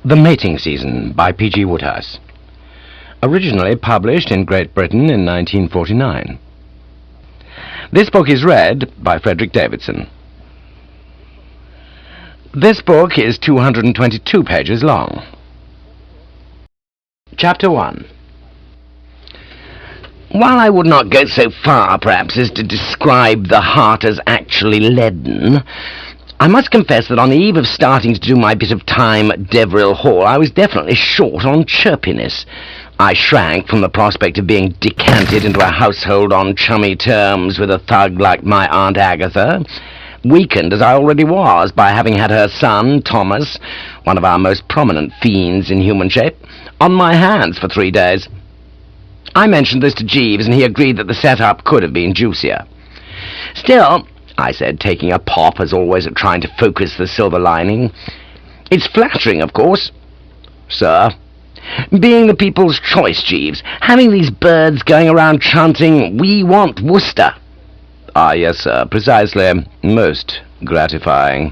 The Mating Season by P.G. Wodehouse. Originally published in Great Britain in 1949. This book is read by Frederick Davidson. This book is 222 pages long. Chapter 1. While I would not go so far, perhaps, as to describe the heart as actually leaden, I must confess that on the eve of starting to do my bit of time at Deveril Hall, I was definitely short on chirpiness. I shrank from the prospect of being decanted into a household on chummy terms with a thug like my Aunt Agatha, weakened as I already was by having had her son, Thomas, one of our most prominent fiends in human shape, on my hands for 3 days. I mentioned this to Jeeves, and he agreed that the setup could have been juicier. Still, I said, taking a pop, as always, at trying to focus the silver lining, it's flattering, of course. Sir, being the people's choice, Jeeves, having these birds going around chanting, "We want Wooster." Ah, yes, sir, precisely. Most gratifying.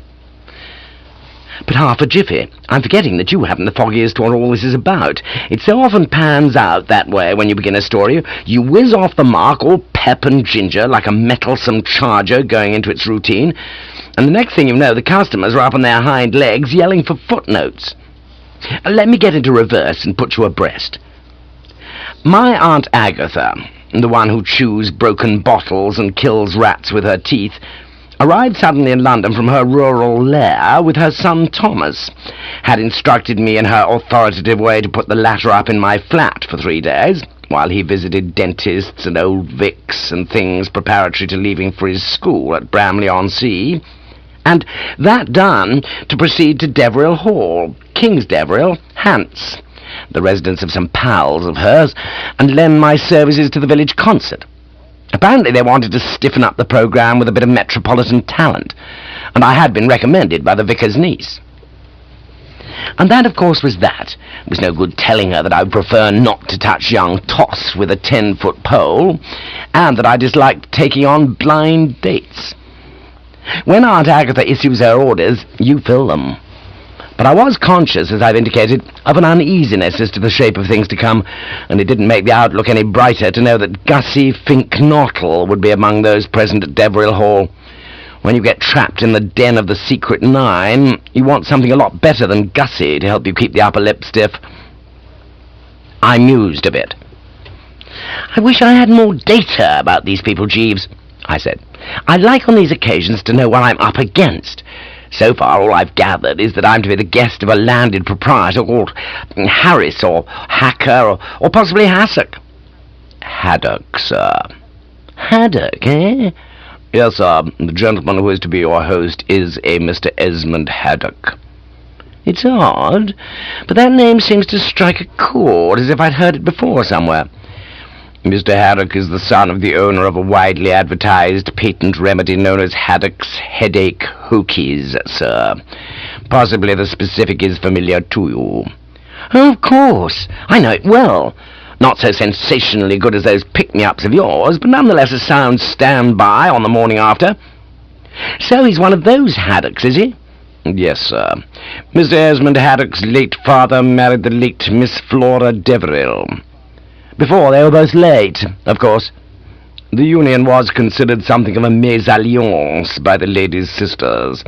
But half a jiffy, I'm forgetting that you haven't the foggiest to what all this is about. It so often pans out that way when you begin a story. You whiz off the mark, all pep and ginger, like a mettlesome charger going into its routine, and the next thing you know, the customers are up on their hind legs yelling for footnotes. Let me get into reverse and put you abreast. My Aunt Agatha, the one who chews broken bottles and kills rats with her teeth, arrived suddenly in London from her rural lair with her son Thomas, had instructed me in her authoritative way to put the latter up in my flat for 3 days, while he visited dentists and old Vicks and things preparatory to leaving for his school at Bramley-on-Sea, and that done, to proceed to Deveril Hall, King's Deveril, Hants, the residence of some pals of hers, and lend my services to the village concert. Apparently they wanted to stiffen up the programme with a bit of metropolitan talent, and I had been recommended by the vicar's niece. And that, of course, was that. It was no good telling her that I would prefer not to touch young Toss with a 10-foot pole, and that I disliked taking on blind dates. When Aunt Agatha issues her orders, you fill them. But I was conscious, as I've indicated, of an uneasiness as to the shape of things to come, and it didn't make the outlook any brighter to know that Gussie Fink-Knottle would be among those present at Deveril Hall. When you get trapped in the den of the Secret Nine, you want something a lot better than Gussie to help you keep the upper lip stiff. I mused a bit. I wish I had more data about these people, Jeeves, I said. I'd like on these occasions to know what I'm up against. So far, all I've gathered is that I'm to be the guest of a landed proprietor called Harris, or Hacker, or possibly Hassock. Haddock, sir. Haddock, eh? Yes, sir. The gentleman who is to be your host is a Mr. Esmond Haddock. It's odd, but that name seems to strike a chord, as if I'd heard it before somewhere. Mr. Haddock is the son of the owner of a widely advertised patent remedy known as Haddock's Headache Hokies, sir. Possibly the specific is familiar to you. Oh, of course. I know it well. Not so sensationally good as those pick-me-ups of yours, but nonetheless a sound stand-by on the morning after. So he's one of those Haddocks, is he? Yes, sir. Mr. Esmond Haddock's late father married the late Miss Flora Deveril. Before they were both late, of course. The union was considered something of a mésalliance by the lady's sisters.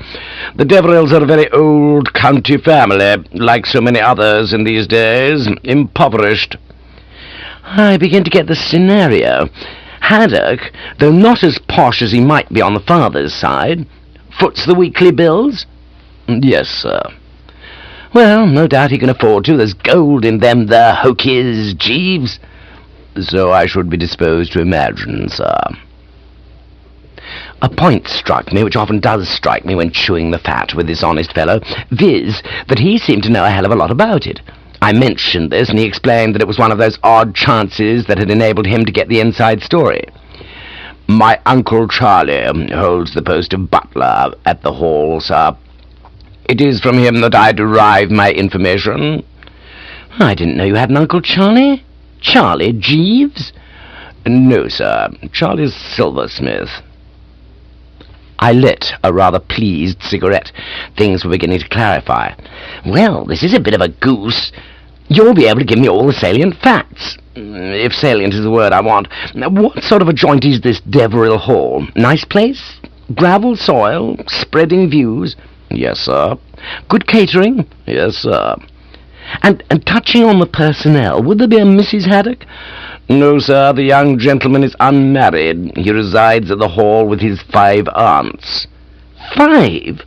The Deverils are a very old county family, like so many others in these days, impoverished. I begin to get the scenario. Haddock, though not as posh as he might be on the father's side, foots the weekly bills? Yes, sir. Well, no doubt he can afford to. There's gold in them there hokies, Jeeves. So I should be disposed to imagine, sir. A point struck me, which often does strike me when chewing the fat with this honest fellow, viz., that he seemed to know a hell of a lot about it. I mentioned this, and he explained that it was one of those odd chances that had enabled him to get the inside story. My Uncle Charlie holds the post of butler at the Hall, sir. It is from him that I derive my information. I didn't know you had an Uncle Charlie. Charlie Jeeves? No, sir. Charlie's silversmith. I lit a rather pleased cigarette. Things were beginning to clarify. "Well, this is a bit of a goose. You'll be able to give me all the salient facts, if salient is the word I want. What sort of a joint is this Deveril Hall? Nice place? Gravel soil? Spreading views?" "Yes, sir." "Good catering?" "Yes, sir." And touching on the personnel, would there be a Mrs. Haddock?" "No, sir, the young gentleman is unmarried. He resides at the Hall with his 5 aunts." "5?"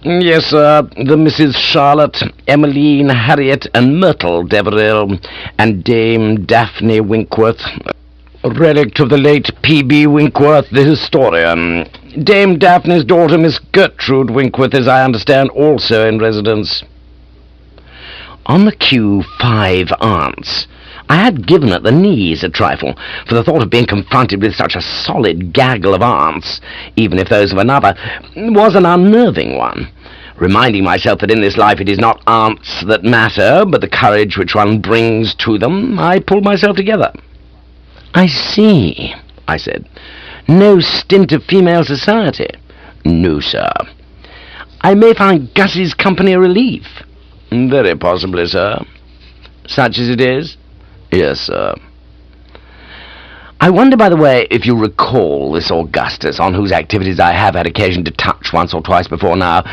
"Yes, sir, the Mrs. Charlotte, Emmeline, Harriet, and Myrtle Deveril, and Dame Daphne Winkworth, relict of the late P.B. Winkworth, the historian. Dame Daphne's daughter, Miss Gertrude Winkworth, as I understand, also in residence." On the cue, 5 aunts. I had given at the knees a trifle, for the thought of being confronted with such a solid gaggle of aunts, even if those of another, was an unnerving one. Reminding myself that in this life it is not aunts that matter, but the courage which one brings to them, I pulled myself together. "I see," I said. "No stint of female society?" "No, sir." "I may find Gussie's company a relief?" "Very possibly, sir." "Such as it is?" "Yes, sir." I wonder, by the way, if you recall this Augustus, on whose activities I have had occasion to touch once or twice before now.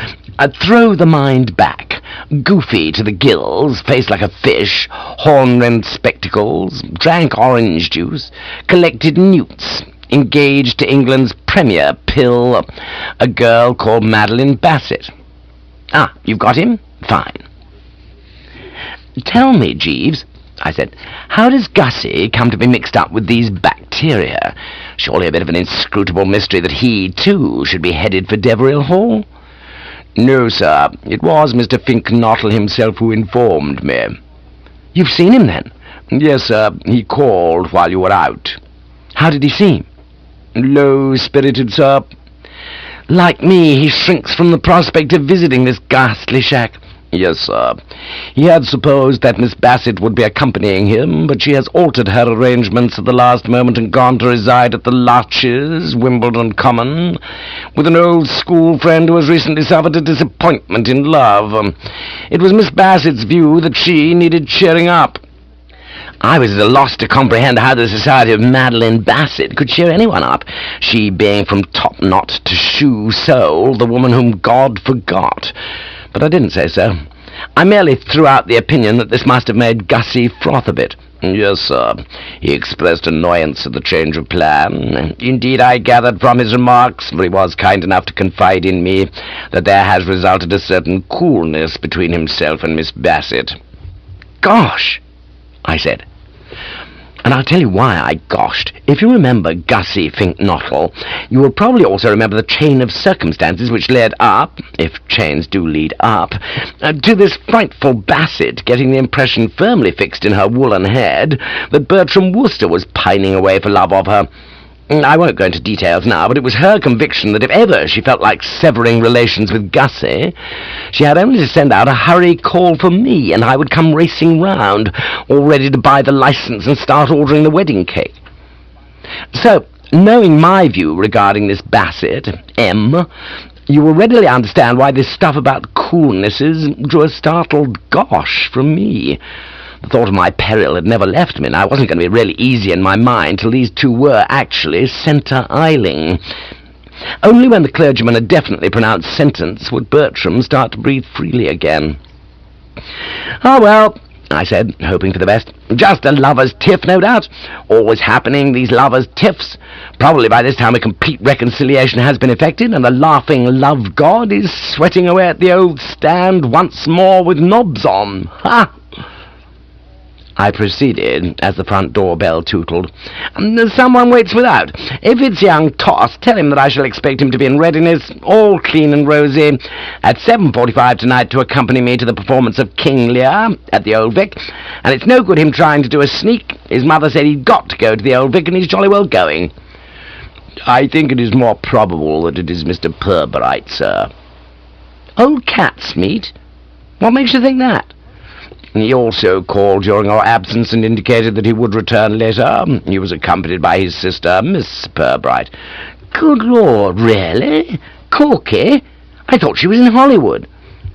Throw the mind back. Goofy to the gills, face like a fish, horn-rimmed spectacles, drank orange juice, collected newts, engaged to England's premier pill, a girl called Madeline Bassett. Ah, you've got him? Fine. "Tell me, Jeeves," I said, "how does Gussie come to be mixed up with these bacteria? Surely a bit of an inscrutable mystery that he, too, should be headed for Deveril Hall?" "No, sir. It was Mr. Fink-Nottle himself who informed me." "You've seen him, then?" "Yes, sir. He called while you were out." "How did he seem?" "Low-spirited, sir." "Like me, he shrinks from the prospect of visiting this ghastly shack." "Yes, sir. He had supposed that Miss Bassett would be accompanying him, but she has altered her arrangements at the last moment and gone to reside at the Larches, Wimbledon Common, with an old school friend who has recently suffered a disappointment in love. It was Miss Bassett's view that she needed cheering up." I was at a loss to comprehend how the society of Madeline Bassett could cheer anyone up, she being from top knot to shoe sole the woman whom God forgot. But I didn't say so. I merely threw out the opinion that this must have made Gussie froth a bit. "Yes, sir. He expressed annoyance at the change of plan. Indeed, I gathered from his remarks, for he was kind enough to confide in me, that there has resulted a certain coolness between himself and Miss Bassett." "Gosh!" I said. And I'll tell you why I goshed. If you remember Gussie Fink-Nottle, you will probably also remember the chain of circumstances which led up, if chains do lead up, to this frightful Bassett getting the impression firmly fixed in her woolen head that Bertram Wooster was pining away for love of her. I won't go into details now, but it was her conviction that if ever she felt like severing relations with Gussie, she had only to send out a hurry call for me, and I would come racing round, all ready to buy the license and start ordering the wedding cake. So, knowing my view regarding this Bassett, M., you will readily understand why this stuff about coolnesses drew a startled gosh from me. The thought of my peril had never left me, and I wasn't going to be really easy in my mind till these two were actually centre-isling. Only when the clergyman had definitely pronounced sentence would Bertram start to breathe freely again. "Oh, well," I said, hoping for the best. "Just a lover's tiff, no doubt. Always happening, these lover's tiffs. Probably by this time a complete reconciliation has been effected, and the laughing love god is sweating away at the old stand once more with knobs on. Ha!" I proceeded, as the front door bell tootled. "Someone waits without. If it's young Toss, tell him that I shall expect him to be in readiness, all clean and rosy, at 7:45 tonight to accompany me to the performance of King Lear at the Old Vic. And it's no good him trying to do a sneak. His mother said he'd got to go to the Old Vic, and he's jolly well going." "I think it is more probable that it is Mr. Pirbright, sir." "Old cat's meat? What makes you think that?" "He also called during our absence and indicated that he would return later. He was accompanied by his sister, Miss Pirbright." Good Lord, really? Corky? I thought she was in Hollywood.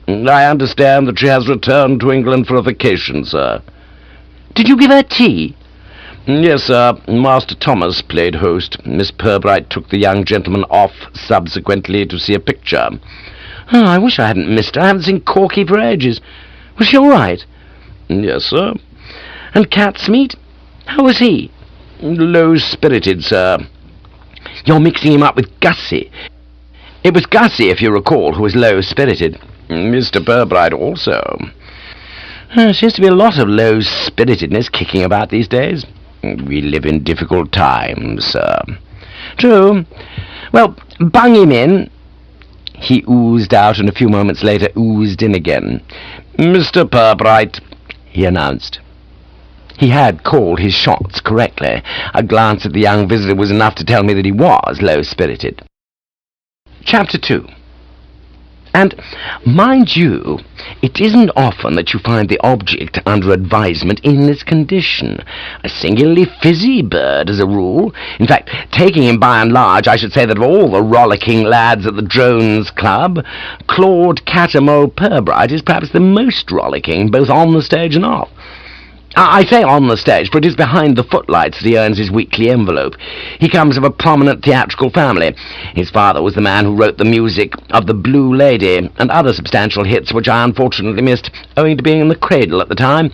I understand that she has returned to England for a vacation, sir. Did you give her tea? Yes, sir. Master Thomas played host. Miss Pirbright took the young gentleman off subsequently to see a picture. Oh, I wish I hadn't missed her. I haven't seen Corky for ages. Was she all right? Yes, sir. And Catsmeat? How was he? Low-spirited, sir. You're mixing him up with Gussie. It was Gussie, if you recall, who was low-spirited. Mr. Pirbright also. There seems to be a lot of low-spiritedness kicking about these days. We live in difficult times, sir. True. Well, bung him in. He oozed out, and a few moments later oozed in again. Mr. Pirbright, he announced. He had called his shots correctly. A glance at the young visitor was enough to tell me that he was low-spirited. Chapter 2. And, mind you, it isn't often that you find the object under advisement in this condition. A singularly fizzy bird, as a rule. In fact, taking him by and large, I should say that of all the rollicking lads at the Drones Club, Claude Catamo Pirbright is perhaps the most rollicking, both on the stage and off. I say on the stage, for it is behind the footlights that he earns his weekly envelope. He comes of a prominent theatrical family. His father was the man who wrote the music of The Blue Lady and other substantial hits which I unfortunately missed, owing to being in the cradle at the time.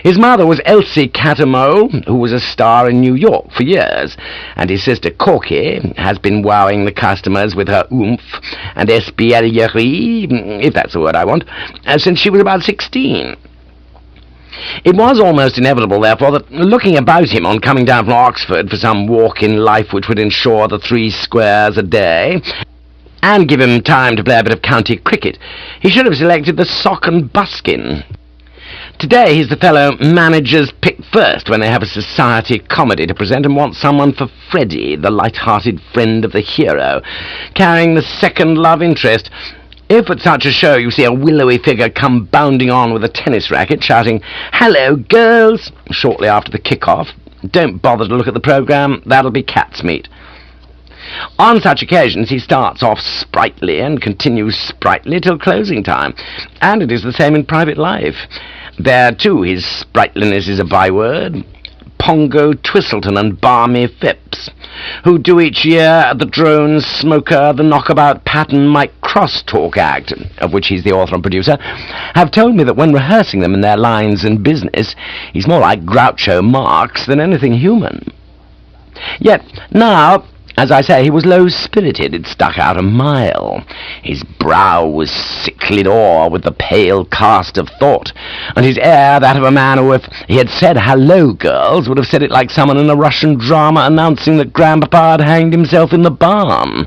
His mother was Elsie Catamo, who was a star in New York for years, and his sister Corky has been wowing the customers with her oomph and espièglerie, if that's the word I want, since she was about 16. It was almost inevitable, therefore, that looking about him on coming down from Oxford for some walk in life which would ensure the 3 squares a day, and give him time to play a bit of county cricket, he should have selected the sock and buskin. Today he's the fellow managers pick first when they have a society comedy to present and want someone for Freddie, the light-hearted friend of the hero, carrying the second love interest. If at such a show you see a willowy figure come bounding on with a tennis racket, shouting, "Hello, girls," shortly after the kick-off, don't bother to look at the programme, that'll be cat's meat. On such occasions he starts off sprightly and continues sprightly till closing time, and it is the same in private life. There, too, his sprightliness is a byword. Pongo Twistleton and Barmy Phipps, who do each year at the Drones Smoker the Knockabout Pattern Mike Crosstalk Act, of which he's the author and producer, have told me that when rehearsing them in their lines and business, he's more like Groucho Marx than anything human. Yet now, as I say, he was low-spirited. It stuck out a mile. His brow was sicklied o'er with the pale cast of thought, and his air that of a man who, if he had said "Hello, girls," would have said it like someone in a Russian drama announcing that Grandpapa had hanged himself in the barn.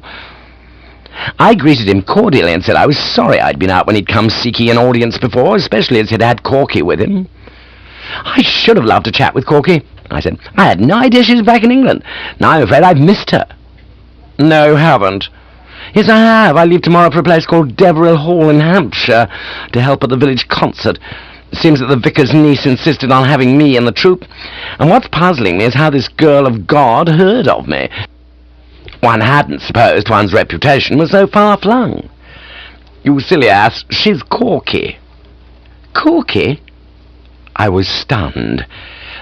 I greeted him cordially and said I was sorry I'd been out when he'd come seeking an audience before, especially as he'd had Corky with him. "I should have loved to chat with Corky," I said. "I had no idea she was back in England. Now I'm afraid I've missed her." "No, you haven't." "Yes, I have. I leave tomorrow for a place called Deverill Hall in Hampshire to help at the village concert. It seems that the vicar's niece insisted on having me in the troupe, and what's puzzling me is how this girl of God heard of me. One hadn't supposed one's reputation was so far-flung." "You silly ass, she's Corky." "Corky?" I was stunned.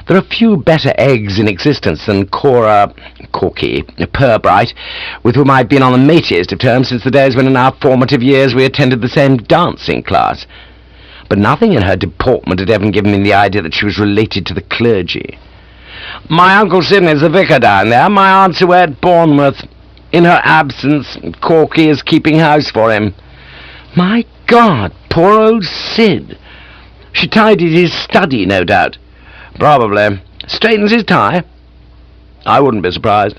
There are few better eggs in existence than Corky Pirbright, with whom I'd been on the matiest of terms since the days when in our formative years we attended the same dancing class. But nothing in her deportment had ever given me the idea that she was related to the clergy. "My Uncle Sidney's the vicar down there. My Aunt's away at Bournemouth. In her absence, Corky is keeping house for him." My God, poor old Sid. She tidied his study, no doubt. "Probably. Straightens his tie?" "I wouldn't be surprised."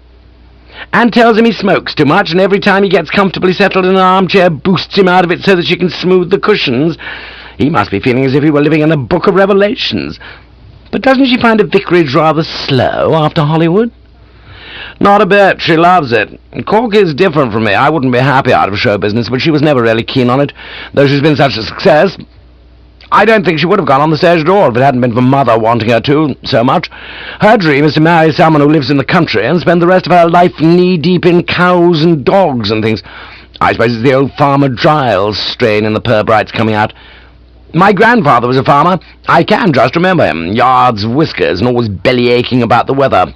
"And tells him he smokes too much, and every time he gets comfortably settled in an armchair boosts him out of it so that she can smooth the cushions. He must be feeling as if he were living in a book of Revelations. But doesn't she find a vicarage rather slow after Hollywood?" "Not a bit. She loves it. Corky's different from me. I wouldn't be happy out of show business, but she was never really keen on it, though she's been such a success. I don't think she would have gone on the stage at all if it hadn't been for Mother wanting her to so much. Her dream is to marry someone who lives in the country and spend the rest of her life knee-deep in cows and dogs and things. I suppose it's the old Farmer Giles strain in the Purbrights coming out. My grandfather was a farmer. I can just remember him. Yards, whiskers, and always belly-aching about the weather.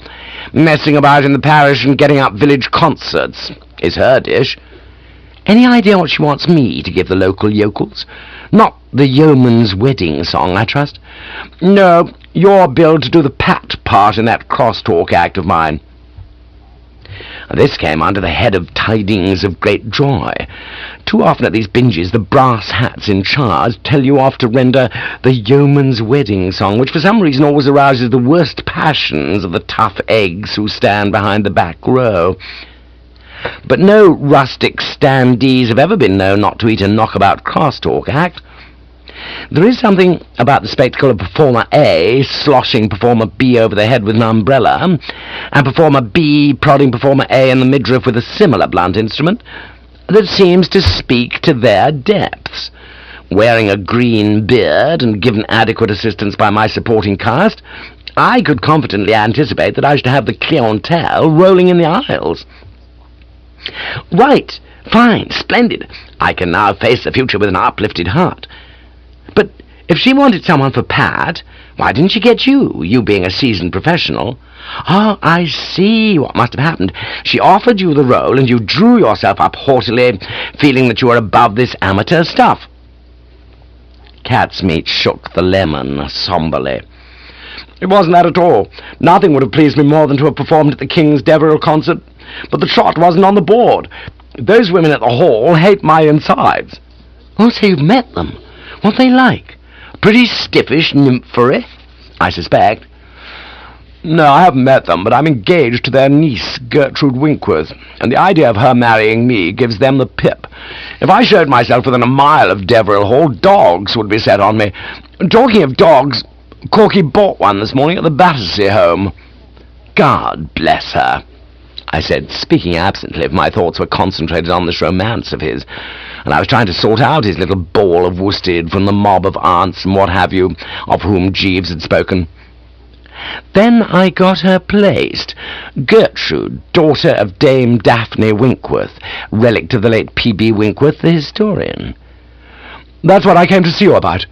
Messing about in the parish and getting up village concerts is her dish. Any idea what she wants me to give the local yokels? Not the yeoman's wedding song, I trust. No, you're billed to do the pat part in that crosstalk act of mine. This came under the head of tidings of great joy. Too often at these binges the brass hats in charge tell you off to render the yeoman's wedding song, which for some reason always arouses the worst passions of the tough eggs who stand behind the back row. But no rustic standees have ever been known not to eat a knockabout crosstalk act. There is something about the spectacle of Performer A sloshing Performer B over the head with an umbrella, and Performer B prodding Performer A in the midriff with a similar blunt instrument, that seems to speak to their depths. Wearing a green beard and given adequate assistance by my supporting cast, I could confidently anticipate that I should have the clientele rolling in the aisles. Right, fine, splendid. I can now face the future with an uplifted heart. But if she wanted someone for Pat, why didn't she get you, you being a seasoned professional? Oh, I see what must have happened. She offered you the role, and you drew yourself up haughtily, feeling that you were above this amateur stuff. Catsmeat shook the lemon somberly. It wasn't that at all. Nothing would have pleased me more than to have performed at the King's Deverell concert, but the shot wasn't on the board. Those women at the hall hate my insides. Oh, so you've met them? What are they like? Pretty stiffish nymphery, I suspect. No, I haven't met them, but I'm engaged to their niece, Gertrude Winkworth, and the idea of her marrying me gives them the pip. If I showed myself within a mile of Deverell Hall, dogs would be set on me. Talking of dogs, Corky bought one this morning at the Battersea home. God bless her, I said, speaking absently, if my thoughts were concentrated on this romance of his, and I was trying to sort out his little ball of worsted from the mob of aunts and what have you, of whom Jeeves had spoken. Then I got her placed. Gertrude, daughter of Dame Daphne Winkworth, relict of the late P.B. Winkworth, the historian. That's what I came to see you about.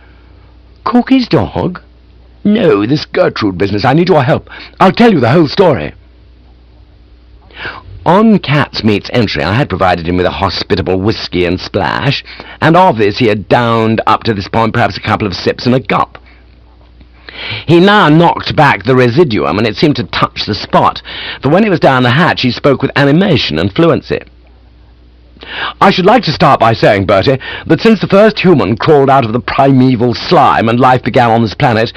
Corky's dog? No, this Gertrude business. I need your help. I'll tell you the whole story. On Catsmeat's entry, I had provided him with a hospitable whisky and splash, and of this he had downed up to this point perhaps a couple of sips and a gulp. He now knocked back the residuum, and it seemed to touch the spot, for when it was down the hatch he spoke with animation and fluency. I should like to start by saying, Bertie, that since the first human crawled out of the primeval slime and life began on this planet,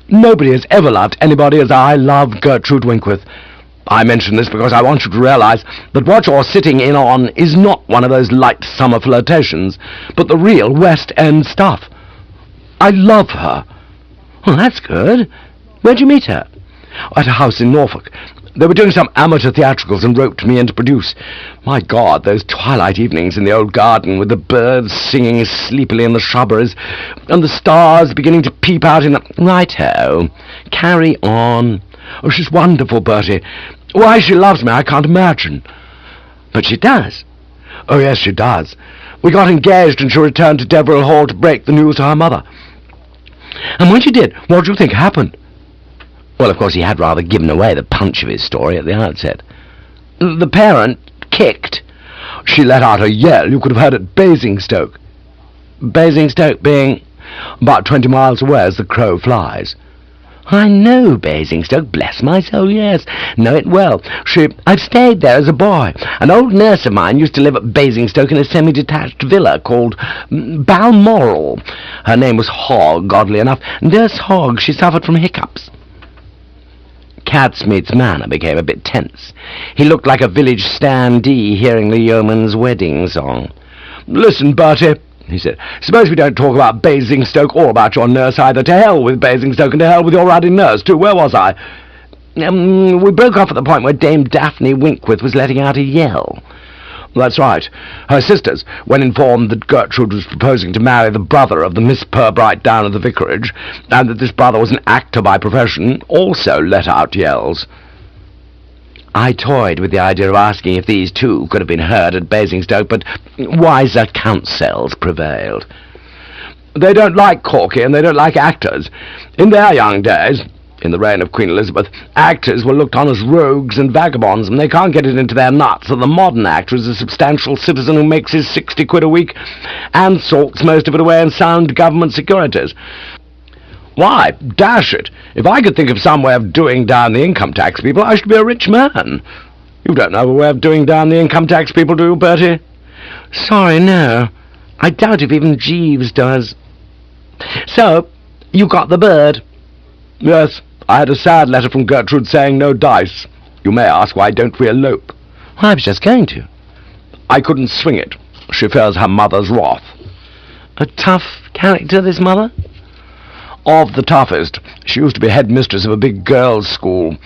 nobody has ever loved anybody as I love Gertrude Winkworth. I mention this because I want you to realize that what you're sitting in on is not one of those light summer flirtations, but the real West End stuff. I love her. Well, that's good. Where'd you meet her? At a house in Norfolk. They were doing some amateur theatricals and roped me in to produce. My God, those twilight evenings in the old garden with the birds singing sleepily in the shrubberies and the stars beginning to peep out in the... Righto. Carry on. Oh, she's wonderful, Bertie. Why she loves me, I can't imagine. But she does. Oh, yes, she does. We got engaged and she returned to Deverell Hall to break the news to her mother. And when she did, what do you think happened? Well, of course, he had rather given away the punch of his story at the outset. The parent kicked. She let out a yell you could have heard at Basingstoke. Basingstoke being about 20 miles away as the crow flies. I know Basingstoke, bless my soul, yes. Know it well. I've stayed there as a boy. An old nurse of mine used to live at Basingstoke in a semi-detached villa called Balmoral. Her name was Hogg, oddly enough. Nurse Hogg, she suffered from hiccups. Catsmeat's manner became a bit tense. He looked like a village standee hearing the yeoman's wedding song. Listen, Bertie, he said, suppose we don't talk about Basingstoke or about your nurse either. To hell with Basingstoke and to hell with your ruddy nurse, too. Where was I? We broke off at the point where Dame Daphne Winkworth was letting out a yell. That's right. Her sisters, when informed that Gertrude was proposing to marry the brother of the Miss Pirbright down at the vicarage, and that this brother was an actor by profession, also let out yells. I toyed with the idea of asking if these two could have been heard at Basingstoke, but wiser counsels prevailed. They don't like Corky, and they don't like actors. In their young days, in the reign of Queen Elizabeth, actors were looked on as rogues and vagabonds, and they can't get it into their nuts that the modern actor is a substantial citizen who makes his 60 quid a week and salts most of it away in sound government securities. Why, dash it, if I could think of some way of doing down the income tax people, I should be a rich man. You don't know of a way of doing down the income tax people, do you, Bertie? Sorry, no. I doubt if even Jeeves does. So, you got the bird? Yes, I had a sad letter from Gertrude saying no dice. You may ask, why don't we elope? Well, I was just going to. I couldn't swing it. She fears her mother's wrath. A tough character, this mother? Of the toughest. She used to be headmistress of a big girls' school.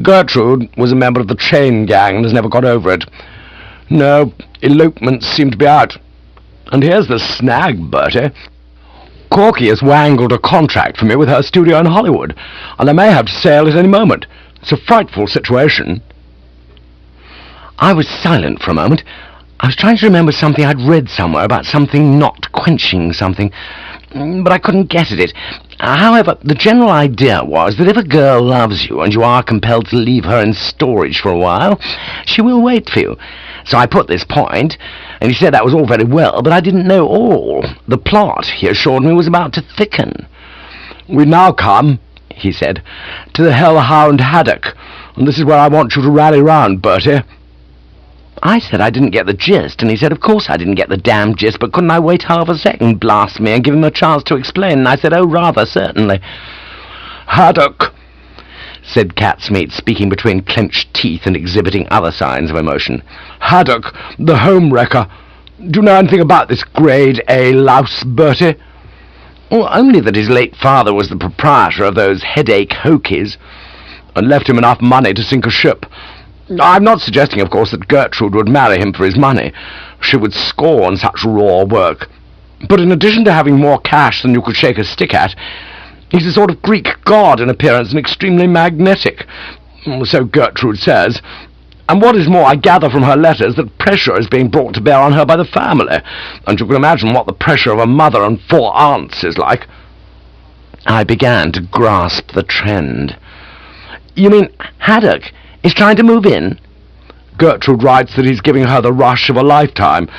Gertrude was a member of the chain gang and has never got over it. No, elopements seem to be out. And here's the snag, Bertie. Corky has wangled a contract for me with her studio in Hollywood, and I may have to sail at any moment. It's a frightful situation. I was silent for a moment. I was trying to remember something I'd read somewhere about something not quenching something, but I couldn't get at it. However, the general idea was that if a girl loves you and you are compelled to leave her in storage for a while, she will wait for you. So I put this point, and he said that was all very well, but I didn't know all. The plot, he assured me, was about to thicken. We now come, he said, to the hellhound haddock, and this is where I want you to rally round, Bertie. I said I didn't get the gist, and he said, of course I didn't get the damned gist, but couldn't I wait half a second, blast me, and give him a chance to explain? And I said, oh, rather, certainly. Haddock, said Catsmeat, speaking between clenched teeth and exhibiting other signs of emotion. Haddock, the home wrecker. Do you know anything about this grade A louse, Bertie? Well, only that his late father was the proprietor of those headache hokies, and left him enough money to sink a ship. I'm not suggesting, of course, that Gertrude would marry him for his money. She would scorn such raw work. But in addition to having more cash than you could shake a stick at, he's a sort of Greek god in appearance and extremely magnetic. So Gertrude says. And what is more, I gather from her letters that pressure is being brought to bear on her by the family, and you can imagine what the pressure of a mother and 4 aunts is like. I began to grasp the trend. You mean Haddock is trying to move in? Gertrude writes that he's giving her the rush of a lifetime,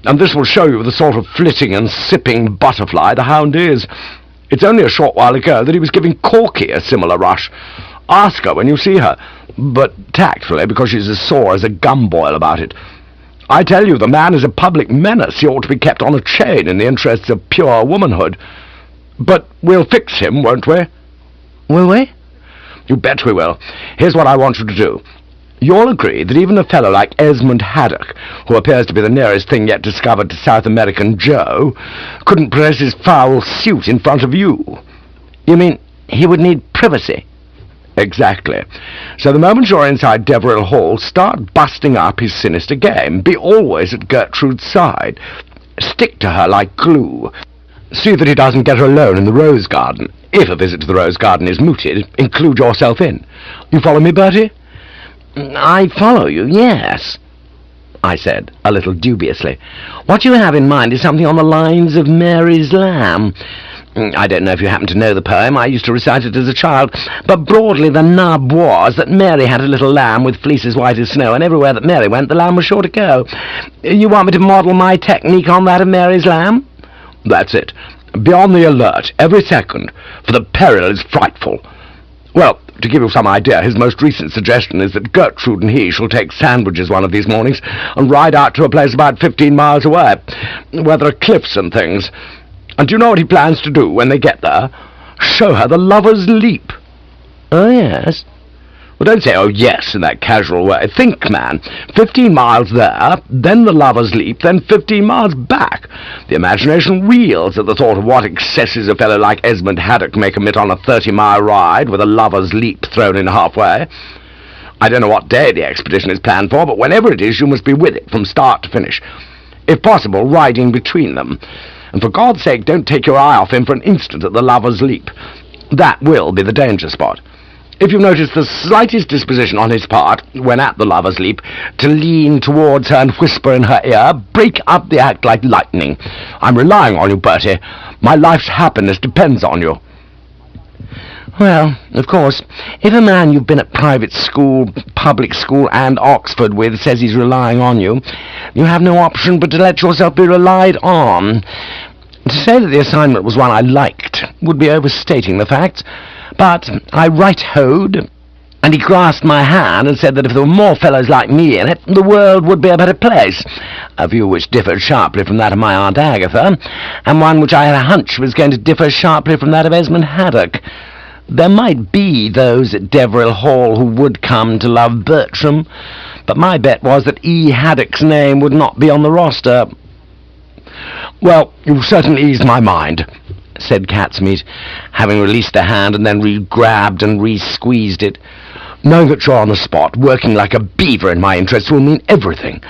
and this will show you the sort of flitting and sipping butterfly the hound is. It's only a short while ago that he was giving Corky a similar rush. Ask her when you see her, but tactfully, because she's as sore as a gumboil about it. I tell you, the man is a public menace. He ought to be kept on a chain in the interests of pure womanhood. But we'll fix him, won't we? Will we? You bet we will. Here's what I want you to do. You'll agree that even a fellow like Esmond Haddock, who appears to be the nearest thing yet discovered to South American Joe, couldn't press his foul suit in front of you. You mean he would need privacy? Exactly. So the moment you're inside Deverill Hall, start busting up his sinister game. Be always at Gertrude's side. Stick to her like glue. See that he doesn't get her alone in the rose garden. If a visit to the rose garden is mooted, include yourself in. You follow me, Bertie? I follow you, yes, I said, a little dubiously. What you have in mind is something on the lines of Mary's Lamb. I don't know if you happen to know the poem. I used to recite it as a child, but broadly the nub was that Mary had a little lamb with fleeces white as snow, and everywhere that Mary went, the lamb was sure to go. You want me to model my technique on that of Mary's Lamb? That's it. Be on the alert every second, for the peril is frightful. Well, to give you some idea, his most recent suggestion is that Gertrude and he shall take sandwiches one of these mornings and ride out to a place about 15 miles away, where there are cliffs and things. And do you know what he plans to do when they get there? Show her the Lover's Leap. Oh, yes? Well, don't say, oh, yes, in that casual way. Think, man. 15 miles there, then the Lover's Leap, then 15 miles back. The imagination reels at the thought of what excesses a fellow like Esmond Haddock may commit on a 30-mile ride with a Lover's Leap thrown in halfway. I don't know what day the expedition is planned for, but whenever it is, you must be with it from start to finish. If possible, riding between them. And for God's sake, don't take your eye off him for an instant at the Lover's Leap. That will be the danger spot. If you notice the slightest disposition on his part, when at the Lover's Leap, to lean towards her and whisper in her ear, break up the act like lightning. I'm relying on you, Bertie. My life's happiness depends on you. Well, of course, if a man you've been at private school, public school, and Oxford with says he's relying on you, you have no option but to let yourself be relied on. To say that the assignment was one I liked would be overstating the facts, but I right-hoed, and he grasped my hand and said that if there were more fellows like me in it, the world would be a better place, a view which differed sharply from that of my Aunt Agatha, and one which I had a hunch was going to differ sharply from that of Esmond Haddock. There might be those at Deverell Hall who would come to love Bertram, but my bet was that E. Haddock's name would not be on the roster. Well, you've certainly eased my mind, said Catsmeat, having released the hand and then re-grabbed and re-squeezed it. Knowing that you're on the spot, working like a beaver in my interests, will mean everything.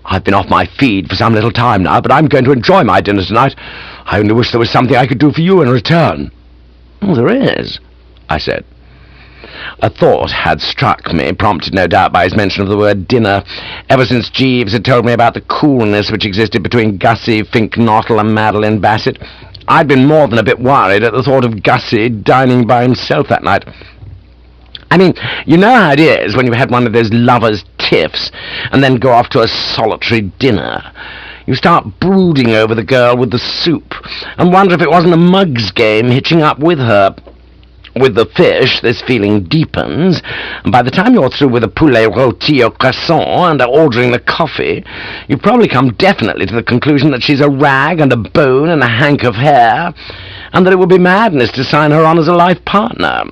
I've been off my feed for some little time now, but I'm going to enjoy my dinner tonight. I only wish there was something I could do for you in return. Oh, there is, I said. A thought had struck me, prompted no doubt by his mention of the word dinner, ever since Jeeves had told me about the coolness which existed between Gussie Fink-Nottle and Madeline Bassett. I'd been more than a bit worried at the thought of Gussie dining by himself that night. I mean, you know how it is when you've had one of those lovers' tiffs, and then go off to a solitary dinner. You start brooding over the girl with the soup, and wonder if it wasn't a mug's game hitching up with her. With the fish, this feeling deepens, and by the time you're through with the poulet rôti au croissant and ordering the coffee, you've probably come definitely to the conclusion that she's a rag and a bone and a hank of hair, and that it would be madness to sign her on as a life partner.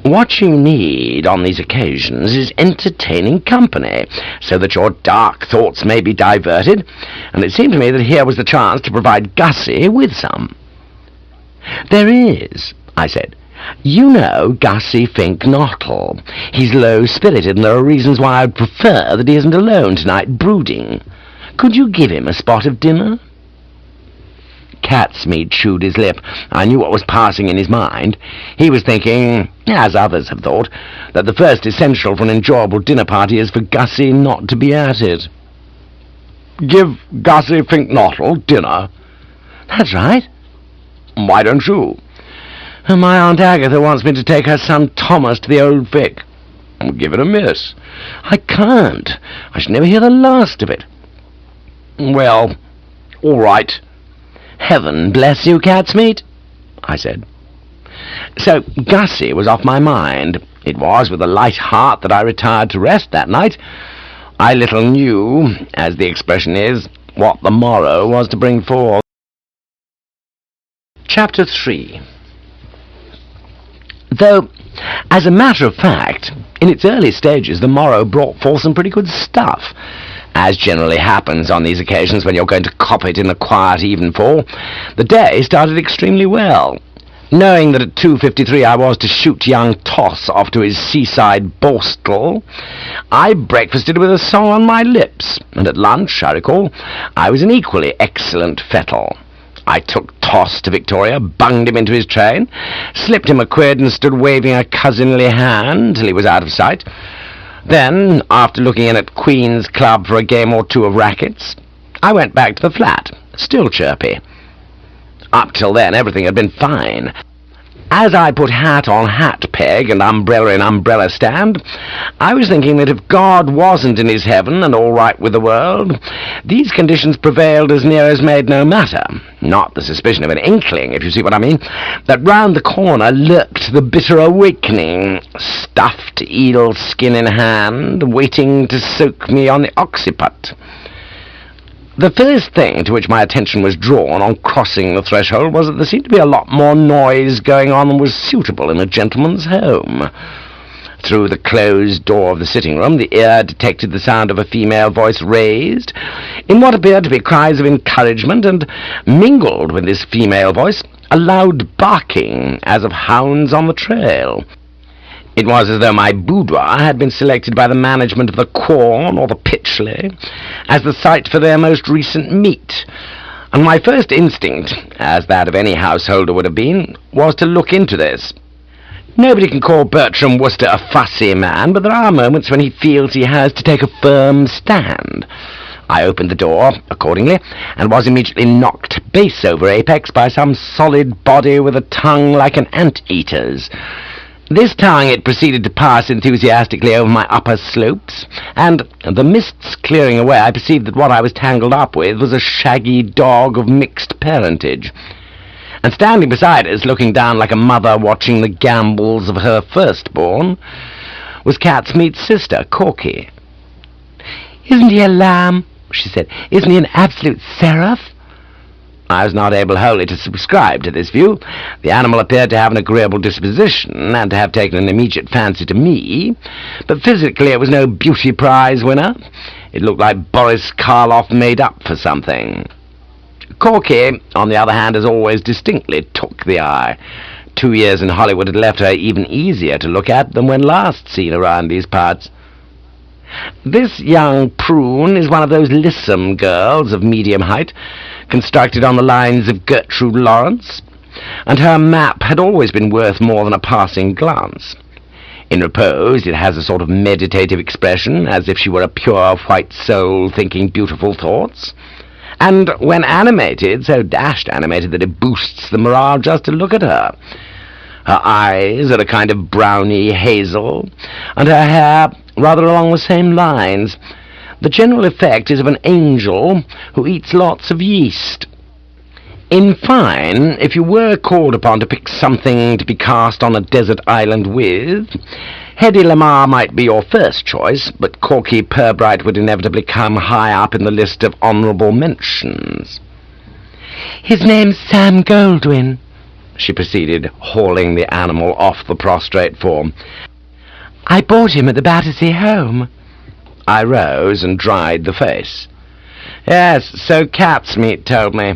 What you need on these occasions is entertaining company, so that your dark thoughts may be diverted, and it seemed to me that here was the chance to provide Gussie with some. There is, I said. You know Gussie Fink-Nottle. He's low-spirited, and there are reasons why I'd prefer that he isn't alone tonight brooding. Could you give him a spot of dinner? Catsmeat chewed his lip. I knew what was passing in his mind. He was thinking, as others have thought, that the first essential for an enjoyable dinner party is for Gussie not to be at it. Give Gussie Fink-Nottle dinner? That's right. Why don't you? My Aunt Agatha wants me to take her son Thomas to the Old Vic. Give it a miss. I can't. I should never hear the last of it. Well, all right. Heaven bless you, Catsmeat, I said. So Gussie was off my mind. It was with a light heart that I retired to rest that night. I little knew, as the expression is, what the morrow was to bring forth. Chapter 3. Though, as a matter of fact, in its early stages the morrow brought forth some pretty good stuff. As generally happens on these occasions when you're going to cop it in a quiet evenfall, the day started extremely well. Knowing that at 2:53 I was to shoot young Toss off to his seaside borstal, I breakfasted with a song on my lips, and at lunch, I recall, I was in equally excellent fettle. I took Toss to Victoria, bunged him into his train, slipped him a quid and stood waving a cousinly hand till he was out of sight. Then, after looking in at Queen's Club for a game or two of rackets, I went back to the flat, still chirpy. Up till then, everything had been fine. As I put hat on hat peg and umbrella in umbrella stand, I was thinking that if God wasn't in his heaven and all right with the world, these conditions prevailed as near as made no matter. Not the suspicion of an inkling, if you see what I mean, that round the corner lurked the bitter awakening, stuffed eel skin in hand, waiting to soak me on the occiput. The first thing to which my attention was drawn on crossing the threshold was that there seemed to be a lot more noise going on than was suitable in a gentleman's home. Through the closed door of the sitting-room, the ear detected the sound of a female voice raised, in what appeared to be cries of encouragement, and mingled with this female voice, a loud barking, as of hounds on the trail. It was as though my boudoir had been selected by the management of the Quorn or the Pytchley as the site for their most recent meet, and my first instinct, as that of any householder would have been, was to look into this. Nobody can call Bertram Wooster a fussy man, but there are moments when he feels he has to take a firm stand. I opened the door, accordingly, and was immediately knocked base over apex by some solid body with a tongue like an ant-eater's. This tongue it proceeded to pass enthusiastically over my upper slopes, and, the mists clearing away, I perceived that what I was tangled up with was a shaggy dog of mixed parentage. And standing beside us, looking down like a mother watching the gambols of her firstborn, was Catsmeat's sister, Corky. "Isn't he a lamb?" she said. "Isn't he an absolute seraph?" I was not able wholly to subscribe to this view. The animal appeared to have an agreeable disposition, and to have taken an immediate fancy to me, but physically it was no beauty prize winner. It looked like Boris Karloff made up for something. Corky, on the other hand, as always, distinctly took the eye. 2 years in Hollywood had left her even easier to look at than when last seen around these parts. This young prune is one of those lissom girls of medium height, constructed on the lines of Gertrude Lawrence, and her map had always been worth more than a passing glance. In repose it has a sort of meditative expression, as if she were a pure white soul thinking beautiful thoughts, and when animated, so dashed animated that it boosts the morale just to look at her. Her eyes are a kind of browny hazel, and her hair rather along the same lines. The general effect is of an angel who eats lots of yeast. In fine, if you were called upon to pick something to be cast on a desert island with, Hedy Lamarr might be your first choice, but Corky Pirbright would inevitably come high up in the list of honourable mentions. "His name's Sam Goldwyn," she proceeded, hauling the animal off the prostrate form. "I bought him at the Battersea Home." I rose and dried the face. "Yes, so Catsmeat told me."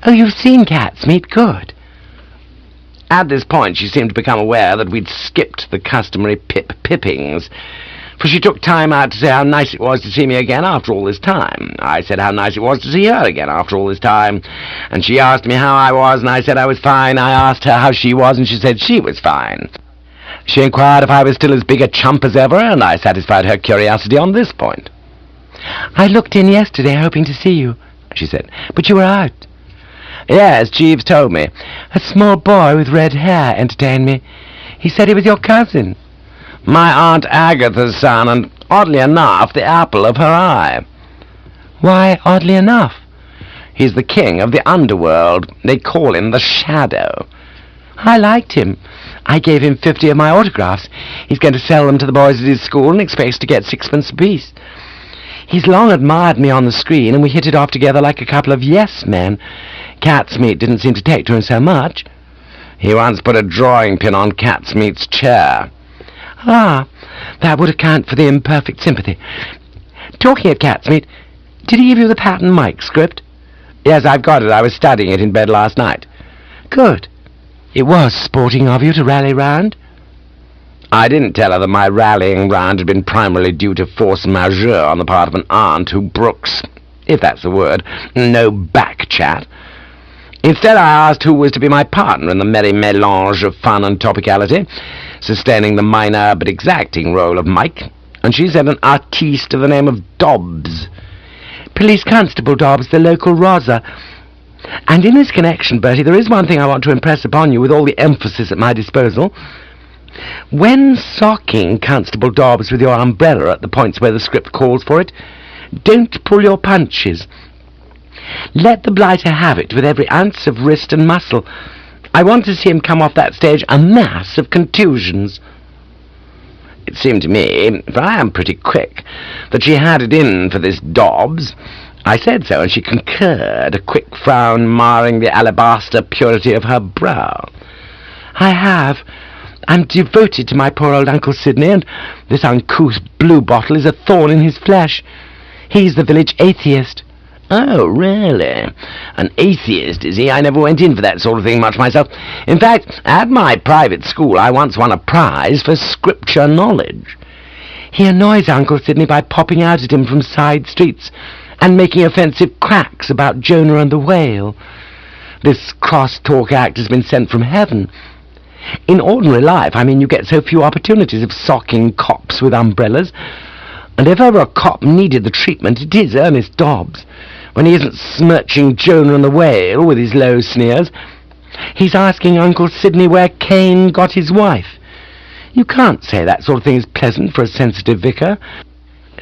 "Oh, you've seen Catsmeat? Good." At this point she seemed to become aware that we'd skipped the customary pippings, for she took time out to say how nice it was to see me again after all this time. I said how nice it was to see her again after all this time, and she asked me how I was, and I said I was fine. I asked her how she was, and she said she was fine. She inquired if I was still as big a chump as ever, and I satisfied her curiosity on this point. "I looked in yesterday hoping to see you," she said, "but you were out." "Yes, Jeeves told me. A small boy with red hair entertained me. He said he was your cousin." "My Aunt Agatha's son, and, oddly enough, the apple of her eye." "Why, oddly enough?" "He's the king of the underworld. They call him the Shadow." "I liked him. I gave him 50 of my autographs. He's going to sell them to the boys at his school and expects to get 6pence apiece. He's long admired me on the screen, and we hit it off together like a couple of yes-men. Catsmeat didn't seem to take to him so much." "He once put a drawing pin on Catsmeat's chair." "Ah, that would account for the imperfect sympathy. Talking of Catsmeat, did he give you the pattern Mike script?" "Yes, I've got it. I was studying it in bed last night." "Good. It was sporting of you to rally round." I didn't tell her that my rallying round had been primarily due to force majeure on the part of an aunt who brooks, if that's the word, no back chat. Instead, I asked who was to be my partner in the merry mélange of fun and topicality, sustaining the minor but exacting role of Mike, and she said an artiste of the name of Dobbs. "Police Constable Dobbs, the local Rosa. And in this connection, Bertie, there is one thing I want to impress upon you with all the emphasis at my disposal. When socking Constable Dobbs with your umbrella at the points where the script calls for it, don't pull your punches. Let the blighter have it with every ounce of wrist and muscle. I want to see him come off that stage a mass of contusions." It seemed to me, for I am pretty quick, that she had it in for this Dobbs. I said so, and she concurred, a quick frown marring the alabaster purity of her brow. "I have. I'm devoted to my poor old Uncle Sidney, and this uncouth bluebottle is a thorn in his flesh. He's the village atheist." Oh, really? An atheist, is he? I never went in for that sort of thing much myself. In fact, at my private school I once won a prize for scripture knowledge. He annoys Uncle Sidney by popping out at him from side streets and making offensive cracks about Jonah and the whale. This cross-talk act has been sent from heaven. In ordinary life, you get so few opportunities of socking cops with umbrellas, and if ever a cop needed the treatment, it is Ernest Dobbs. When he isn't smirching Jonah and the whale with his low sneers, he's asking Uncle Sidney where Cain got his wife. You can't say that sort of thing is pleasant for a sensitive vicar.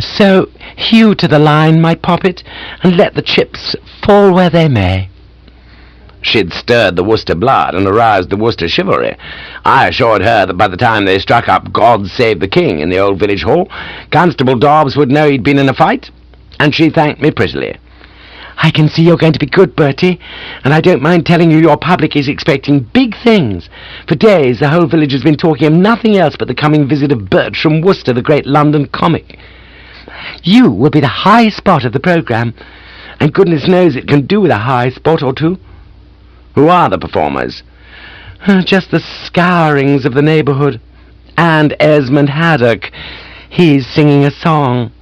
So hew to the line, my poppet, and let the chips fall where they may. She'd stirred the Wooster blood and aroused the Wooster chivalry. I assured her that by the time they struck up God Save the King in the old village hall, Constable Dobbs would know he'd been in a fight, and she thanked me prettily. I can see you're going to be good, Bertie, and I don't mind telling you your public is expecting big things. For days the whole village has been talking of nothing else but the coming visit of Bertram Wooster, the great London comic. You will be the high spot of the programme, and goodness knows it can do with a high spot or two. Who are the performers? Just the scourings of the neighbourhood. And Esmond Haddock. He's singing a song.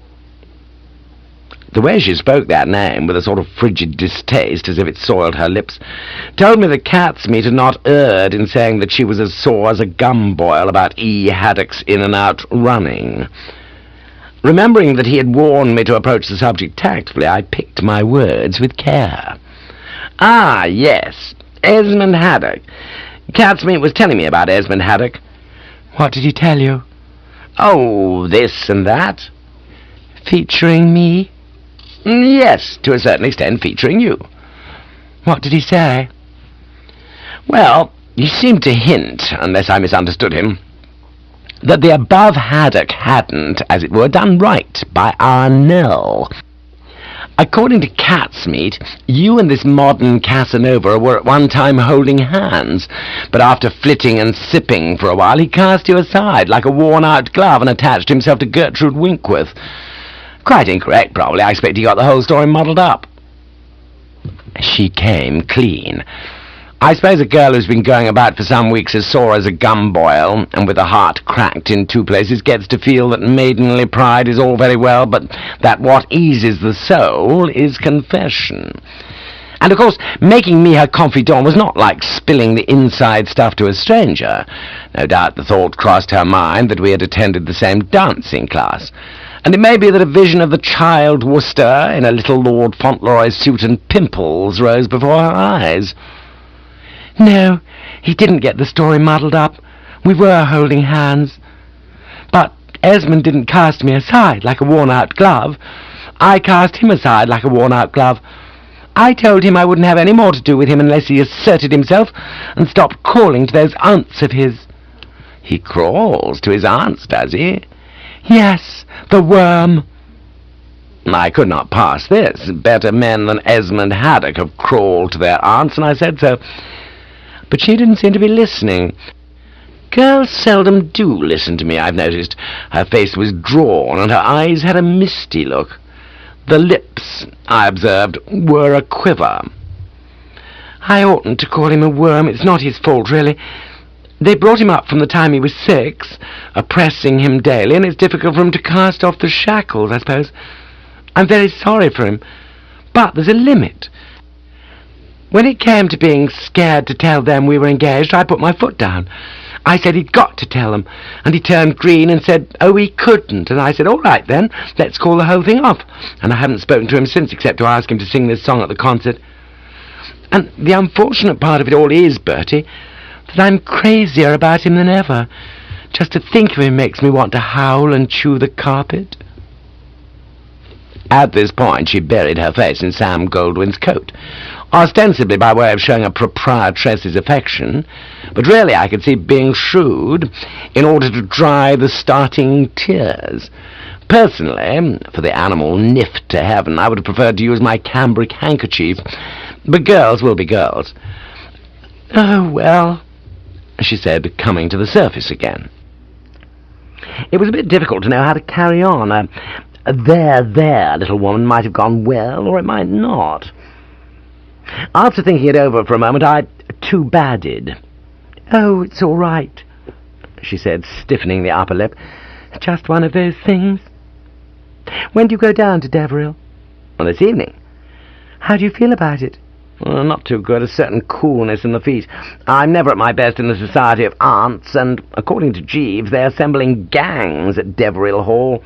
The way she spoke that name, with a sort of frigid distaste, as if it soiled her lips, told me that Catsmeat had not erred in saying that she was as sore as a gum boil about E. Haddock's in-and-out running. Remembering that he had warned me to approach the subject tactfully, I picked my words with care. Ah, yes, Esmond Haddock. Catsmeat was telling me about Esmond Haddock. What did he tell you? Oh, this and that. Featuring me? Yes, to a certain extent featuring you. What did he say? Well, he seemed to hint, unless I misunderstood him, that the above Haddock hadn't, as it were, done right by our Nell. According to Catsmeat, you and this modern Casanova were at one time holding hands, but after flitting and sipping for a while, he cast you aside like a worn-out glove and attached himself to Gertrude Winkworth. Quite incorrect, probably. I expect he got the whole story muddled up. She came clean. I suppose a girl who's been going about for some weeks as sore as a gum boil, and with a heart cracked in two places, gets to feel that maidenly pride is all very well, but that what eases the soul is confession. And, of course, making me her confidant was not like spilling the inside stuff to a stranger. No doubt the thought crossed her mind that we had attended the same dancing class, and it may be that a vision of the child Wooster in a little Lord Fauntleroy suit and pimples rose before her eyes. No, he didn't get the story muddled up. We were holding hands. But Esmond didn't cast me aside like a worn-out glove. I cast him aside like a worn-out glove. I told him I wouldn't have any more to do with him unless he asserted himself and stopped crawling to those aunts of his. He crawls to his aunts, does he? Yes, the worm. I could not pass this. Better men than Esmond Haddock have crawled to their aunts, and I said so. But she didn't seem to be listening. Girls seldom do listen to me, I've noticed. Her face was drawn, and her eyes had a misty look. The lips, I observed, were a quiver. I oughtn't to call him a worm. It's not his fault, really. They brought him up from the time he was 6, oppressing him daily, and it's difficult for him to cast off the shackles, I suppose. I'm very sorry for him, but there's a limit. When it came to being scared to tell them we were engaged, I put my foot down. I said he'd got to tell them, and he turned green and said, oh, he couldn't, and I said, all right then, let's call the whole thing off, and I haven't spoken to him since except to ask him to sing this song at the concert. And the unfortunate part of it all is, Bertie, that I'm crazier about him than ever. Just to think of him makes me want to howl and chew the carpet. At this point she buried her face in Sam Goldwyn's coat, ostensibly by way of showing a proprietress's affection, but really I could see being shrewd in order to dry the starting tears. Personally, for the animal niffed to heaven, I would have preferred to use my cambric handkerchief, but girls will be girls. Oh, well, she said, coming to the surface again. It was a bit difficult to know how to carry on. there, little woman might have gone well, or it might not. After thinking it over for a moment, I too-badded. "Oh, it's all right," she said, stiffening the upper lip. "Just one of those things. When do you go down to Deveril?" Well, this evening. "How do you feel about it?" Well, not too good. A certain coolness in the feet. I'm never at my best in the society of aunts, and, according to Jeeves, they assemble in gangs at Deveril Hall.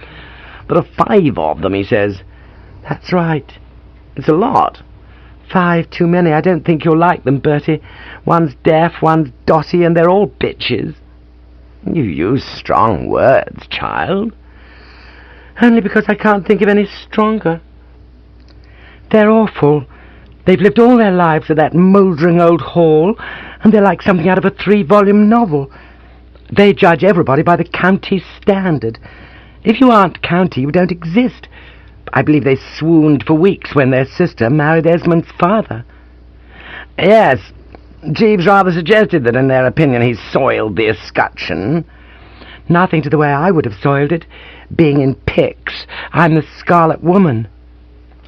There are 5 of them, he says. "That's right." It's a lot. 5 too many. I don't think you'll like them, Bertie. One's deaf, one's dotty, and they're all bitches. You use strong words, child. Only because I can't think of any stronger. They're awful. They've lived all their lives at that mouldering old hall, and they're like something out of a 3-volume novel. They judge everybody by the county standard. If you aren't county, you don't exist. I believe they swooned for weeks when their sister married Esmond's father. Yes, Jeeves rather suggested that in their opinion he soiled the escutcheon. Nothing to the way I would have soiled it. Being in Pix, I'm the Scarlet Woman.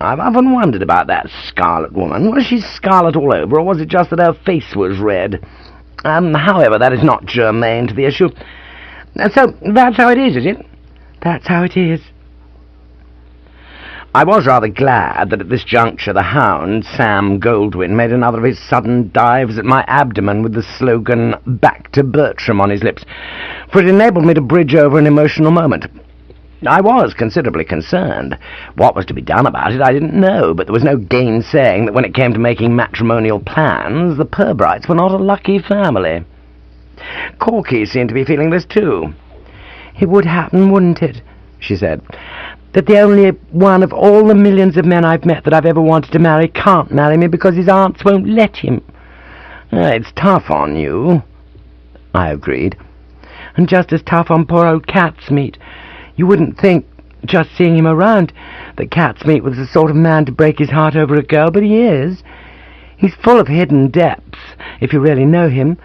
I've often wondered about that Scarlet Woman. Was she scarlet all over, or was it just that her face was red? However, that is not germane to the issue. So, that's how it is it? That's how it is. I was rather glad that at this juncture the hound, Sam Goldwyn, made another of his sudden dives at my abdomen with the slogan, "Back to Bertram," on his lips, for it enabled me to bridge over an emotional moment. I was considerably concerned. What was to be done about it I didn't know, but there was no gainsaying that when it came to making matrimonial plans, the Pirbrights were not a lucky family. Corky seemed to be feeling this too. "It would happen, wouldn't it?" she said. "That the only one of all the millions of men I've met that I've ever wanted to marry can't marry me because his aunts won't let him." It's tough on you," I agreed. "And just as tough on poor old Catsmeat. You wouldn't think, just seeing him around, that Catsmeat was the sort of man to break his heart over a girl, but he is. He's full of hidden depths, if you really know him.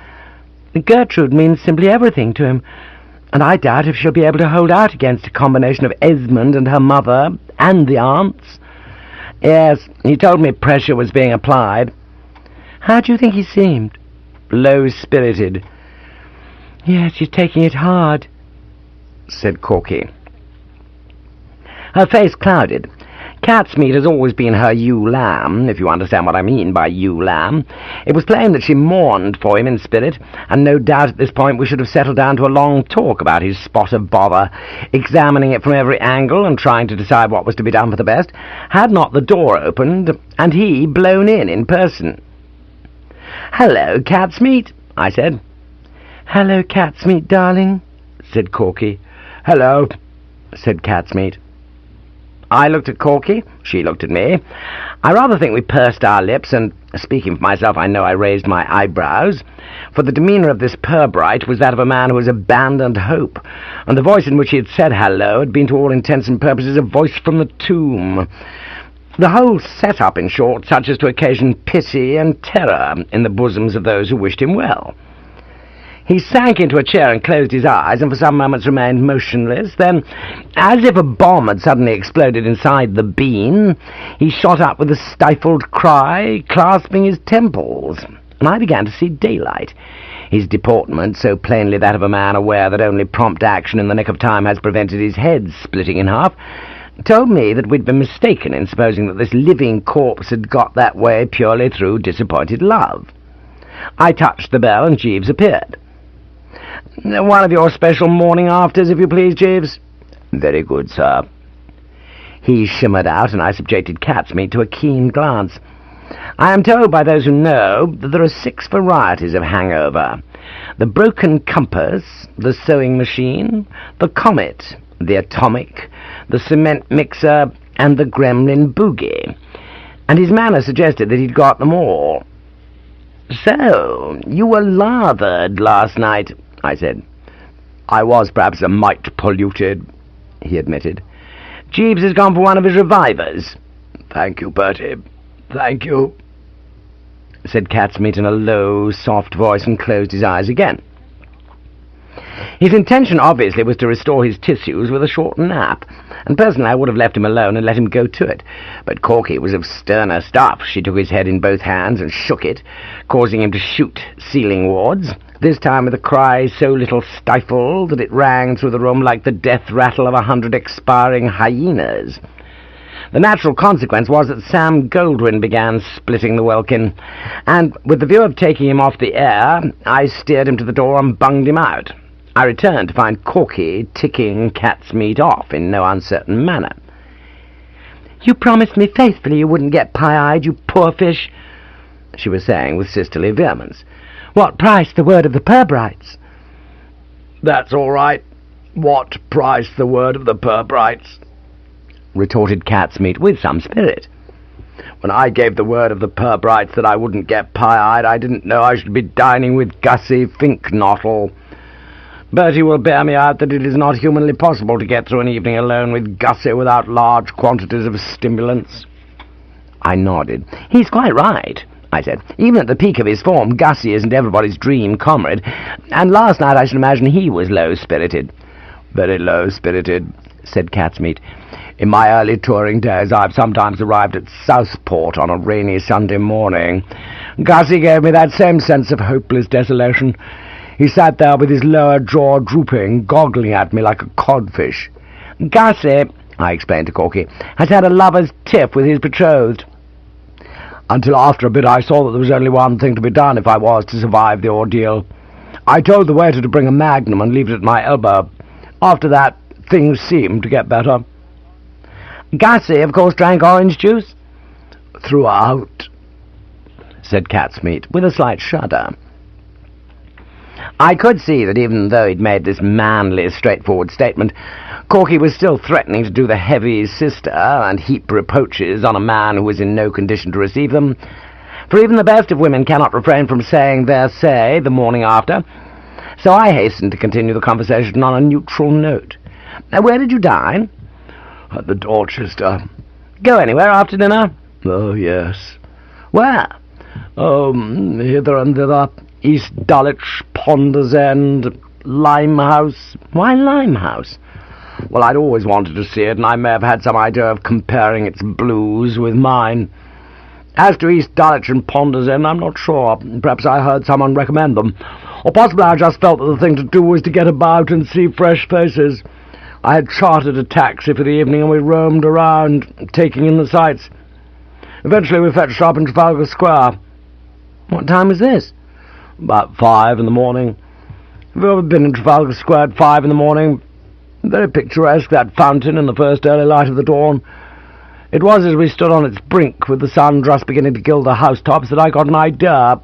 Gertrude means simply everything to him, and I doubt if she'll be able to hold out against a combination of Esmond and her mother, and the aunts." "Yes, he told me pressure was being applied." "How do you think he seemed?" "Low-spirited." "Yes, he's taking it hard," said Corky. Her face clouded. Catsmeat has always been her ewe lamb, if you understand what I mean by ewe lamb. It was plain that she mourned for him in spirit, and no doubt at this point we should have settled down to a long talk about his spot of bother, examining it from every angle and trying to decide what was to be done for the best, had not the door opened, and he blown in person. "Hello, Catsmeat," I said. "Hello, Catsmeat, darling," said Corky. "Hello," said Catsmeat. I looked at Corky, she looked at me. I rather think we pursed our lips, and, speaking for myself, I know I raised my eyebrows, for the demeanour of this Pirbright was that of a man who has abandoned hope, and the voice in which he had said hello had been to all intents and purposes a voice from the tomb. The whole set-up, in short, such as to occasion pity and terror in the bosoms of those who wished him well. He sank into a chair and closed his eyes, and for some moments remained motionless. Then, as if a bomb had suddenly exploded inside the bean, he shot up with a stifled cry, clasping his temples, and I began to see daylight. His deportment, so plainly that of a man aware that only prompt action in the nick of time has prevented his head splitting in half, told me that we'd been mistaken in supposing that this living corpse had got that way purely through disappointed love. I touched the bell, and Jeeves appeared. "One of your special morning afters, if you please, Jeeves." "Very good, sir." He shimmered out, and I subjected Catsmeat to a keen glance. I am told by those who know that there are 6 varieties of hangover: the broken compass, the sewing machine, the comet, the atomic, the cement mixer, and the gremlin boogie, and his manner suggested that he'd got them all. "So, you were lathered last night," I said. "I was perhaps a mite polluted," he admitted. "Jeeves has gone for one of his revivers." "Thank you, Bertie. Thank you," said Catsmeat in a low, soft voice, and closed his eyes again. His intention, obviously, was to restore his tissues with a short nap, and personally I would have left him alone and let him go to it. But Corky was of sterner stuff. She took his head in both hands and shook it, causing him to shoot ceiling-wards, this time with a cry so little stifled that it rang through the room like the death rattle of 100 expiring hyenas. The natural consequence was that Sam Goldwyn began splitting the welkin, and, with the view of taking him off the air, I steered him to the door and bunged him out. I returned to find Corky ticking cat's meat off in no uncertain manner. "You promised me faithfully you wouldn't get pie-eyed, you poor fish," she was saying with sisterly vehemence. "What price the word of the Purbrights?" "That's all right. What price the word of the Purbrights?" retorted cat's meat with some spirit. "When I gave the word of the Purbrights that I wouldn't get pie-eyed, I didn't know I should be dining with Gussie Finknottle. Bertie will bear me out that it is not humanly possible to get through an evening alone with Gussie without large quantities of stimulants." I nodded. "He's quite right," I said. "Even at the peak of his form, Gussie isn't everybody's dream comrade, and last night I should imagine he was low-spirited." "Very low-spirited," said Catsmeat. "In my early touring days I've sometimes arrived at Southport on a rainy Sunday morning. Gussie gave me that same sense of hopeless desolation. He sat there with his lower jaw drooping, goggling at me like a codfish. Gussie," I explained to Corky, "has had a lover's tiff with his betrothed." Until after a bit I saw that there was only one thing to be done if I was to survive the ordeal. I told the waiter to bring a Magnum and leave it at my elbow. After that, things seemed to get better." "Gussie, of course, drank orange juice?" "Throughout," said Catsmeat, with a slight shudder. I could see that even though he'd made this manly, straightforward statement, Corky was still threatening to do the heavy sister and heap reproaches on a man who was in no condition to receive them, for even the best of women cannot refrain from saying their say the morning after. So I hastened to continue the conversation on a neutral note. "Where did you dine?" "At the Dorchester." "Go anywhere after dinner?" "Oh, yes." "Where?" "Oh, hither and thither. East Dulwich, Ponders End, Limehouse." "Why Limehouse?" "Well, I'd always wanted to see it, and I may have had some idea of comparing its blues with mine. As to East Dulwich and Ponders End, I'm not sure. Perhaps I heard someone recommend them, or possibly I just felt that the thing to do was to get about and see fresh faces. I had chartered a taxi for the evening, and we roamed around, taking in the sights. Eventually we fetched up in Trafalgar Square." "What time was this?" "About 5 in the morning. Have you ever been in Trafalgar Square at 5 in the morning? Very picturesque, that fountain in the first early light of the dawn. It was as we stood on its brink, with the sun just beginning to gild the housetops, that I got an idea,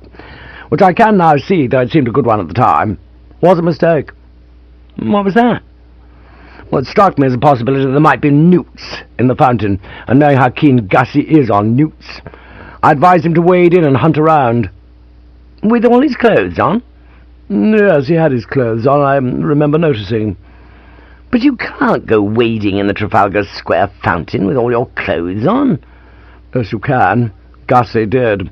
which I can now see, though it seemed a good one at the time. Was a mistake." "What was that?" "Well, it struck me as a possibility that there might be newts in the fountain, and knowing how keen Gussie is on newts, I advised him to wade in and hunt around." "With all his clothes on?" "Yes, he had his clothes on, I remember noticing." "But you can't go wading in the Trafalgar Square fountain with all your clothes on." "Yes, you can. Gussie did.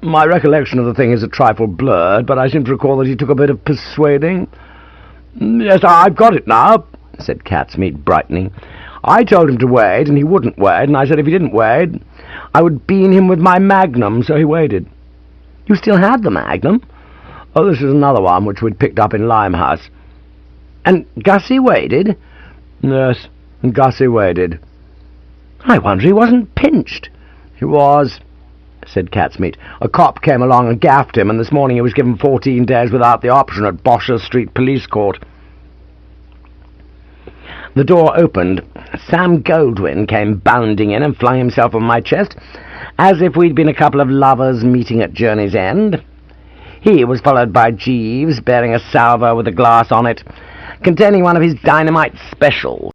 My recollection of the thing is a trifle blurred, but I seem to recall that he took a bit of persuading." "Yes, I've got it now," said Catsmeat, brightening. "I told him to wade, and he wouldn't wade, and I said if he didn't wade, I would bean him with my Magnum, so he waded." "You still had the Magnum?" "Oh, this is another one which we'd picked up in Limehouse." "And Gussie waded?" "Yes, Gussie waded." "I wonder he wasn't pinched." "He was," said Catsmeat. "A cop came along and gaffed him, and this morning he was given 14 days without the option at Bosher Street Police Court." The door opened. Sam Goldwyn came bounding in and flung himself on my chest, as if we'd been a couple of lovers meeting at journey's end. He was followed by Jeeves, bearing a salver with a glass on it, containing one of his dynamite specials.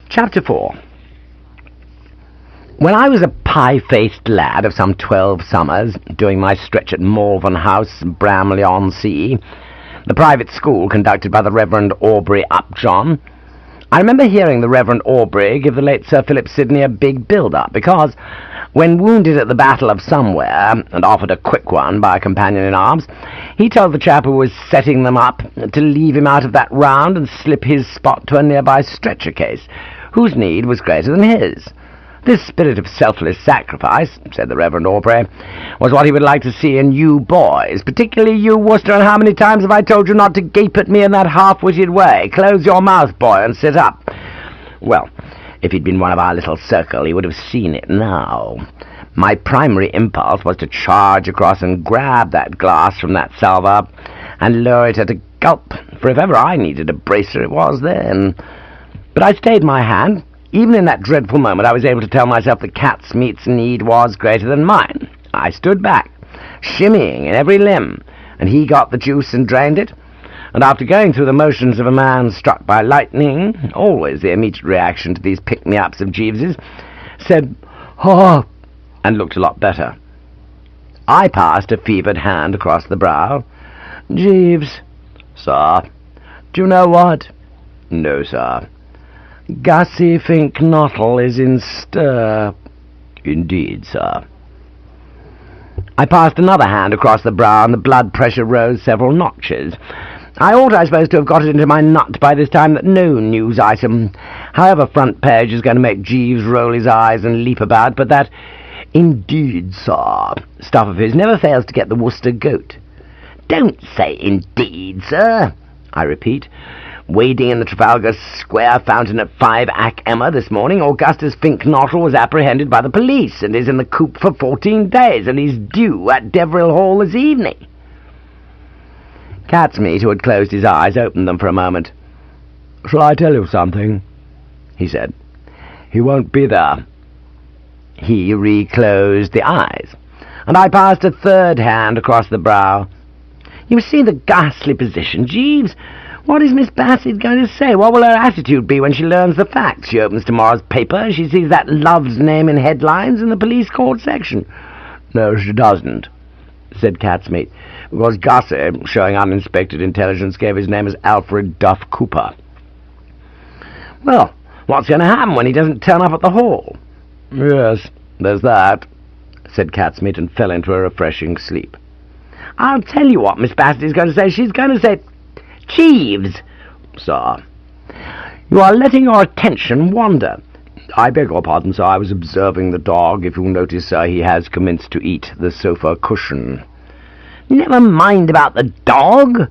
Chapter 4. When I was a pie-faced lad of some 12 summers, doing my stretch at Malvern House, Bramley-on-Sea, the private school conducted by the Reverend Aubrey Upjohn, I remember hearing the Reverend Aubrey give the late Sir Philip Sidney a big build-up, because, when wounded at the Battle of Somewhere, and offered a quick one by a companion in arms, He told the chap who was setting them up to leave him out of that round and slip his spot to a nearby stretcher case, whose need was greater than his. This spirit of selfless sacrifice, said the Reverend Aubrey, was what he would like to see in you boys, particularly you, Wooster, and how many times have I told you not to gape at me in that half-witted way? Close your mouth, boy, and sit up. Well, if he'd been one of our little circle, he would have seen it now. My primary impulse was to charge across and grab that glass from that salver and lower it at a gulp, for if ever I needed a bracer, it was then. But I stayed my hand. Even in that dreadful moment, I was able to tell myself that cat's meat's need was greater than mine. I stood back, shimmying in every limb, and he got the juice and drained it, and after going through the motions of a man struck by lightning, always the immediate reaction to these pick-me-ups of Jeeves's, said, "Oh," and looked a lot better. I passed a fevered hand across the brow. "Jeeves." "Sir." "Do you know what?" "No, sir." "Gussie Fink-Nottle is in stir." "Indeed, sir." I passed another hand across the brow, and the blood pressure rose several notches. I ought, I suppose, to have got it into my nut by this time that no news item, however front page, is going to make Jeeves roll his eyes and leap about, but that "indeed, sir" stuff of his never fails to get the Wooster goat. "Don't say indeed, sir," I repeat. Wading in the Trafalgar Square fountain at 5 Ac Emma this morning, Augustus Fink-Nottle was apprehended by the police and is in the coop for 14 days, and he's due at Deveril Hall this evening. Catsmeat, who had closed his eyes, opened them for a moment. "Shall I tell you something?" he said. "He won't be there." He reclosed the eyes, and I passed a third hand across the brow. "You see the ghastly position, Jeeves. What is Miss Bassett going to say? What will her attitude be when she learns the facts? She opens tomorrow's paper, she sees that Love's name in headlines in the police court section." "No, she doesn't," said Catsmeat, "because Gussie, showing uninspected intelligence, gave his name as Alfred Duff Cooper." "Well, what's going to happen when he doesn't turn up at the hall?" "Yes, there's that," said Catsmeat, and fell into a refreshing sleep. "I'll tell you what Miss Bassett is going to say. She's going to say, 'Jeeves!'" "Sir?" "You are letting your attention wander." "I beg your pardon, sir. I was observing the dog. If you'll notice, sir, he has commenced to eat the sofa cushion." "Never mind about the dog."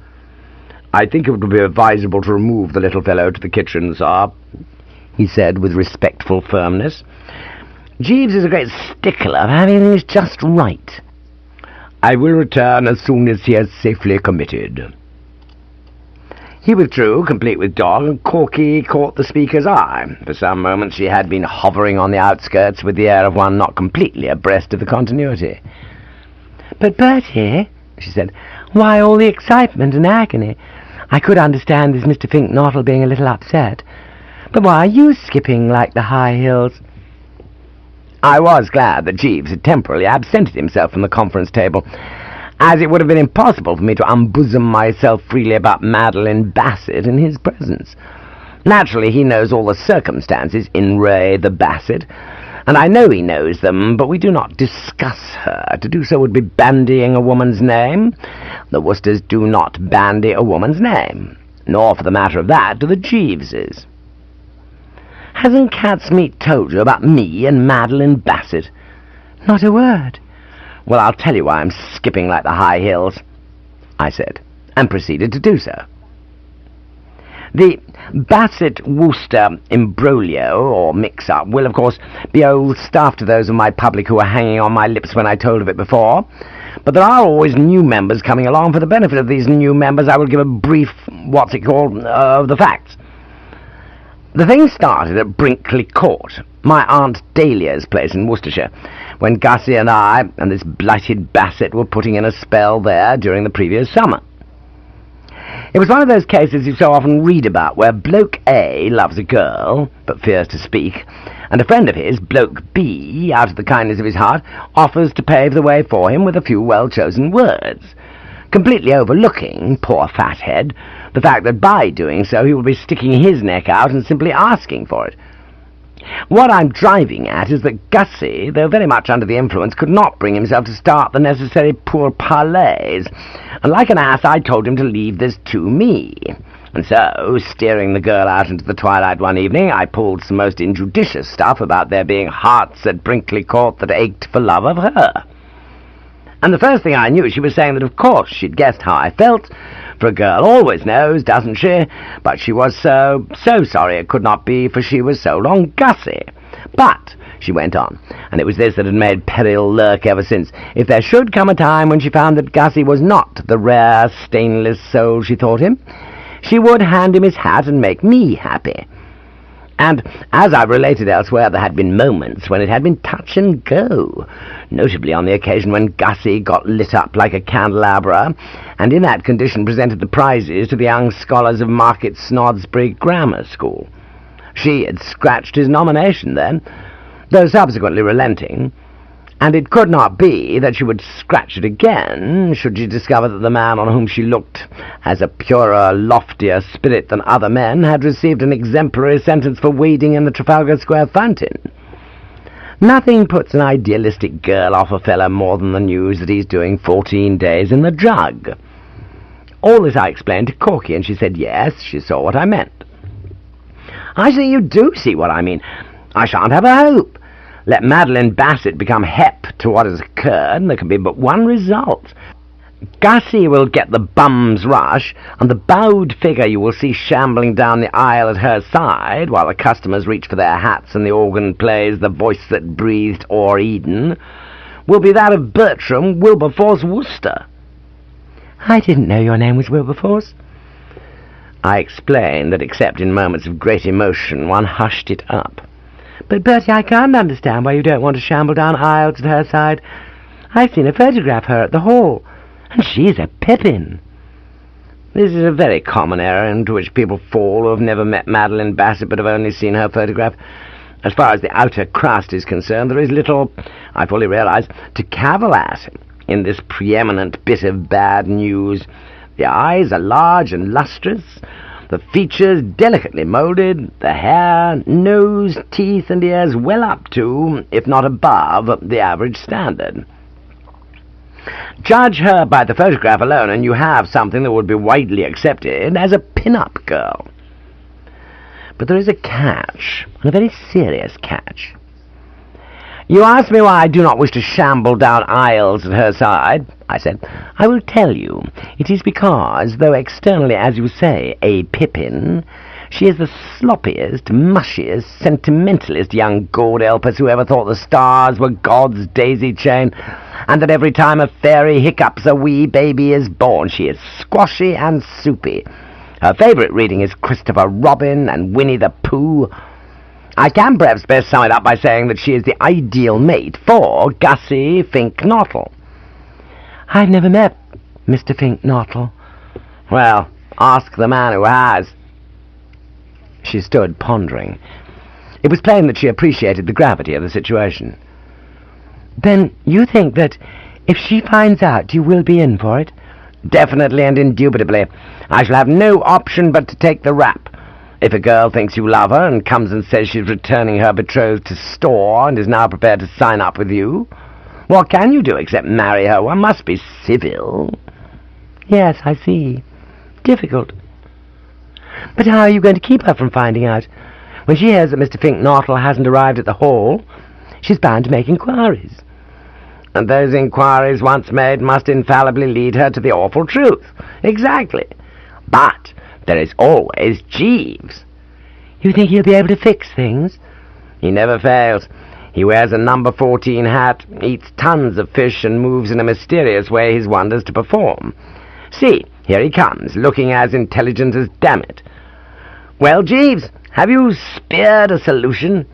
"I think it would be advisable to remove the little fellow to the kitchen, sir," he said with respectful firmness. Jeeves is a great stickler for having things just right. "I will return as soon as he has safely committed." He withdrew, complete with dog, and Corky caught the speaker's eye. For some moments she had been hovering on the outskirts with the air of one not completely abreast of the continuity. "But, Bertie," she said, "why all the excitement and agony? I could understand this Mr. Fink-Nottle being a little upset. But why are you skipping like the high hills?" I was glad that Jeeves had temporarily absented himself from the conference table, as it would have been impossible for me to unbosom myself freely about Madeline Bassett in his presence. Naturally, he knows all the circumstances in Ray the Bassett, and I know he knows them, but we do not discuss her. To do so would be bandying a woman's name. The Woosters do not bandy a woman's name, nor, for the matter of that, do the Jeeveses. "Hasn't Catsmeat told you about me and Madeline Bassett?" "Not a word." "Well, I'll tell you why I'm skipping like the high hills," I said, and proceeded to do so. The Bassett-Wooster imbroglio, or mix-up, will, of course, be old stuff to those of my public who were hanging on my lips when I told of it before, but there are always new members coming along. For the benefit of these new members, I will give a brief, of the facts. The thing started at Brinkley Court, my Aunt Dahlia's place in Worcestershire, when Gussie and I and this blighted Bassett were putting in a spell there during the previous summer. It was one of those cases you so often read about, where Bloke A loves a girl, but fears to speak, and a friend of his, Bloke B, out of the kindness of his heart, offers to pave the way for him with a few well-chosen words, completely overlooking, poor fathead, the fact that by doing so he will be sticking his neck out and simply asking for it. What I'm driving at is that Gussie, though very much under the influence, could not bring himself to start the necessary pourparlers, and like an ass I told him to leave this to me. And so, steering the girl out into the twilight one evening, I pulled some most injudicious stuff about there being hearts at Brinkley Court that ached for love of her. And the first thing I knew, she was saying that of course she'd guessed how I felt, for a girl always knows, doesn't she? But she was so sorry it could not be, for she was sold on Gussie. But, she went on, and it was this that had made Peril lurk ever since, if there should come a time when she found that Gussie was not the rare, stainless soul she thought him, she would hand him his hat and make me happy. And, as I've related elsewhere, there had been moments when it had been touch and go, notably on the occasion when Gussie got lit up like a candelabra, and in that condition presented the prizes to the young scholars of Market Snodsbury Grammar School. She had scratched his nomination then, though subsequently relenting, and it could not be that she would scratch it again, should she discover that the man on whom she looked as a purer, loftier spirit than other men had received an exemplary sentence for wading in the Trafalgar Square fountain. Nothing puts an idealistic girl off a fellow more than the news that he's doing 14 days in the jug. All this I explained to Corky, and she said yes, she saw what I meant. I see you do see what I mean. I shan't have a hope. Let Madeline Bassett become hep to what has occurred, and there can be but one result. Gussie will get the bum's rush, and the bowed figure you will see shambling down the aisle at her side, while the customers reach for their hats and the organ plays The Voice That Breathed o'er Eden, will be that of Bertram Wilberforce Wooster. I didn't know your name was Wilberforce. I explained that except in moments of great emotion one hushed it up. But, Bertie, I can't understand why you don't want to shamble down aisles at her side. I've seen a photograph of her at the Hall, and she's a pippin. This is a very common error into which people fall who have never met Madeline Bassett but have only seen her photograph. As far as the outer crust is concerned, there is little, I fully realize, to cavil at in this preeminent bit of bad news. The eyes are large and lustrous, the features delicately moulded, the hair, nose, teeth, and ears well up to, if not above, the average standard. Judge her by the photograph alone, and you have something that would be widely accepted as a pin-up girl. But there is a catch, and a very serious catch. You ask me why I do not wish to shamble down aisles at her side, I said. I will tell you. It is because, though externally, as you say, a pippin, she is the sloppiest, mushiest, sentimentalist young gaud-elpers who ever thought the stars were God's daisy-chain, and that every time a fairy hiccups a wee baby is born, she is squashy and soupy. Her favourite reading is Christopher Robin and Winnie the Pooh. I can perhaps best sum it up by saying that she is the ideal mate for Gussie Fink Nottle. I've never met Mr. Fink Nottle. Well, ask the man who has. She stood pondering. It was plain that she appreciated the gravity of the situation. Then you think that if she finds out you will be in for it? Definitely and indubitably. I shall have no option but to take the rap. If a girl thinks you love her and comes and says she's returning her betrothed to store and is now prepared to sign up with you, what can you do except marry her? One must be civil. Yes, I see. Difficult. But how are you going to keep her from finding out? When she hears that Mr. Fink Nottle hasn't arrived at the Hall, she's bound to make inquiries. And those inquiries, once made, must infallibly lead her to the awful truth. Exactly. But there is always Jeeves. You think he'll be able to fix things? He never fails. He wears a number 14 hat, eats tons of fish, and moves in a mysterious way his wonders to perform. See, here he comes, looking as intelligent as Dammit. Well, Jeeves, have you speared a solution?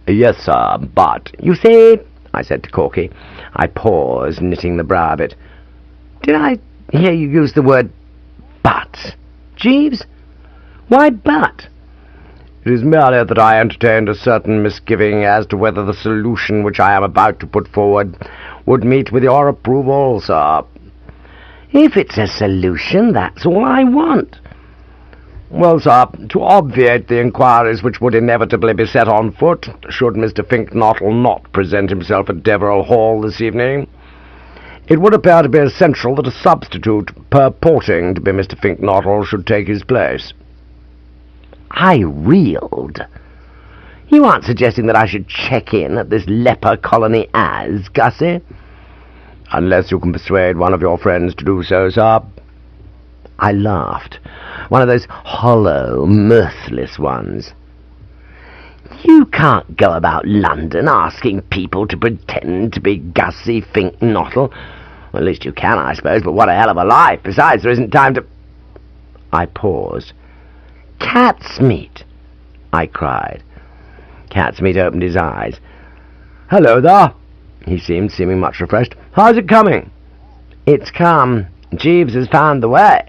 Yes, sir, but... You see, I said to Corky. I paused, knitting the brow a bit. Did I hear you use the word but? Jeeves? Why but? It is merely that I entertained a certain misgiving as to whether the solution which I am about to put forward would meet with your approval, sir. If it's a solution, that's all I want. Well, sir, to obviate the inquiries which would inevitably be set on foot, should Mr. Finknottle not present himself at Deverell Hall this evening, it would appear to be essential that a substitute purporting to be Mr. Finknottle should take his place. I reeled. You aren't suggesting that I should check in at this leper colony as Gussie? Unless you can persuade one of your friends to do so, sir. I laughed. One of those hollow, mirthless ones. You can't go about London asking people to pretend to be Gussie Finknottle. Well, at least you can, I suppose, but what a hell of a life. Besides, there isn't time to... I paused. "Cat's meat," I cried. Cat's meat opened his eyes. "Hello there," he seeming much refreshed. "How's it coming?" "It's come. Jeeves has found the way."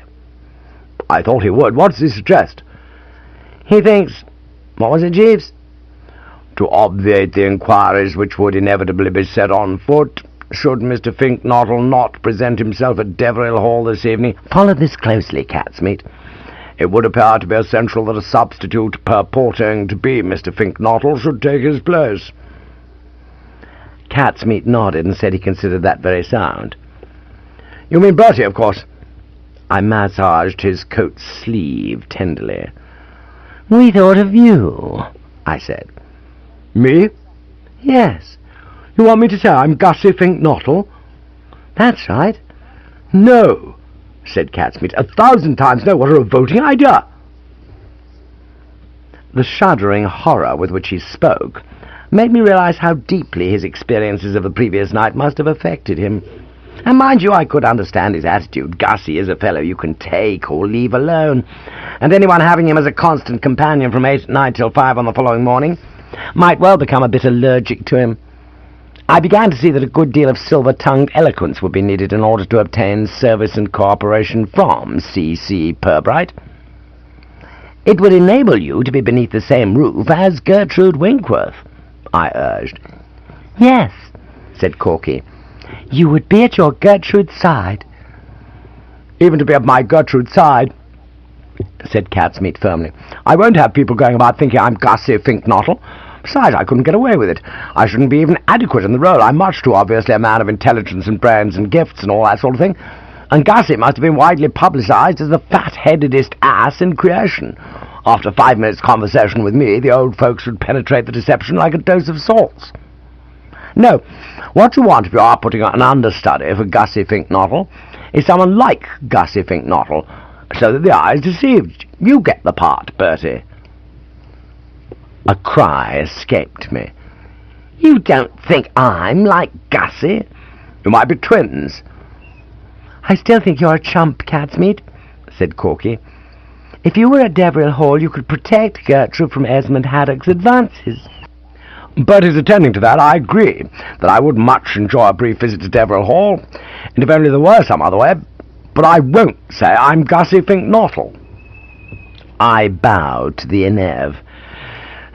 "I thought he would. What does he suggest?" "He thinks..." "What was it, Jeeves?" "To obviate the inquiries which would inevitably be set on foot, should Mr. Finknottle not present himself at Deverell Hall this evening..." "Follow this closely, Cat's meat." "It would appear to be essential that a substitute purporting to be Mr. Finknottle should take his place." Cat's meat nodded and said he considered that very sound. "You mean Bertie, of course?" I massaged his coat sleeve tenderly. "We thought of you," I said. "Me?" "Yes." "You want me to say I'm Gussie Finknottle?" "That's right." "No," said Catsmeat. "1,000 times no. What a revolting idea!" The shuddering horror with which he spoke made me realize how deeply his experiences of the previous night must have affected him. And mind you, I could understand his attitude. Gussie is a fellow you can take or leave alone, and anyone having him as a constant companion from 8 at night till 5 on the following morning might well become a bit allergic to him. I began to see that a good deal of silver-tongued eloquence would be needed in order to obtain service and cooperation from C.C. Pirbright. "It would enable you to be beneath the same roof as Gertrude Winkworth," I urged. "Yes," said Corky. "You would be at your Gertrude's side." "Even to be at my Gertrude's side," said Catsmeat firmly, "I won't have people going about thinking I'm Gussie Finknottle. Besides, I couldn't get away with it. I shouldn't be even adequate in the role. I'm much too obviously a man of intelligence and brains and gifts and all that sort of thing. And Gussie must have been widely publicised as the fat-headedest ass in creation. After 5 minutes' conversation with me, the old folks would penetrate the deception like a dose of salts. No, what you want if you are putting an understudy for Gussie Finknottle is someone like Gussie Finknottle, so that the eye is deceived. You get the part, Bertie." A cry escaped me. "You don't think I'm like Gussie?" "You might be twins." "I still think you're a chump, Catsmeat," said Corky. "If you were at Deverell Hall, you could protect Gertrude from Esmond Haddock's advances." "Bertie's attending to that. I agree that I would much enjoy a brief visit to Deverell Hall, and if only there were some other way. But I won't say I'm Gussie Finknottle." I bowed to the Inev.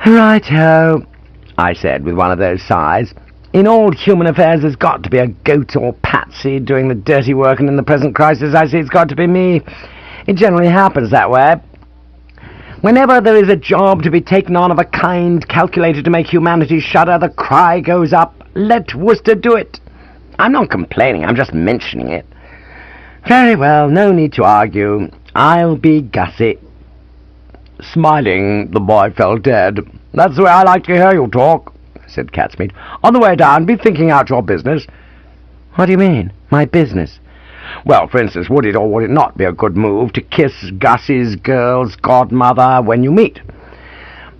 "Right-ho," I said with one of those sighs. "In all human affairs there's got to be a goat or patsy doing the dirty work, and in the present crisis I see it's got to be me. It generally happens that way. Whenever there is a job to be taken on of a kind calculated to make humanity shudder, the cry goes up, 'Let Wooster do it!' I'm not complaining, I'm just mentioning it." "Very well, no need to argue. I'll be Gussie." Smiling, the boy fell dead. "That's the way I like to hear you talk," said Catsmeat. "On the way down, be thinking out your business." "What do you mean, my business?" "Well, for instance, would it or would it not be a good move to kiss Gussie's girl's godmother when you meet?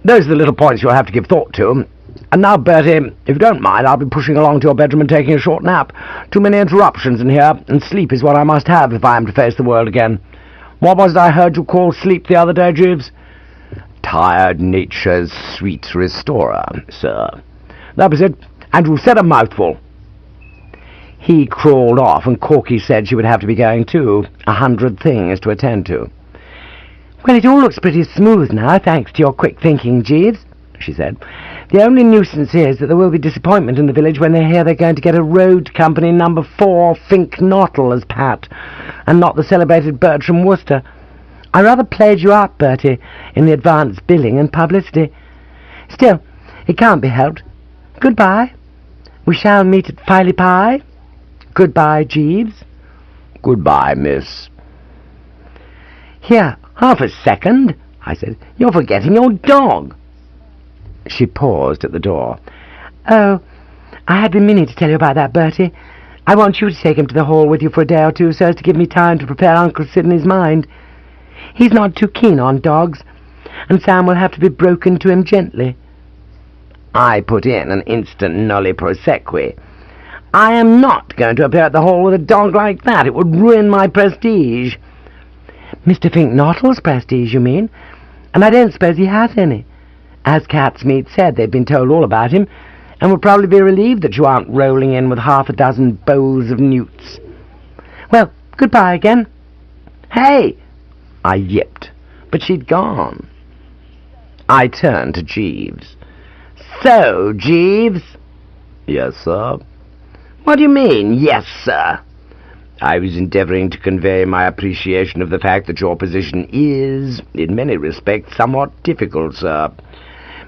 Those are the little points you'll have to give thought to. And now, Bertie, if you don't mind, I'll be pushing along to your bedroom and taking a short nap. Too many interruptions in here, and sleep is what I must have if I am to face the world again. What was it I heard you call sleep the other day, Jeeves?" "Tired nature's sweet restorer, sir." "That was it. And you said a mouthful." He crawled off, and Corky said she would have to be going too. 100 things to attend to. "Well, it all looks pretty smooth now, thanks to your quick thinking, Jeeves," she said. "The only nuisance is that there will be disappointment in the village when they hear they're going to get a road company number 4 Finknottle as pat, and not the celebrated Bertram Wooster. I rather played you up, Bertie, in the advance billing and publicity. Still, it can't be helped. Goodbye. We shall meet at Filey Pie. Goodbye, Jeeves. Goodbye, miss. Here, half a second, I said. You're forgetting your dog. She paused at the door. Oh, I had been meaning to tell you about that, Bertie. I want you to take him to the hall with you for a day or two so as to give me time to prepare Uncle Sid in his mind. He's not too keen on dogs, and Sam will have to be broken to him gently. I put in an instant nolli prosequi. I am not going to appear at the hall with a dog like that. It would ruin my prestige. Mr. Fink-Nottle's prestige, you mean? And I don't suppose he has any. As Catsmead said, they've been told all about him, and will probably be relieved that you aren't rolling in with half a dozen bowls of newts. Well, goodbye again. Hey! I yipped, but she'd gone. I turned to Jeeves. So, Jeeves? Yes, sir. What do you mean, yes, sir? I was endeavouring to convey my appreciation of the fact that your position is, in many respects, somewhat difficult, sir.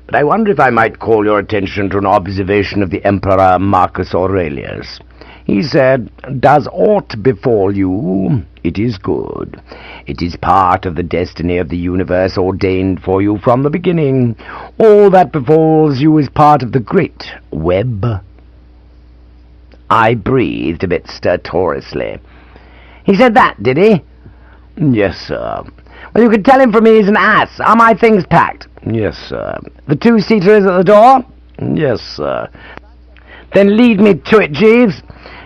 But I wonder if I might call your attention to an observation of the Emperor Marcus Aurelius. He said, "Does aught befall you? It is good. It is part of the destiny of the universe ordained for you from the beginning. All that befalls you is part of the great web." I breathed a bit stertorously. He said that, did he? Yes, sir. Well, you can tell him from me he's an ass. Are my things packed? Yes, sir. The two-seater is at the door? Yes, sir. Then lead me to it, Jeeves.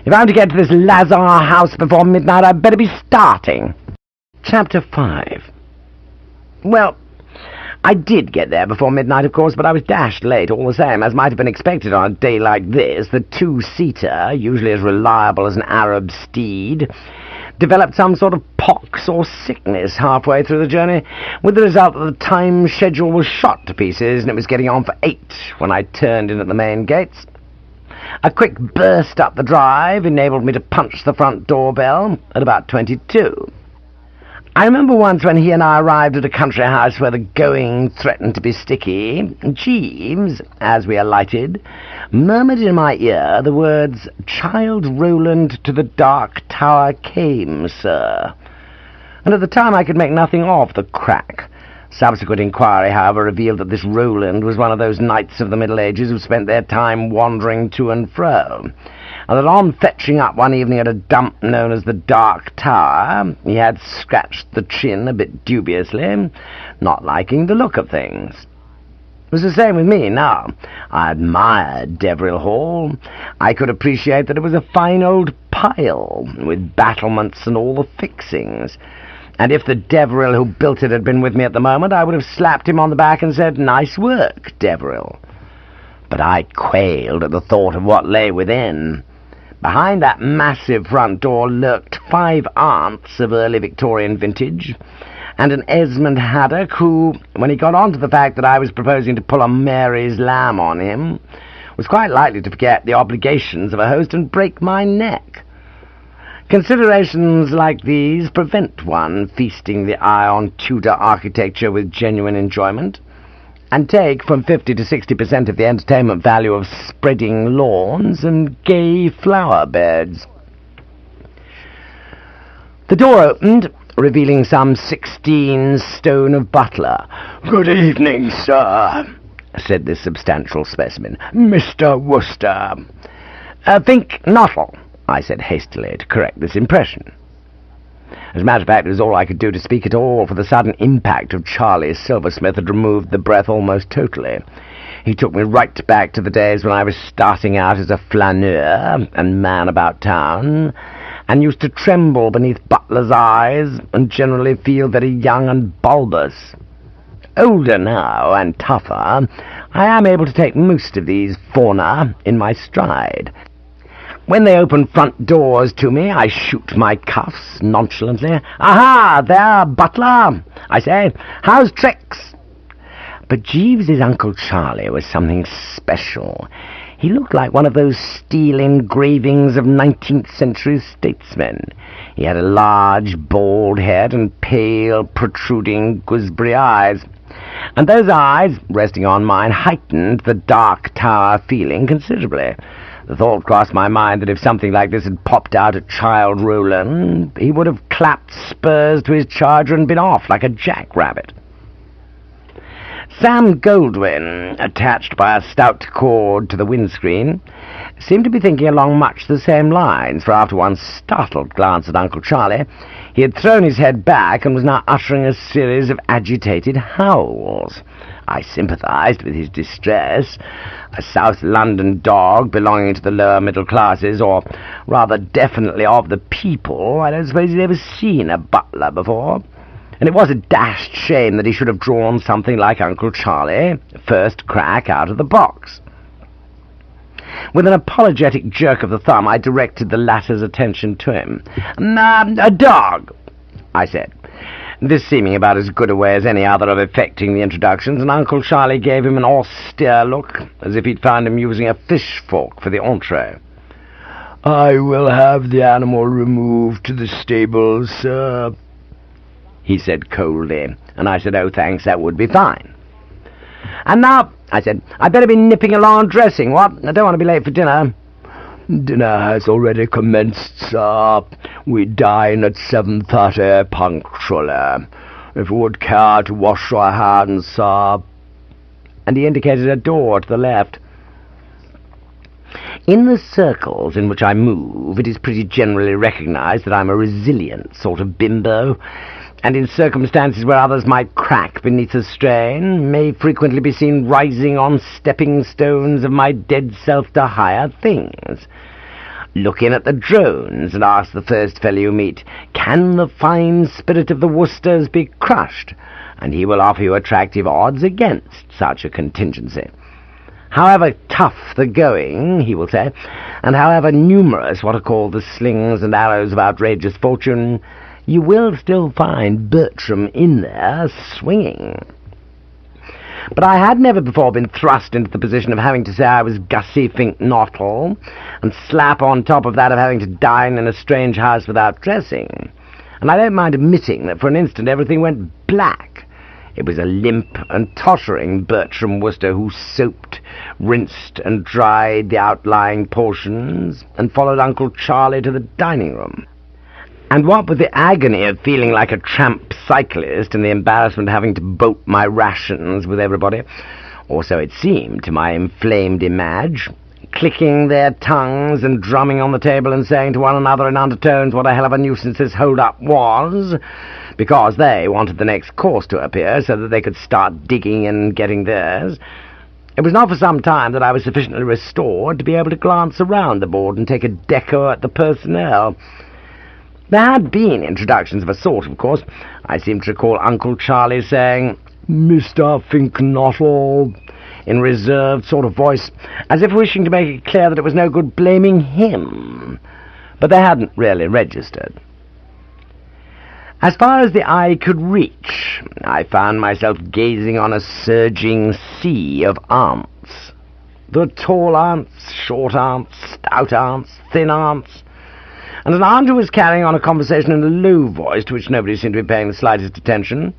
If I'm to get to this Lazar house before midnight, I'd better be starting. Chapter 5. Well, I did get there before midnight, of course, but I was dashed late all the same, as might have been expected on a day like this. The two-seater, usually as reliable as an Arab steed, developed some sort of pox or sickness halfway through the journey, with the result that the time schedule was shot to pieces, and it was getting on for 8 when I turned in at the main gates. A quick burst up the drive enabled me to punch the front doorbell at about 22. I remember once when he and I arrived at a country house where the going threatened to be sticky, Jeeves, as we alighted, murmured in my ear the words, "Child Roland to the Dark Tower came, sir," and at the time I could make nothing of the crack. Subsequent inquiry, however, revealed that this Roland was one of those knights of the Middle Ages who spent their time wandering to and fro, and that on fetching up one evening at a dump known as the Dark Tower, he had scratched the chin a bit dubiously, not liking the look of things. It was the same with me now. I admired Deveril Hall. I could appreciate that it was a fine old pile, with battlements and all the fixings, and if the Deveril who built it had been with me at the moment, I would have slapped him on the back and said, "Nice work, Deveril." But I quailed at the thought of what lay within. Behind that massive front door lurked 5 aunts of early Victorian vintage, and an Esmond Haddock who, when he got on to the fact that I was proposing to pull a Mary's lamb on him, was quite likely to forget the obligations of a host and break my neck. Considerations like these prevent one feasting the eye on Tudor architecture with genuine enjoyment, and take from 50 to 60% of the entertainment value of spreading lawns and gay flower beds. The door opened, revealing some 16 stone of butler. "Good evening, sir," said this substantial specimen. "Mr. Wooster." "Fink-Nottle," I said hastily to correct this impression. As a matter of fact, it was all I could do to speak at all, for the sudden impact of Charlie Silversmith had removed the breath almost totally. He took me right back to the days when I was starting out as a flaneur and man about town, and used to tremble beneath butlers' eyes, and generally feel very young and bulbous. Older now, and tougher, I am able to take most of these fauna in my stride. When they open front doors to me, I shoot my cuffs nonchalantly. "Aha, there, butler," I say. "How's tricks?" But Jeeves's Uncle Charlie was something special. He looked like one of those steel engravings of 19th century statesmen. He had a large, bald head and pale, protruding gooseberry eyes. And those eyes, resting on mine, heightened the Dark Tower feeling considerably. The thought crossed my mind that if something like this had popped out at Childe Roland, he would have clapped spurs to his charger and been off like a jackrabbit. Sam Goldwyn, attached by a stout cord to the windscreen, seemed to be thinking along much the same lines, for after one startled glance at Uncle Charlie, he had thrown his head back and was now uttering a series of agitated howls. I sympathized with his distress. A South London dog belonging to the lower middle classes, or rather definitely of the people, I don't suppose he'd ever seen a butler before. And it was a dashed shame that he should have drawn something like Uncle Charlie, first crack out of the box. With an apologetic jerk of the thumb, I directed the latter's attention to him. "A dog," I said, this seeming about as good a way as any other of effecting the introductions, and Uncle Charlie gave him an austere look, as if he'd found him using a fish fork for the entree. "I will have the animal removed to the stables, sir," he said coldly, and I said, "Oh, thanks, that would be fine." "And now," I said, "I'd better be nipping along and dressing, what? I don't want to be late for dinner." "Dinner has already commenced, sir. We dine at 7:30 punctually. If you would care to wash your hands, sir." And he indicated a door to the left. In the circles in which I move, it is pretty generally recognized that I'm a resilient sort of bimbo, and in circumstances where others might crack beneath the strain, may frequently be seen rising on stepping stones of my dead self to higher things. Look in at the drones and ask the first fellow you meet, "Can the fine spirit of the Woosters be crushed?" And he will offer you attractive odds against such a contingency. "However tough the going," he will say, "and however numerous what are called the slings and arrows of outrageous fortune, you will still find Bertram in there, swinging." But I had never before been thrust into the position of having to say I was Gussie Fink Nottle, and slap on top of that of having to dine in a strange house without dressing. And I don't mind admitting that for an instant everything went black. It was a limp and tottering Bertram Wooster who soaped, rinsed, and dried the outlying portions, and followed Uncle Charlie to the dining-room. And what with the agony of feeling like a tramp cyclist and the embarrassment of having to bolt my rations with everybody, or so it seemed to my inflamed image, clicking their tongues and drumming on the table and saying to one another in undertones what a hell of a nuisance this hold-up was, because they wanted the next course to appear so that they could start digging and getting theirs, it was not for some time that I was sufficiently restored to be able to glance around the board and take a deco at the personnel. There had been introductions of a sort, of course. I seem to recall Uncle Charlie saying, "Mr. Finknottle," in reserved sort of voice, as if wishing to make it clear that it was no good blaming him. But they hadn't really registered. As far as the eye could reach, I found myself gazing on a surging sea of aunts. There were tall aunts, short aunts, stout aunts, thin aunts, and an aunt who was carrying on a conversation in a low voice to which nobody seemed to be paying the slightest attention.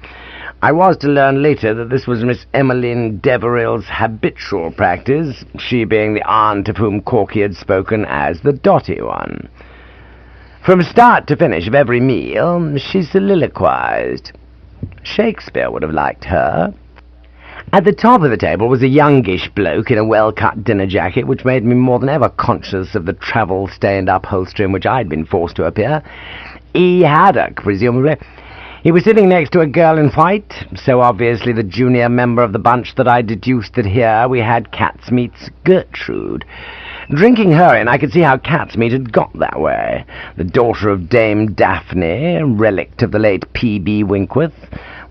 I was to learn later that this was Miss Emmeline Deveril's habitual practice, she being the aunt of whom Corky had spoken as the dotty one. From start to finish of every meal, she soliloquized. Shakespeare would have liked her. At the top of the table was a youngish bloke in a well-cut dinner jacket, which made me more than ever conscious of the travel-stained upholstery in which I'd been forced to appear. E. Haddock, presumably. He was sitting next to a girl in white, so obviously the junior member of the bunch that I deduced that here we had Catsmeat's Gertrude. Drinking her in, I could see how Catsmeat had got that way. The daughter of Dame Daphne, relict of the late P.B. Winkworth,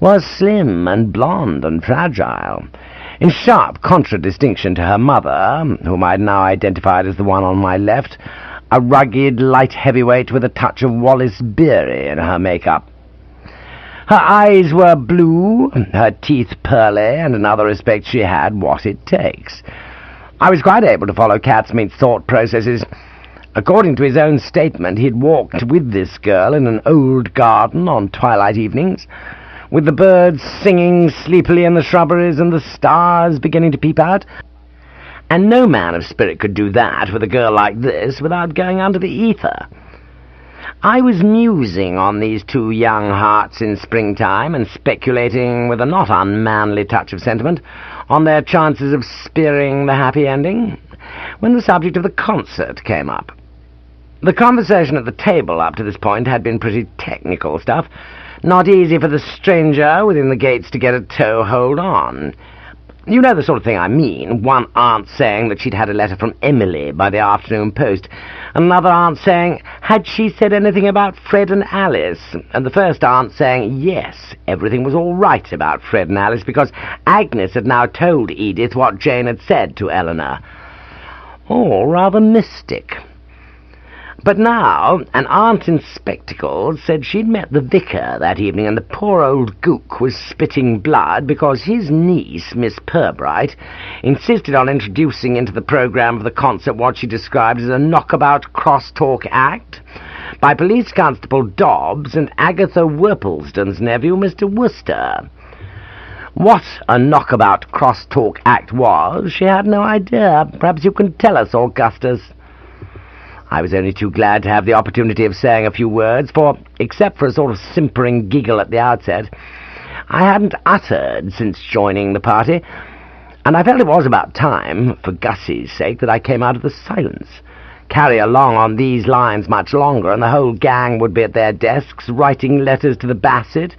was slim and blonde and fragile, in sharp contradistinction to her mother, whom I had now identified as the one on my left, a rugged, light heavyweight with a touch of Wallace Beery in her make-up. Her eyes were blue, her teeth pearly, and in other respects she had what it takes. I was quite able to follow Catsmeat's thought processes. According to his own statement, he'd walked with this girl in an old garden on twilight evenings, with the birds singing sleepily in the shrubberies and the stars beginning to peep out. And no man of spirit could do that with a girl like this without going under the ether. I was musing on these two young hearts in springtime, and speculating with a not unmanly touch of sentiment on their chances of spearing the happy ending, when the subject of the concert came up. The conversation at the table up to this point had been pretty technical stuff, not easy for the stranger within the gates to get a toe-hold on. You know the sort of thing I mean. One aunt saying that she'd had a letter from Emily by the afternoon post, another aunt saying, had she said anything about Fred and Alice? And the first aunt saying, yes, everything was all right about Fred and Alice, because Agnes had now told Edith what Jane had said to Eleanor. All rather mystic. But now, an aunt in spectacles said she'd met the vicar that evening, and the poor old gook was spitting blood because his niece, Miss Pirbright, insisted on introducing into the programme of the concert what she described as a knockabout cross-talk act by Police Constable Dobbs and Agatha Worplesdon's nephew, Mr. Wooster. What a knockabout cross-talk act was, she had no idea. Perhaps you can tell us, Augustus. I was only too glad to have the opportunity of saying a few words, for, except for a sort of simpering giggle at the outset, I hadn't uttered since joining the party, and I felt it was about time, for Gussie's sake, that I came out of the silence. Carry along on these lines much longer, and the whole gang would be at their desks, writing letters to the Bassett,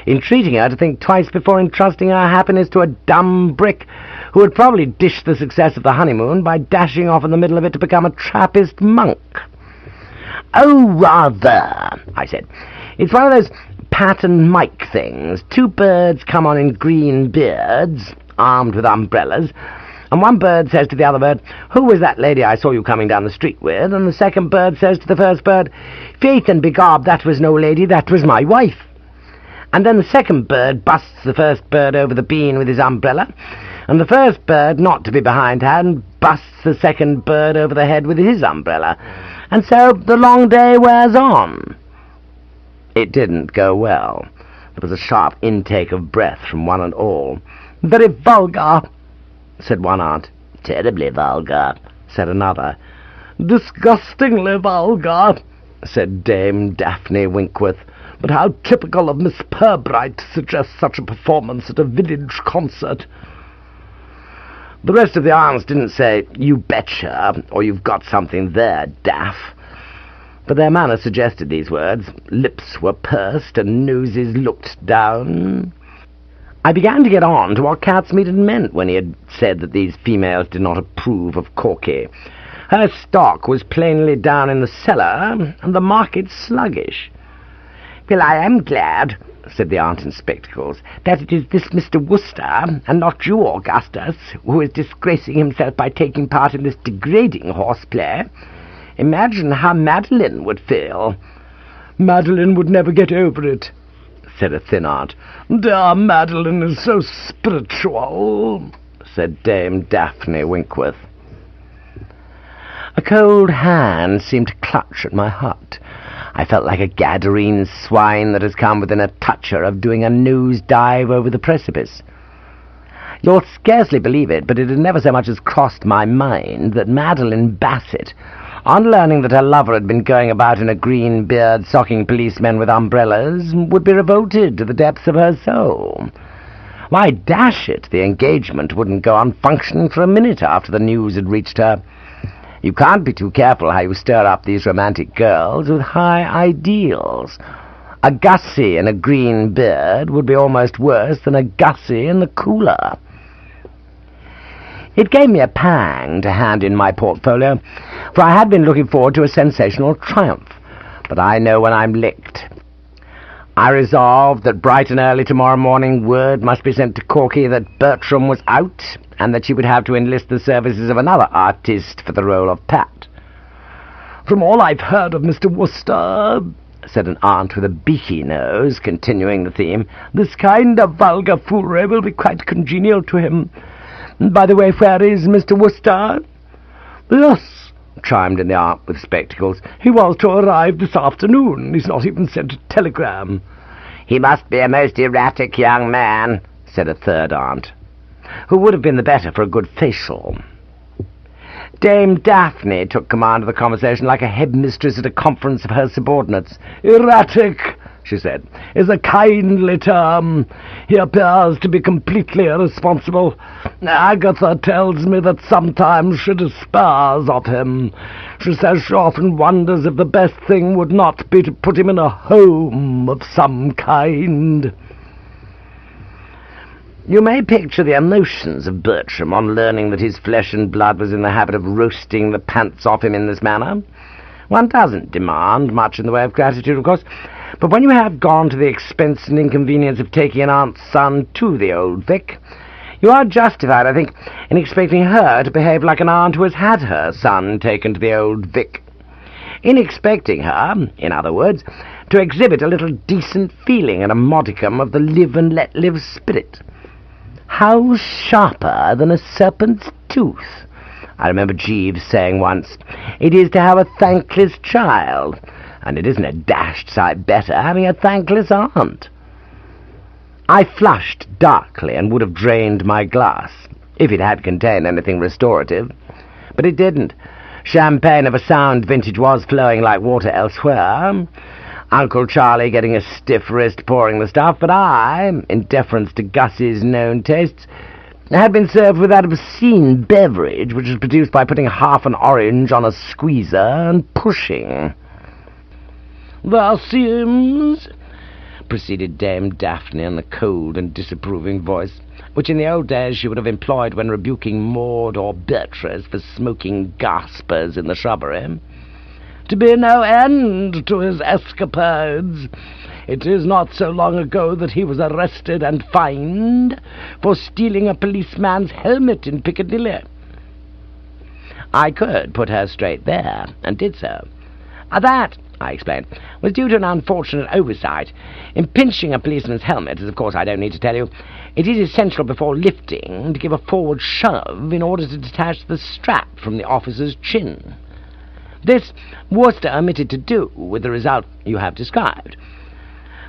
entreating her to think twice before entrusting her happiness to a dumb brick who would probably dish the success of the honeymoon by dashing off in the middle of it to become a Trappist monk. "Oh, rather," I said. "It's one of those pattern mic things. Two birds come on in green beards, armed with umbrellas, and one bird says to the other bird, 'Who was that lady I saw you coming down the street with?' And the second bird says to the first bird, 'Faith and begob, that was no lady, that was my wife.' And then the second bird busts the first bird over the bean with his umbrella, and the first bird, not to be behindhand, busts the second bird over the head with his umbrella. And so the long day wears on." It didn't go well. There was a sharp intake of breath from one and all. "Very vulgar," said one aunt. "Terribly vulgar," said another. "Disgustingly vulgar," said Dame Daphne Winkworth. "But how typical of Miss Pirbright to suggest such a performance at a village concert." The rest of the aunts didn't say, "You betcha," or "You've got something there, Daff," but their manner suggested these words. Lips were pursed and noses looked down. I began to get on to what Catsmeat had meant when he had said that these females did not approve of Corky. Her stock was plainly down in the cellar, and the market sluggish. "Well, I am glad," said the aunt in spectacles, "that it is this Mr. Wooster, and not you, Augustus, who is disgracing himself by taking part in this degrading horseplay. Imagine how Madeline would feel." "Madeline would never get over it," said a thin aunt. "Dear Madeline is so spiritual," said Dame Daphne Winkworth. A cold hand seemed to clutch at my heart. I felt like a Gadarene swine that has come within a toucher of doing a nose-dive over the precipice. You'll scarcely believe it, but it had never so much as crossed my mind that Madeline Bassett, on learning that her lover had been going about in a green beard socking policemen with umbrellas, would be revolted to the depths of her soul. Why, dash it, the engagement wouldn't go on functioning for a minute after the news had reached her. You can't be too careful how you stir up these romantic girls with high ideals. A Gussie in a green beard would be almost worse than a Gussie in the cooler. It gave me a pang to hand in my portfolio, for I had been looking forward to a sensational triumph. But I know when I'm licked. I resolved that bright and early tomorrow morning word must be sent to Corky that Bertram was out, and that she would have to enlist the services of another artiste for the role of Pat. "From all I've heard of Mr. Wooster," said an aunt with a beaky nose, continuing the theme, "this kind of vulgar foolery will be quite congenial to him. By the way, where is Mr. Wooster?" "Yes," chimed in the aunt with spectacles. "He was to arrive this afternoon. He's not even sent a telegram." "He must be a most erratic young man," said a third aunt, who would have been the better for a good facial. Dame Daphne took command of the conversation like a headmistress at a conference of her subordinates. "Erratic," she said, "is a kindly term. He appears to be completely irresponsible. Agatha tells me that sometimes she despairs of him. She says she often wonders if the best thing would not be to put him in a home of some kind." You may picture the emotions of Bertram on learning that his flesh and blood was in the habit of roasting the pants off him in this manner. One doesn't demand much in the way of gratitude, of course, but when you have gone to the expense and inconvenience of taking an aunt's son to the Old Vic, you are justified, I think, in expecting her to behave like an aunt who has had her son taken to the Old Vic. In expecting her, in other words, to exhibit a little decent feeling and a modicum of the live-and-let-live spirit. How sharper than a serpent's tooth, I remember Jeeves saying once, it is to have a thankless child, and it isn't a dashed sight better having a thankless aunt. I flushed darkly and would have drained my glass, if it had contained anything restorative, but it didn't. Champagne of a sound vintage was flowing like water elsewhere, Uncle Charlie getting a stiff wrist pouring the stuff, but I, in deference to Gus's known tastes, had been served with that obscene beverage which was produced by putting half an orange on a squeezer and pushing. "There seems," proceeded Dame Daphne in a cold and disapproving voice, which in the old days she would have employed when rebuking Maud or Beatrice for smoking gaspers in the shrubbery, "to be no end to his escapades. It is not so long ago that he was arrested and fined for stealing a policeman's helmet in Piccadilly." I could put her straight there, and did so. That, I explained, was due to an unfortunate oversight. In pinching a policeman's helmet, as of course I don't need to tell you, it is essential before lifting to give a forward shove in order to detach the strap from the officer's chin. This Wooster omitted to do, with the result you have described.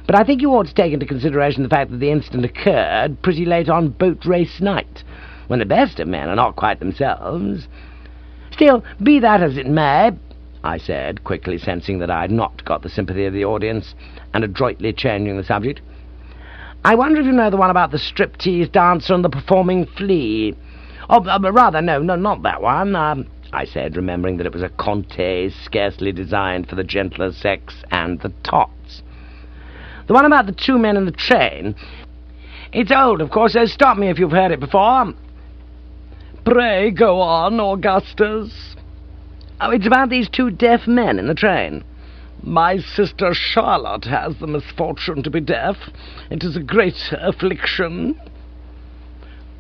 But I think you ought to take into consideration the fact that the incident occurred pretty late on boat race night, when the best of men are not quite themselves. Still, be that as it may, I said, quickly sensing that I had not got the sympathy of the audience, and adroitly changing the subject, I wonder if you know the one about the striptease dancer and the performing flea. Rather, no, not that one, I said, remembering that it was a conte scarcely designed for the gentler sex and the tots. The one about the two men in the train. It's old, of course, so stop me if you've heard it before. "Pray go on, Augustus." Oh, it's about these two deaf men in the train. "My sister Charlotte has the misfortune to be deaf. It is a great affliction."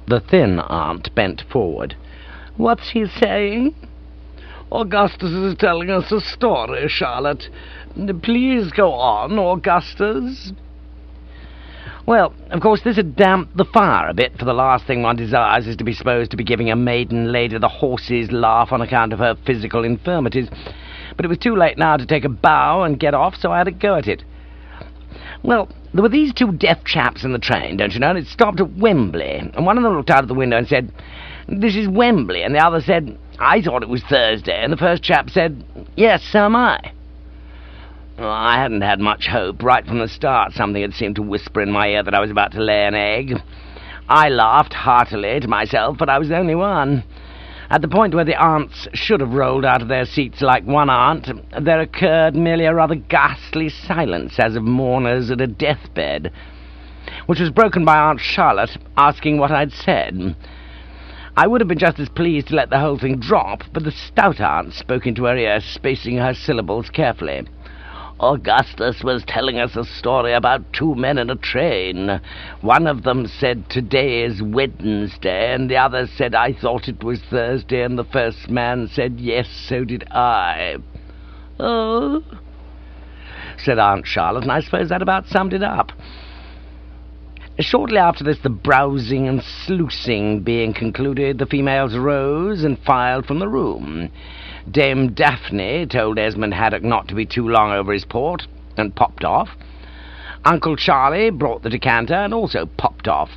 The thin aunt bent forward. "What's he saying?" "Augustus is telling us a story, Charlotte. Please go on, Augustus." Well, of course, this had damped the fire a bit, for the last thing one desires is to be supposed to be giving a maiden lady the horse's laugh on account of her physical infirmities. But it was too late now to take a bow and get off, so I had a go at it. Well, there were these two deaf chaps in the train, don't you know, and it stopped at Wembley, and one of them looked out of the window and said, "This is Wembley," and the other said, "I thought it was Thursday," and the first chap said, "Yes, so am I." Well, I hadn't had much hope. Right from the start, something had seemed to whisper in my ear that I was about to lay an egg. I laughed heartily to myself, but I was the only one. At the point where the aunts should have rolled out of their seats like one aunt, there occurred merely a rather ghastly silence, as of mourners at a deathbed, which was broken by Aunt Charlotte asking what I'd said. I would have been just as pleased to let the whole thing drop, but the stout aunt spoke into her ear, spacing her syllables carefully. "Augustus was telling us a story about two men in a train. One of them said, 'Today is Wednesday,' and the other said, 'I thought it was Thursday,' and the first man said, 'Yes, so did I.'" "Oh," said Aunt Charlotte, and I suppose that about summed it up. Shortly after this, the browsing and sluicing being concluded, the females rose and filed from the room. Dame Daphne told Esmond Haddock not to be too long over his port, and popped off. Uncle Charlie brought the decanter and also popped off.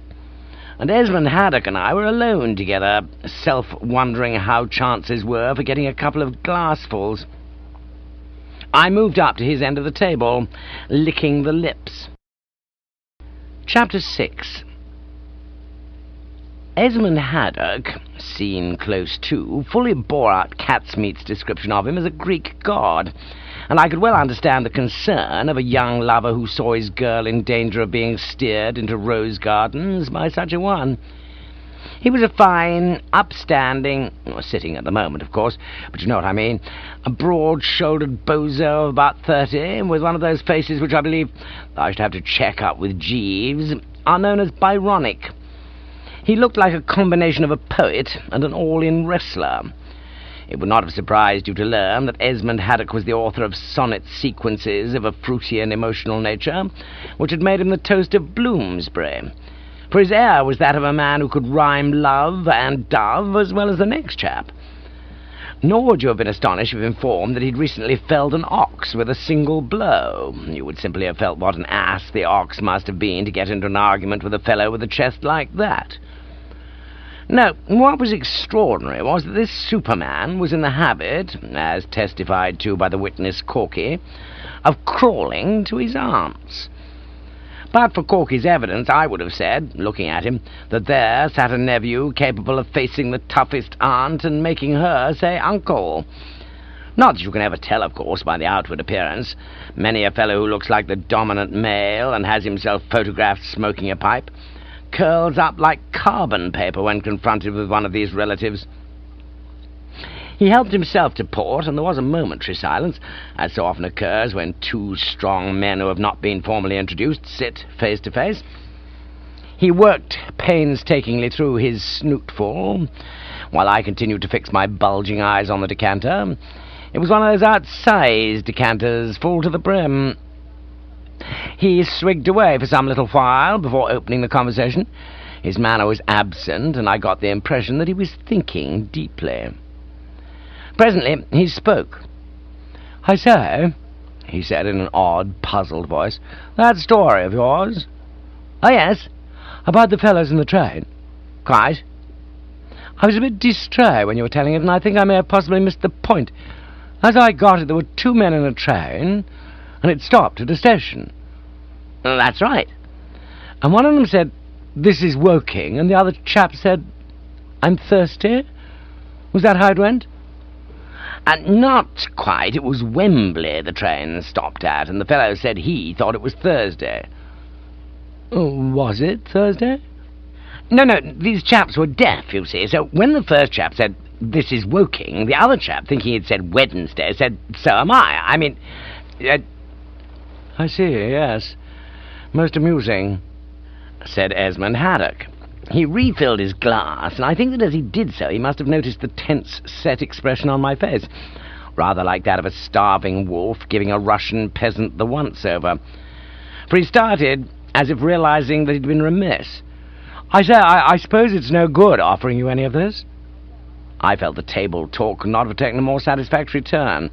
And Esmond Haddock and I were alone together, self-wondering how chances were for getting a couple of glassfuls. I moved up to his end of the table, licking the lips. Chapter 6. Esmond Haddock, seen close to, fully bore out Catsmeat's description of him as a Greek god, and I could well understand the concern of a young lover who saw his girl in danger of being steered into rose gardens by such a one. He was a fine, upstanding, sitting at the moment, of course, but you know what I mean, a broad-shouldered bozo of about 30, with one of those faces which I believe, I should have to check up with Jeeves, are known as Byronic. He looked like a combination of a poet and an all-in wrestler. It would not have surprised you to learn that Esmond Haddock was the author of sonnet sequences of a fruity and emotional nature, which had made him the toast of Bloomsbury. For his air was that of a man who could rhyme love and dove as well as the next chap. Nor would you have been astonished if informed that he'd recently felled an ox with a single blow. You would simply have felt what an ass the ox must have been to get into an argument with a fellow with a chest like that. No, what was extraordinary was that this Superman was in the habit, as testified to by the witness Corky, of crawling to his aunts. But for Corky's evidence, I would have said, looking at him, that there sat a nephew capable of facing the toughest aunt and making her say uncle. Not that you can ever tell, of course, by the outward appearance. Many a fellow who looks like the dominant male and has himself photographed smoking a pipe curls up like carbon paper when confronted with one of these relatives. He helped himself to port, and there was a momentary silence, as so often occurs when two strong men who have not been formally introduced sit face to face. He worked painstakingly through his snootful, while I continued to fix my bulging eyes on the decanter. It was one of those outsized decanters, full to the brim. He swigged away for some little while before opening the conversation. His manner was absent, and I got the impression that he was thinking deeply. Presently he spoke. "I say," he said in an odd, puzzled voice, "that story of yours?" "Oh, yes." "About the fellows in the train?" "Quite." "I was a bit distrait when you were telling it, and I think I may have possibly missed the point. As I got it, there were two men in a train, and it stopped at a station." "That's right." "And one of them said, 'This is Woking,' and the other chap said, 'I'm thirsty.' Was that how it went?" "Not quite. It was Wembley the train stopped at, and the fellow said he thought it was Thursday." "Was it Thursday?" No, these chaps were deaf, you see, so when the first chap said, 'This is Woking,' the other chap, thinking he'd said Wednesday, said, 'So am I.' I mean... "I see, yes. Most amusing," said Esmond Haddock. He refilled his glass, and I think that as he did so he must have noticed the tense, set expression on my face, rather like that of a starving wolf giving a Russian peasant the once-over. For he started, as if realizing that he'd been remiss. "I say, I suppose it's no good offering you any of this?" I felt the table talk could not have taken a more satisfactory turn.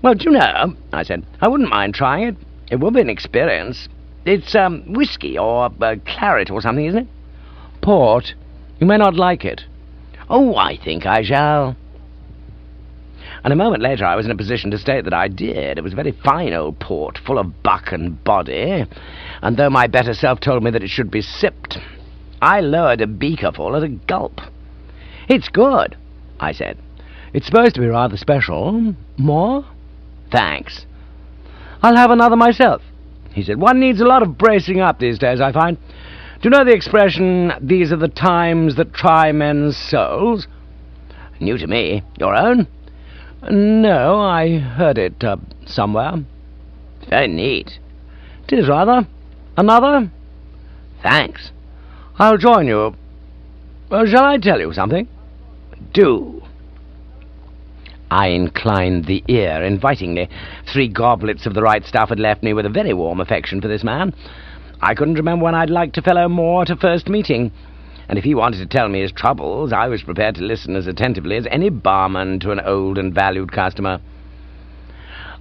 "Well, do you know," I said, "I wouldn't mind trying it. It will be an experience. It's whiskey or claret or something, isn't it?" "Port. You may not like it." "Oh, I think I shall." And a moment later I was in a position to state that I did. It was a very fine old port, full of buck and body, and though my better self told me that it should be sipped, I lowered a beakerful at a gulp. "It's good," I said. "It's supposed to be rather special. More?" "Thanks." "I'll have another myself," he said. "One needs a lot of bracing up these days, I find. Do you know the expression, 'These are the times that try men's souls'?" "New to me. Your own?" "No, I heard it somewhere." "Very neat." "'Tis rather. Another?" "Thanks." "I'll join you. Shall I tell you something?" "Do." I inclined the ear invitingly. 3 goblets of the right stuff had left me with a very warm affection for this man. I couldn't remember when I'd liked a fellow more at a first meeting, and if he wanted to tell me his troubles, I was prepared to listen as attentively as any barman to an old and valued customer.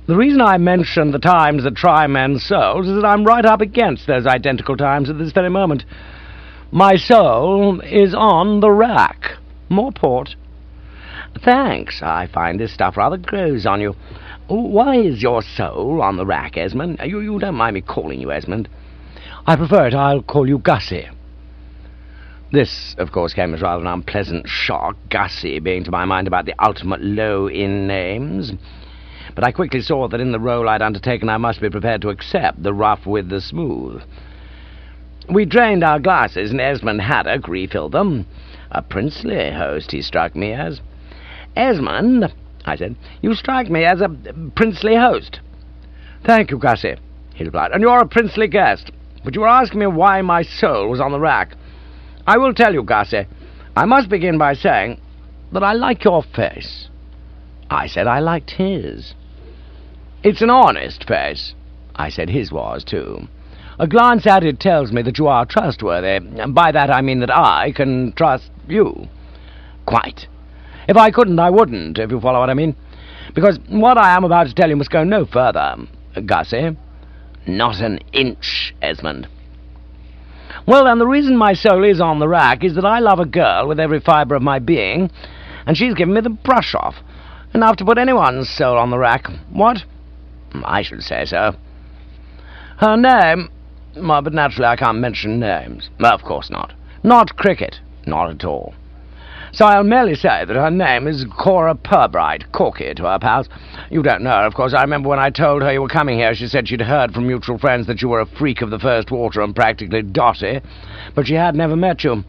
The reason I mention the times that try men's souls is that I'm right up against those identical times at this very moment. My soul is on the rack. More port. Thanks. I find this stuff rather grows on you. Why is your soul on the rack, Esmond? You don't mind me calling you Esmond? I prefer it. I'll call you Gussie. This, of course, came as rather an unpleasant shock, Gussie being to my mind about the ultimate low in names. But I quickly saw that in the role I'd undertaken I must be prepared to accept the rough with the smooth. We drained our glasses, and Esmond Haddock refilled them. A princely host he struck me as. Esmond, I said, you strike me as a princely host. Thank you, Gussie, he replied, and you're a princely guest. But you were asking me why my soul was on the rack. I will tell you, Gussie. I must begin by saying that I like your face. I said I liked his. It's an honest face. I said his was, too. A glance at it tells me that you are trustworthy, and by that I mean that I can trust you. Quite. If I couldn't, I wouldn't, if you follow what I mean. Because what I am about to tell you must go no further, Gussie. Not an inch, Esmond. Well, then, the reason my soul is on the rack is that I love a girl with every fibre of my being, and she's given me the brush off, enough to put anyone's soul on the rack. What? I should say so. Her name... Well, but naturally I can't mention names. Of course not. Not Cricket. Not at all. So I'll merely say that her name is Cora Purbright, Corky to her pals. You don't know her, of course. I remember when I told her you were coming here, she said she'd heard from mutual friends that you were a freak of the first water and practically dotty, but she had never met you.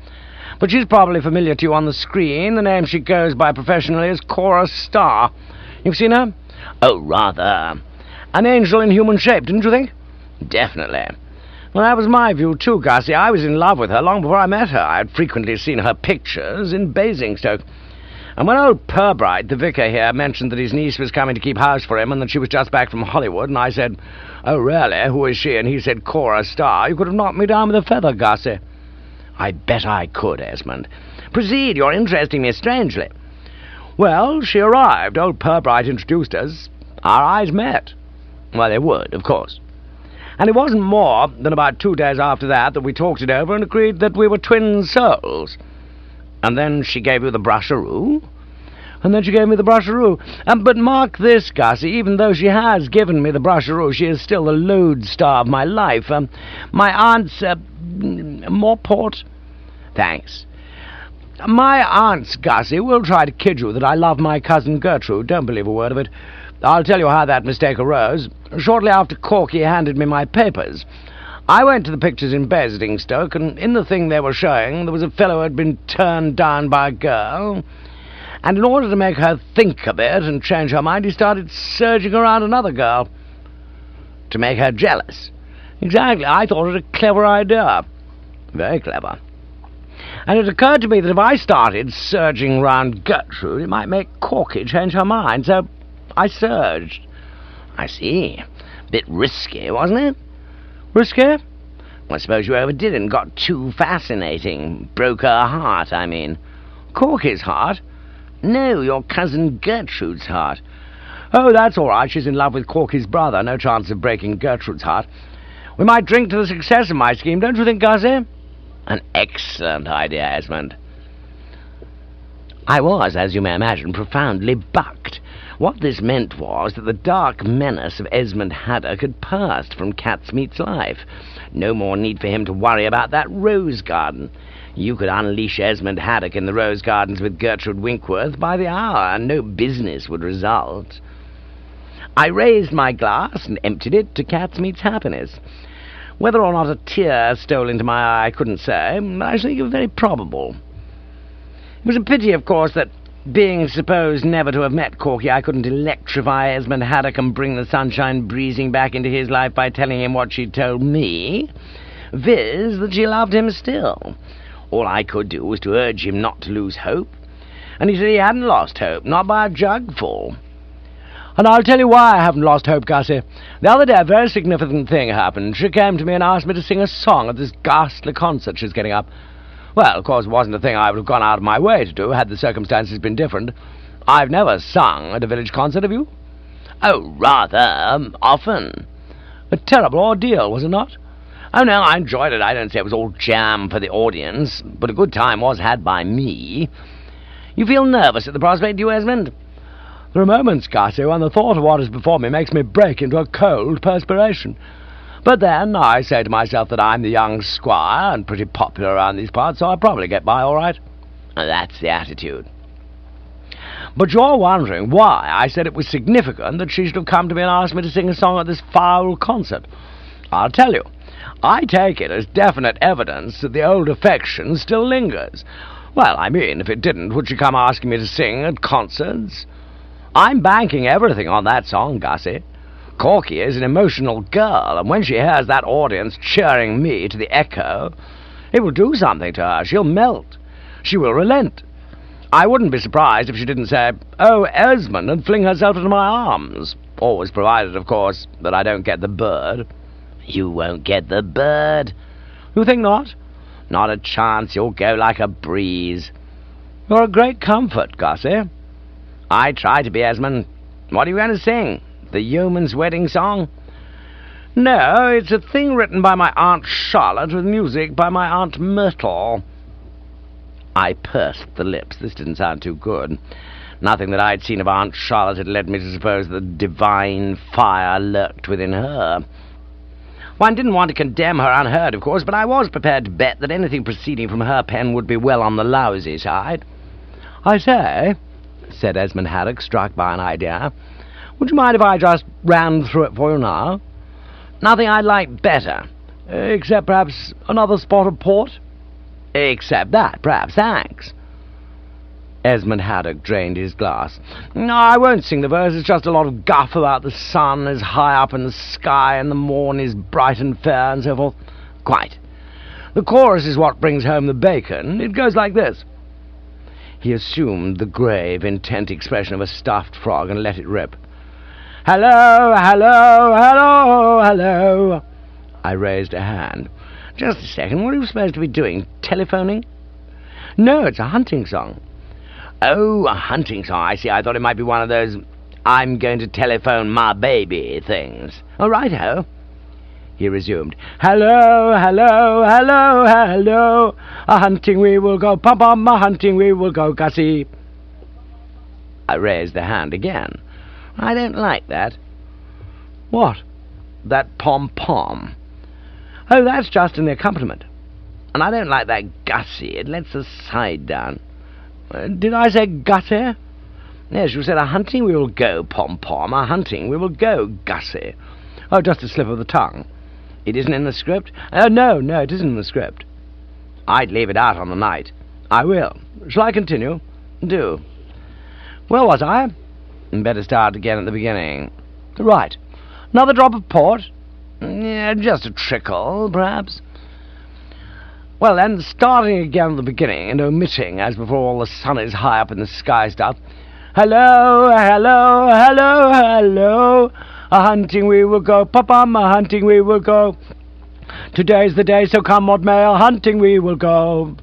But she's probably familiar to you on the screen. The name she goes by professionally is Cora Starr. You've seen her? Oh, rather. An angel in human shape, didn't you think? Definitely. Well, that was my view, too, Gussie. I was in love with her long before I met her. I had frequently seen her pictures in Basingstoke. And when old Purbright, the vicar here, mentioned that his niece was coming to keep house for him and that she was just back from Hollywood, and I said, "Oh, really? Who is she?" And he said, "Cora Starr," you could have knocked me down with a feather, Gussie. I bet I could, Esmond. Proceed, you're interesting me strangely. Well, she arrived. Old Purbright introduced us. Our eyes met. Well, they would, of course. And it wasn't more than about 2 days after that we talked it over and agreed that we were twin souls. And then she gave you the brusheroo. And then she gave me the brusheroo. But mark this, Gussie, even though she has given me the brusheroo, she is still the lodestar of my life. My aunt's... more port? Thanks. My aunt's, Gussie, will try to kid you that I love my cousin Gertrude. Don't believe a word of it. I'll tell you how that mistake arose. Shortly after Corky handed me my papers, I went to the pictures in Basingstoke, and in the thing they were showing there was a fellow who had been turned down by a girl, and in order to make her think a bit and change her mind, he started surging around another girl to make her jealous. Exactly. I thought it a clever idea. Very clever. And it occurred to me that if I started surging round Gertrude, it might make Corky change her mind, so I surged. I see. Bit risky, wasn't it? Risky? Well, I suppose you overdid it and got too fascinating. Broke her heart, I mean. Corky's heart? No, your cousin Gertrude's heart. Oh, that's all right. She's in love with Corky's brother. No chance of breaking Gertrude's heart. We might drink to the success of my scheme, don't you think, Gussie? An excellent idea, Esmond. I was, as you may imagine, profoundly bucked. What this meant was that the dark menace of Esmond Haddock had passed from Catsmeat's life. No more need for him to worry about that rose garden. You could unleash Esmond Haddock in the rose gardens with Gertrude Winkworth by the hour, and no business would result. I raised my glass and emptied it to Catsmeat's happiness. Whether or not a tear stole into my eye I couldn't say, but I think it was very probable. It was a pity, of course, that, being supposed never to have met Corky, I couldn't electrify Esmond Haddock and bring the sunshine breezing back into his life by telling him what she'd told me, viz., that she loved him still. All I could do was to urge him not to lose hope, and he said he hadn't lost hope, not by a jugful. And I'll tell you why I haven't lost hope, Gussie. The other day a very significant thing happened. She came to me and asked me to sing a song at this ghastly concert she's getting up. Well, of course, it wasn't a thing I would have gone out of my way to do, had the circumstances been different. I've never sung at a village concert, have you? Oh, rather, often. A terrible ordeal, was it not? Oh, no, I enjoyed it. I don't say it was all jam for the audience, but a good time was had by me. You feel nervous at the prospect, do you, Esmond? There are moments, Gussie, when the thought of what is before me makes me break into a cold perspiration. But then I say to myself that I'm the young squire and pretty popular around these parts, so I'll probably get by all right. And that's the attitude. But you're wondering why I said it was significant that she should have come to me and asked me to sing a song at this foul concert. I'll tell you. I take it as definite evidence that the old affection still lingers. Well, I mean, if it didn't, would she come asking me to sing at concerts? I'm banking everything on that song, Gussie. Corky is an emotional girl, and when she hears that audience cheering me to the echo, it will do something to her. She'll melt. She will relent. I wouldn't be surprised if she didn't say, "Oh, Esmond," and fling herself into my arms. Always provided, of course, that I don't get the bird. You won't get the bird. You think not? Not a chance. You'll go like a breeze. You're a great comfort, Gussie. I try to be, Esmond. What are you going to sing? The Yeoman's Wedding Song? No, it's a thing written by my Aunt Charlotte with music by my Aunt Myrtle. I pursed the lips. This didn't sound too good. Nothing that I'd seen of Aunt Charlotte had led me to suppose the divine fire lurked within her. One didn't want to condemn her unheard, of course, but I was prepared to bet that anything proceeding from her pen would be well on the lousy side. "I say," said Esmond Haddock, struck by an idea, "would you mind if I just ran through it for you now? Nothing I'd like better, except perhaps another spot of port." "Except that, perhaps, thanks." Esmond Haddock drained his glass. "No, I won't sing the verse. It's just a lot of guff about the sun is high up in the sky and the morn is bright and fair and so forth." "Quite. The chorus is what brings home the bacon. It goes like this." He assumed the grave, intent expression of a stuffed frog and let it rip. "Hello, hello, hello, hello." I raised a hand. "Just a second, what are you supposed to be doing? Telephoning?" "No, it's a hunting song." "Oh, a hunting song, I see. I thought it might be one of those 'I'm going to telephone my baby' things." "Oh, right-ho." He resumed. "Hello, hello, hello, hello. A-hunting we will go, pom-pom, a-hunting we will go, Gussie." I raised the hand again. "I don't like that." "What?" "That pom-pom." "Oh, that's just in the accompaniment. And I don't like that Gussie. It lets the side down." "Did I say Gussie?" "Yes, you said a-hunting we will go, pom-pom, a-hunting we will go, Gussie." "Oh, just a slip of the tongue." "It isn't in the script?" No, it isn't in the script." "I'd leave it out on the night." "I will. Shall I continue?" "Do." "Where was I?" "Better start again at the beginning." "Right. Another drop of port?" "Yeah, just a trickle, perhaps." "Well, then, starting again at the beginning and omitting, as before all the sun is high up in the sky stuff. Hello, hello, hello, hello. A-hunting we will go, pom-pom, a-hunting we will go. Today's the day, so come what may, a-hunting we will go."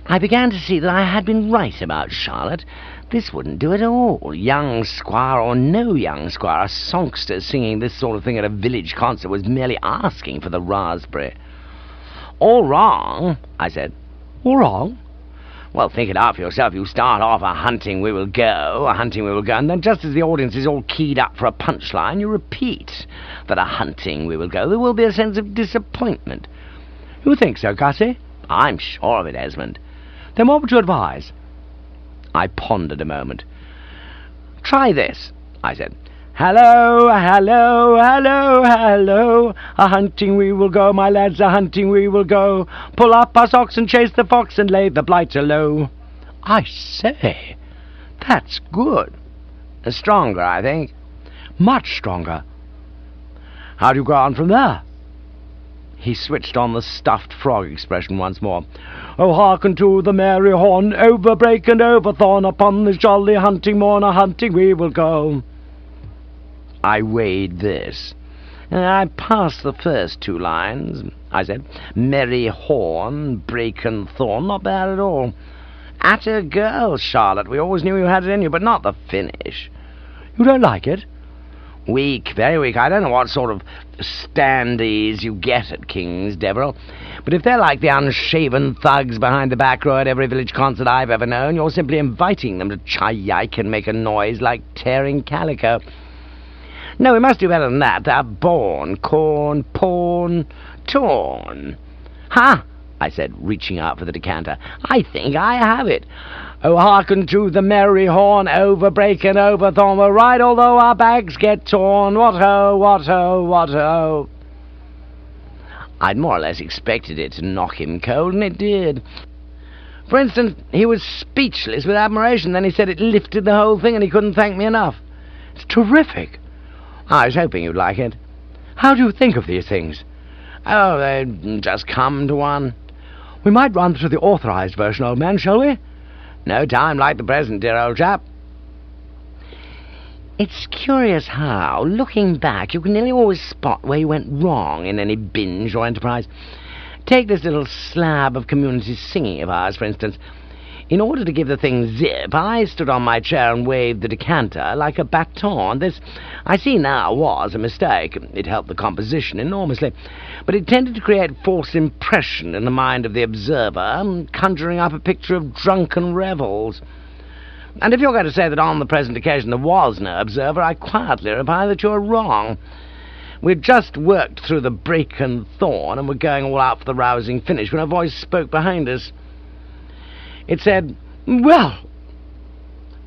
I began to see that I had been right about Charlotte. This wouldn't do at all. Young squire or no young squire, a songster singing this sort of thing at a village concert was merely asking for the raspberry. "All wrong," I said. "All wrong?" "Well, think it out for yourself. You start off a-hunting we will go, a-hunting we will go, and then just as the audience is all keyed up for a punchline, you repeat that a-hunting we will go. There will be a sense of disappointment." "You think so, Gussie?" "I'm sure of it, Esmond." "Then what would you advise?" I pondered a moment. "Try this," I said. "Hello, hello, hello, hello. A-hunting we will go, my lads, a-hunting we will go. Pull up our socks and chase the fox and lay the blighter low." "I say, that's good." "Stronger, I think." "Much stronger." "How do you go on from there?" He switched on the stuffed frog expression once more. "Oh, hearken to the merry horn, over brake and over thorn, upon this jolly hunting morn, a-hunting we will go." I weighed this. I passed the first 2 lines. I said, "Merry horn, braken thorn." Not bad at all. "At a girl, Charlotte. We always knew you had it in you, but not the finish." You don't like it? Weak, very weak. I don't know what sort of standees you get at King's, Deverell, but if they're like the unshaven thugs behind the back row at every village concert I've ever known, you're simply inviting them to chi-yike and make a noise like tearing calico. No, we must do better than that. They're born, corn, porn, torn. "Ha!" I said, reaching out for the decanter. "I think I have it. Oh, hearken to the merry horn, over brake and over thorn, we'll ride although our bags get torn. What ho, what ho, what ho." I'd more or less expected it to knock him cold, and it did. For instance, he was speechless with admiration. Then he said it lifted the whole thing, and he couldn't thank me enough. It's terrific. I was hoping you'd like it. How do you think of these things? Oh, they just come to one. We might run through the authorized version, old man, shall we? No time like the present, dear old chap. It's curious how, looking back, you can nearly always spot where you went wrong in any binge or enterprise. Take this little slab of community singing of ours, for instance. In order to give the thing zip, I stood on my chair and waved the decanter like a baton. This, I see now, was a mistake. It helped the composition enormously, but it tended to create false impression in the mind of the observer, conjuring up a picture of drunken revels. And if you're going to say that on the present occasion there was no observer, I quietly reply that you're wrong. We'd just worked through the brake and thorn, and were going all out for the rousing finish, when a voice spoke behind us. It said, "Well."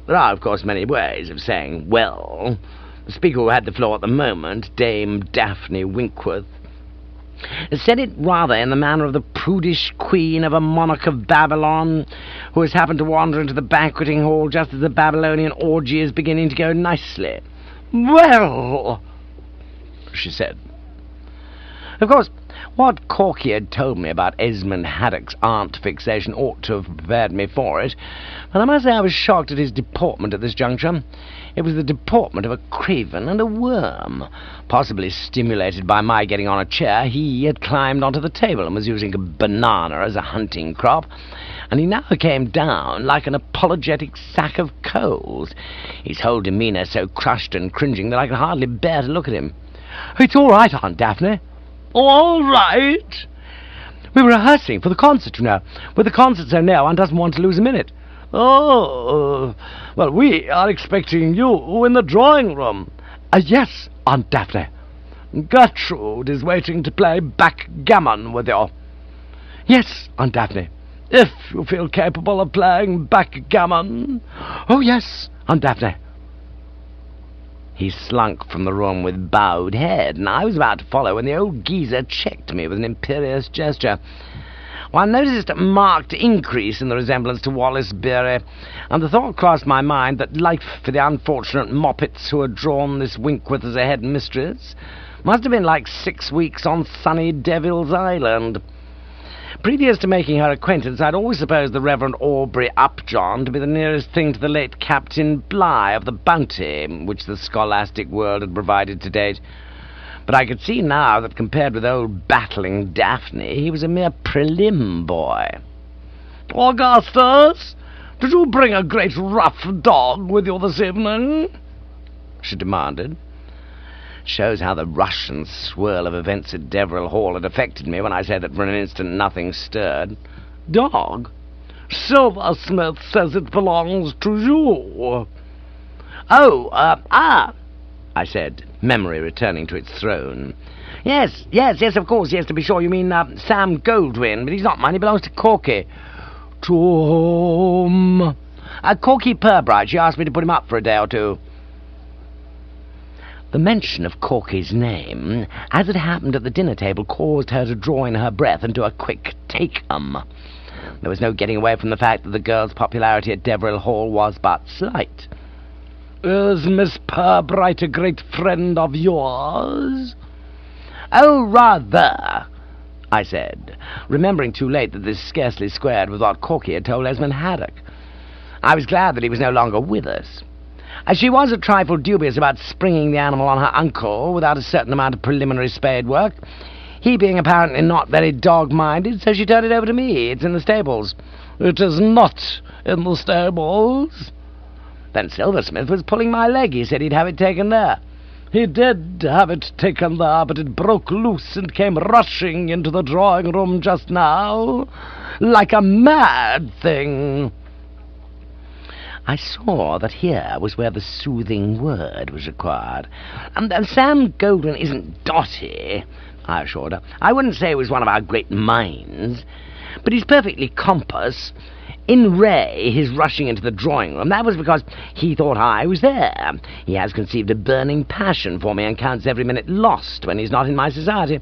There are, of course, many ways of saying "well." The speaker who had the floor at the moment, Dame Daphne Winkworth, said it rather in the manner of the prudish queen of a monarch of Babylon, who has happened to wander into the banqueting hall just as the Babylonian orgy is beginning to go nicely. "Well," she said. Of course, what Corky had told me about Esmond Haddock's aunt fixation ought to have prepared me for it, but I must say I was shocked at his deportment at this juncture. It was the deportment of a craven and a worm. Possibly stimulated by my getting on a chair, he had climbed onto the table and was using a banana as a hunting crop, and he now came down like an apologetic sack of coals, his whole demeanour so crushed and cringing that I could hardly bear to look at him. "It's all right, Aunt Daphne." "All right?" "We were rehearsing for the concert, you know. With the concert so near, one doesn't want to lose a minute." "Oh, well, we are expecting you in the drawing-room." Yes, Aunt Daphne." "Gertrude is waiting to play backgammon with you." "Yes, Aunt Daphne." "If you feel capable of playing backgammon." "Oh, yes, Aunt Daphne." He slunk from the room with bowed head, and I was about to follow when the old geezer checked me with an imperious gesture. One noticed a marked increase in the resemblance to Wallace Beery, and the thought crossed my mind that life for the unfortunate moppets who had drawn this Winkworth as a head mistress must have been like 6 weeks on sunny Devil's Island. Previous to making her acquaintance, I'd always supposed the Reverend Aubrey Upjohn to be the nearest thing to the late Captain Bligh of the Bounty, which the scholastic world had provided to date. But I could see now that compared with old battling Daphne, he was a mere prelim boy. "Augustus, did you bring a great rough dog with you this evening?" she demanded. Shows how the rush and swirl of events at Deverell Hall had affected me when I said that for an instant nothing stirred. "Dog? Silversmith says it belongs to you." "Oh, I said, memory returning to its throne. Yes, of course, yes, to be sure. You mean Sam Goldwyn, but he's not mine, he belongs to Corky." "To whom?" "Corky Purbright. She asked me to put him up for a day or two." The mention of Corky's name, as it happened at the dinner table, caused her to draw in her breath and do a quick take-um. There was no getting away from the fact that the girl's popularity at Deverell Hall was but slight. "Is Miss Purbright a great friend of yours?" "Oh, rather," I said, remembering too late that this scarcely squared with what Corky had told Esmond Haddock. I was glad that he was no longer with us. As she was a trifle dubious about springing the animal on her uncle without a certain amount of preliminary spade work, he being apparently not very dog-minded, so she turned it over to me. It's in the stables. It is not in the stables. Then Silversmith was pulling my leg. He said he'd have it taken there. He did have it taken there, but it broke loose and came rushing into the drawing-room just now, like a mad thing. I saw that here was where the soothing word was required. And Sam Golden isn't dotty, I assured her. I wouldn't say he was one of our great minds, but he's perfectly compass. In Ray, his rushing into the drawing-room, that was because he thought I was there. He has conceived a burning passion for me and counts every minute lost when he's not in my society.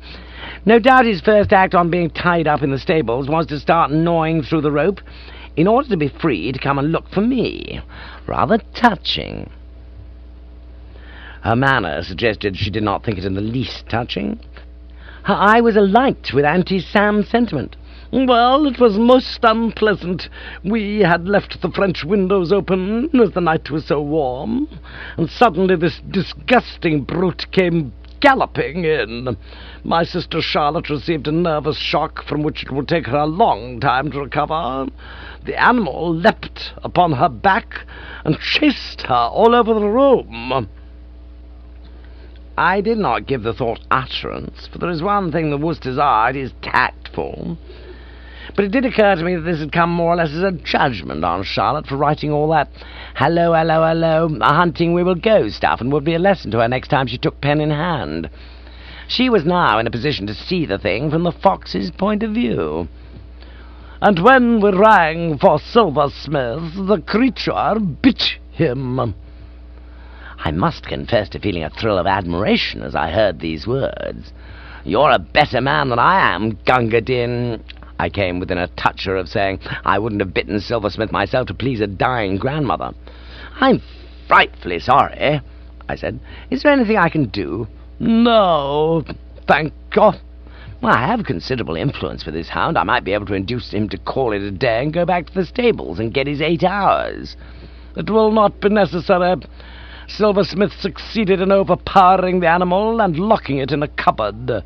No doubt his first act on being tied up in the stables was to start gnawing through the rope in order to be free to come and look for me. Rather touching. Her manner suggested she did not think it in the least touching. Her eye was alight with anti-Sam sentiment. Well, it was most unpleasant. We had left the French windows open, as the night was so warm, and suddenly this disgusting brute came galloping in. My sister Charlotte received a nervous shock from which it will take her a long time to recover. The animal leapt upon her back and chased her all over the room. I did not give the thought utterance, for there is one thing the Woosters are, it is tactful. But it did occur to me that this had come more or less as a judgment on Charlotte for writing all that hello, hello, hello, a hunting we will go stuff, and would be a lesson to her next time she took pen in hand. She was now in a position to see the thing from the fox's point of view. And when we rang for Silversmith, the creature bit him. I must confess to feeling a thrill of admiration as I heard these words. You're a better man than I am, Gunga Din. I came within a toucher of saying I wouldn't have bitten Silversmith myself to please a dying grandmother. I'm frightfully sorry, I said. Is there anything I can do? No, thank God. Well, I have considerable influence with this hound. I might be able to induce him to call it a day and go back to the stables and get his 8 hours. It will not be necessary. Silversmith succeeded in overpowering the animal and locking it in a cupboard.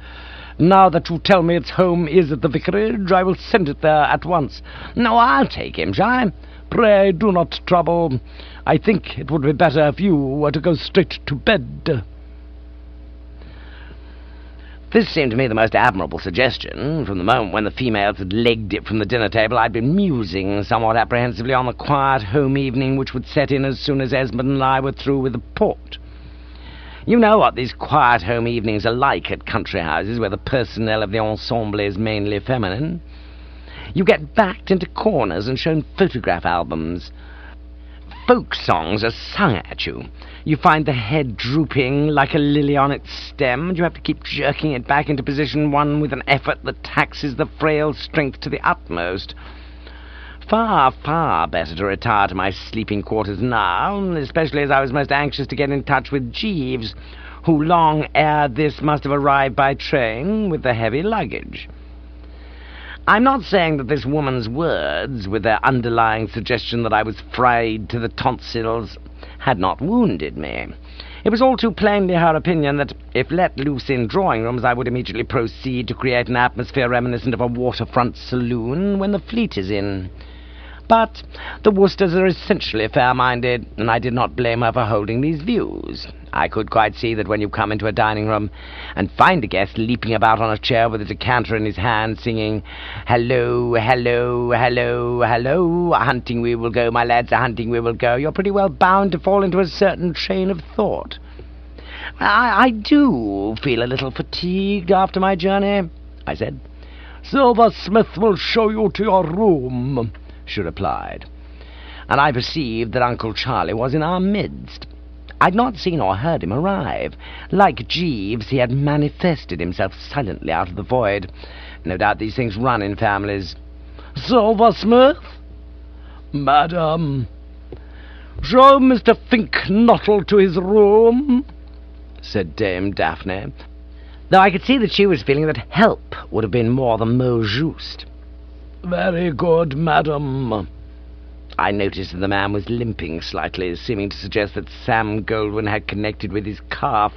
Now that you tell me its home is at the vicarage, I will send it there at once. No, I'll take him, shall I? Pray do not trouble. I think it would be better if you were to go straight to bed. This seemed to me the most admirable suggestion. From the moment when the females had legged it from the dinner table, I'd been musing somewhat apprehensively on the quiet home evening which would set in as soon as Esmond and I were through with the port. You know what these quiet home evenings are like at country houses, where the personnel of the ensemble is mainly feminine. You get backed into corners and shown photograph albums. Folk songs are sung at you. You find the head drooping like a lily on its stem, and you have to keep jerking it back into position one with an effort that taxes the frail strength to the utmost. Far, far better to retire to my sleeping quarters now, especially as I was most anxious to get in touch with Jeeves, who long ere this must have arrived by train with the heavy luggage. I'm not saying that this woman's words, with their underlying suggestion that I was fried to the tonsils, had not wounded me. It was all too plainly her opinion that, if let loose in drawing-rooms, I would immediately proceed to create an atmosphere reminiscent of a waterfront saloon when the fleet is in. But the Woosters are essentially fair-minded, and I did not blame her for holding these views. I could quite see that when you come into a dining-room and find a guest leaping about on a chair with a decanter in his hand, singing, "Hello, hello, hello, hello, a-hunting we will go, my lads, a-hunting we will go," you're pretty well bound to fall into a certain train of thought. I do feel a little fatigued after my journey, I said. "Silversmith will show you to your room," she replied, and I perceived that Uncle Charlie was in our midst. I'd not seen or heard him arrive. Like Jeeves, he had manifested himself silently out of the void. No doubt these things run in families. "Silversmith?" "Madam." "Show Mr. Fink-Nottle to his room," said Dame Daphne, though I could see that she was feeling that help would have been more than mot juste. "Very good, madam." I noticed that the man was limping slightly, seeming to suggest that Sam Goldwyn had connected with his calf.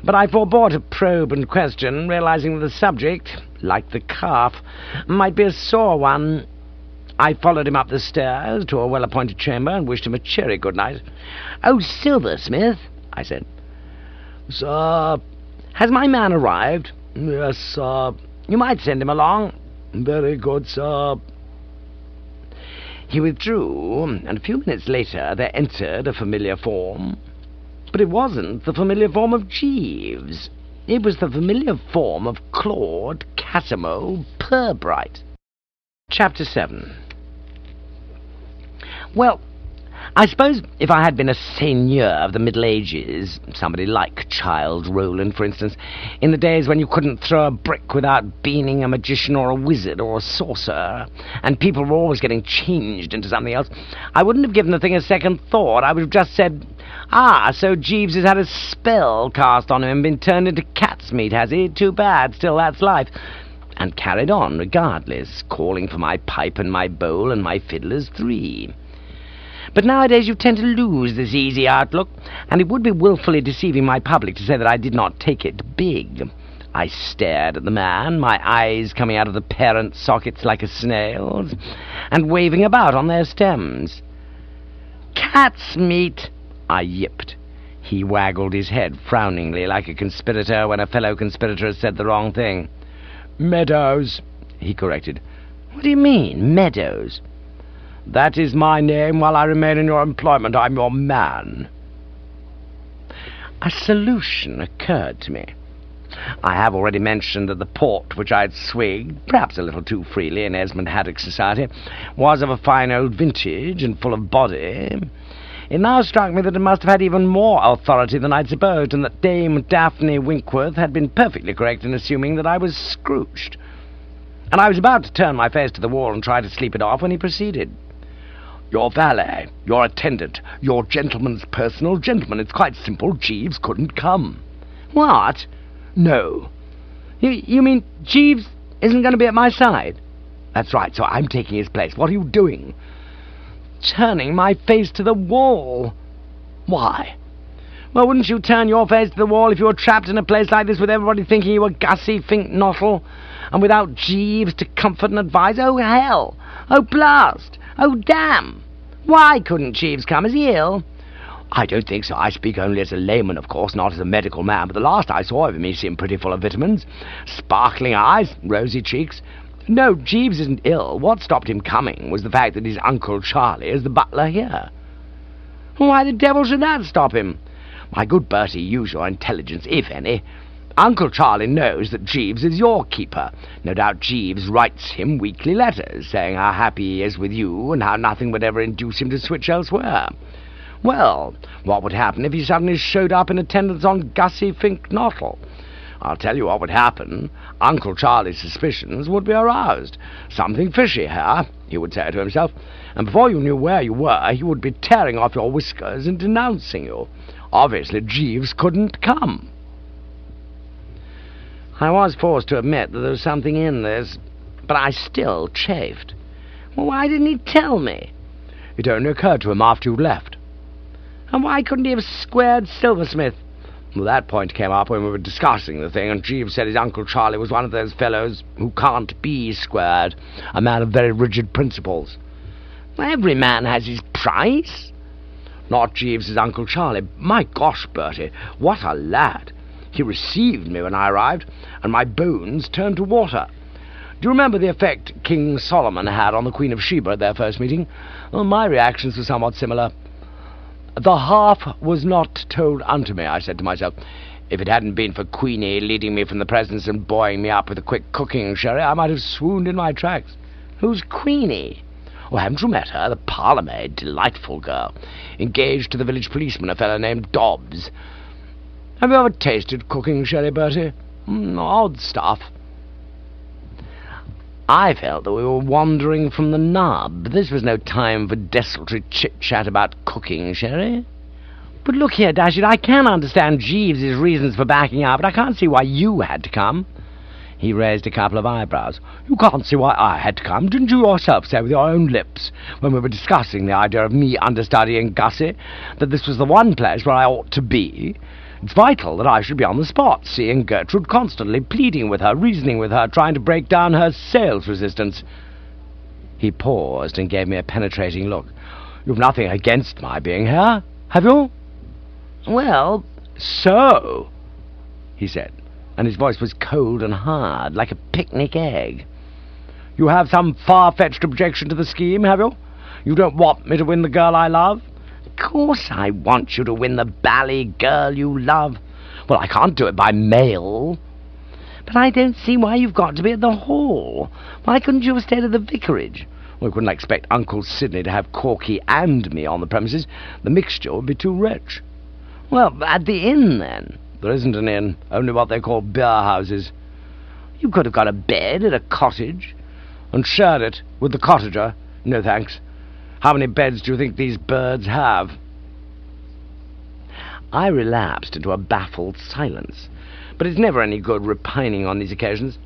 But I forbore to probe and question, realizing that the subject, like the calf, might be a sore one. I followed him up the stairs to a well-appointed chamber and wished him a cheery good night. "Oh, Silversmith," I said. "Sir." "Has my man arrived?" "Yes, sir." "You might send him along." "Very good, sir." He withdrew, and a few minutes later there entered a familiar form. But it wasn't the familiar form of Jeeves. It was the familiar form of Claude Casimir Pirbright. Chapter 7. Well, I suppose if I had been a seigneur of the Middle Ages, somebody like Childe Roland, for instance, in the days when you couldn't throw a brick without being a magician or a wizard or a sorcerer, and people were always getting changed into something else, I wouldn't have given the thing a second thought. I would have just said, "Ah, so Jeeves has had a spell cast on him and been turned into cat's meat, has he? Too bad, still that's life." And carried on regardless, calling for my pipe and my bowl and my fiddlers 3. But nowadays you tend to lose this easy outlook, and it would be wilfully deceiving my public to say that I did not take it big. I stared at the man, my eyes coming out of the parent sockets like a snail's, and waving about on their stems. "Cat's meat," I yipped. He waggled his head frowningly like a conspirator when a fellow conspirator has said the wrong thing. "Meadows," he corrected. "What do you mean, Meadows?" "That is my name while I remain in your employment. I'm your man." A solution occurred to me. I have already mentioned that the port which I had swigged, perhaps a little too freely in Esmond Haddock's society, was of a fine old vintage and full of body. It now struck me that it must have had even more authority than I'd supposed, and that Dame Daphne Winkworth had been perfectly correct in assuming that I was Scrooched. And I was about to turn my face to the wall and try to sleep it off when he proceeded. "Your valet, your attendant, your gentleman's personal gentleman. It's quite simple. Jeeves couldn't come." "What? No. You mean Jeeves isn't going to be at my side?" "That's right, so I'm taking his place. What are you doing?" "Turning my face to the wall." "Why?" "Well, wouldn't you turn your face to the wall if you were trapped in a place like this with everybody thinking you were Gussie Fink Nottle, and without Jeeves to comfort and advise? Oh, hell! Oh, blast! Oh, damn! Why couldn't Jeeves come? Is he ill?" "I don't think so. I speak only as a layman, of course, not as a medical man, but the last I saw of him he seemed pretty full of vitamins. Sparkling eyes, rosy cheeks. No, Jeeves isn't ill. What stopped him coming was the fact that his Uncle Charlie is the butler here." "Why the devil should that stop him?" "My good Bertie, use your intelligence, if any. Uncle Charlie knows that Jeeves is your keeper. No doubt Jeeves writes him weekly letters, saying how happy he is with you, and how nothing would ever induce him to switch elsewhere. Well, what would happen if he suddenly showed up in attendance on Gussie Fink Nottle? I'll tell you what would happen. Uncle Charlie's suspicions would be aroused. Something fishy here, he would say to himself, and before you knew where you were, he would be tearing off your whiskers and denouncing you. Obviously Jeeves couldn't come." I was forced to admit that there was something in this, but I still chafed. Well, why didn't he tell me? "It only occurred to him after you left." "And why couldn't he have squared Silversmith?" "Well, that point came up when we were discussing the thing, and Jeeves said his Uncle Charlie was one of those fellows who can't be squared, a man of very rigid principles." "Well, every man has his price." "Not Jeeves's Uncle Charlie. My gosh, Bertie, what a lad! He received me when I arrived, and my bones turned to water. Do you remember the effect King Solomon had on the Queen of Sheba at their first meeting? Well, my reactions were somewhat similar. 'The half was not told unto me,' I said to myself. If it hadn't been for Queenie leading me from the presence and buoying me up with a quick cooking sherry, I might have swooned in my tracks." "Who's Queenie?" "Oh, haven't you met her? The parlour-maid, delightful girl, engaged to the village policeman, a fellow named Dobbs. Have you ever tasted cooking sherry, Bertie? Odd stuff." I felt that we were wandering from the nub. This was no time for desultory chit-chat about cooking sherry. "But look here, Dashit, I can understand Jeeves's reasons for backing out, but I can't see why you had to come." He raised a couple of eyebrows. "You can't see why I had to come. Didn't you yourself say with your own lips, when we were discussing the idea of me understudying Gussie, that this was the one place where I ought to be? It's vital that I should be on the spot, seeing Gertrude constantly, pleading with her, reasoning with her, trying to break down her sales resistance." He paused and gave me a penetrating look. "You've nothing against my being here, have you?" "Well, so," he said, and his voice was cold and hard, like a picnic egg. "You have some far-fetched objection to the scheme, have you? You don't want me to win the girl I love?" "Of course I want you to win the bally girl you love." "Well, I can't do it by mail." "But I don't see why you've got to be at the Hall. Why couldn't you have stayed at the vicarage?" "We couldn't expect Uncle Sidney to have Corky and me on the premises. The mixture would be too rich." "Well, at the inn, then." "There isn't an inn, only what they call beer houses." "You could have got a bed at a cottage." "And shared it with the cottager. No thanks. How many beds do you think these birds have?" I relapsed into a baffled silence, but it's never any good repining on these occasions.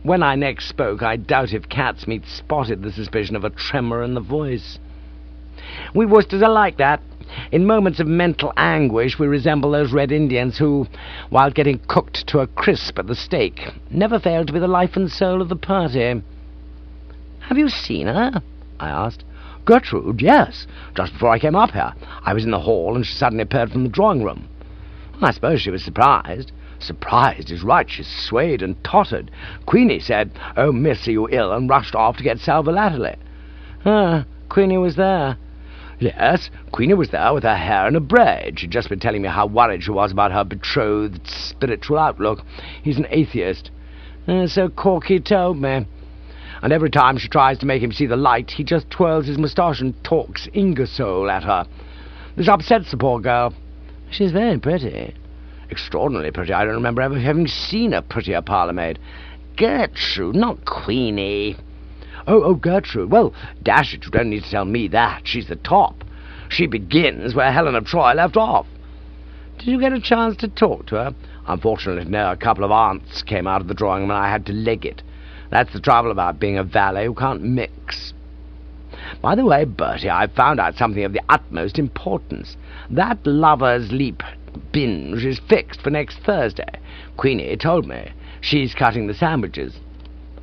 When I next spoke, I doubt if Catsmeat spotted the suspicion of a tremor in the voice. "We Woosters are like that. In moments of mental anguish, we resemble those Red Indians who, while getting cooked to a crisp at the stake, never fail to be the life and soul of the party." "Have you seen her?" I asked. "Gertrude, yes. Just before I came up here. I was in the hall, and she suddenly appeared from the drawing-room." "I suppose she was surprised." "Surprised is right. She swayed and tottered. Queenie said, 'Oh, miss, are you ill?' and rushed off to get salve latterly." "Ah, Queenie was there?" "Yes, Queenie was there with her hair in a braid. She'd just been telling me how worried she was about her betrothed's spiritual outlook. He's an atheist." "So Corky told me. And every time she tries to make him see the light, he just twirls his moustache and talks Ingersoll at her. This upsets the poor girl." "She's very pretty." "Extraordinarily pretty. I don't remember ever having seen a prettier parlour-maid." "Gertrude, not Queenie." Oh, Gertrude. Well, dash it, you don't need to tell me that. She's the top. She begins where Helen of Troy left off." "Did you get a chance to talk to her?" "Unfortunately, no. A couple of aunts came out of the drawing-room and I had to leg it. That's the trouble about being a valet who can't mix. By the way, Bertie, I've found out something of the utmost importance. That Lover's Leap binge is fixed for next Thursday. Queenie told me. She's cutting the sandwiches.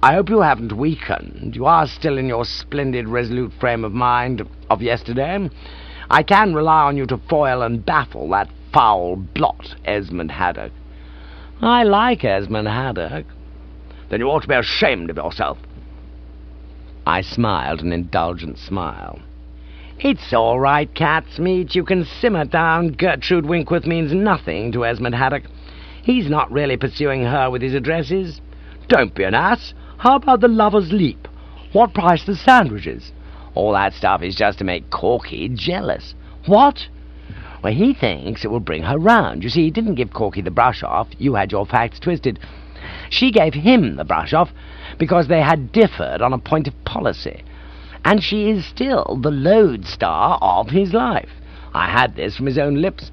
I hope you haven't weakened. You are still in your splendid, resolute frame of mind of yesterday. I can rely on you to foil and baffle that foul blot, Esmond Haddock." "I like Esmond Haddock." "Then you ought to be ashamed of yourself." I smiled an indulgent smile. "It's all right, Catsmeat. You can simmer down. Gertrude Winkworth means nothing to Esmond Haddock. He's not really pursuing her with his addresses." "Don't be an ass. How about the Lover's Leap? What price the sandwiches?" "All that stuff is just to make Corky jealous." "What?" "Well, he thinks it will bring her round. You see, he didn't give Corky the brush-off. You had your facts twisted. She gave him the brush-off because they had differed on a point of policy. And she is still the lodestar of his life. I had this from his own lips.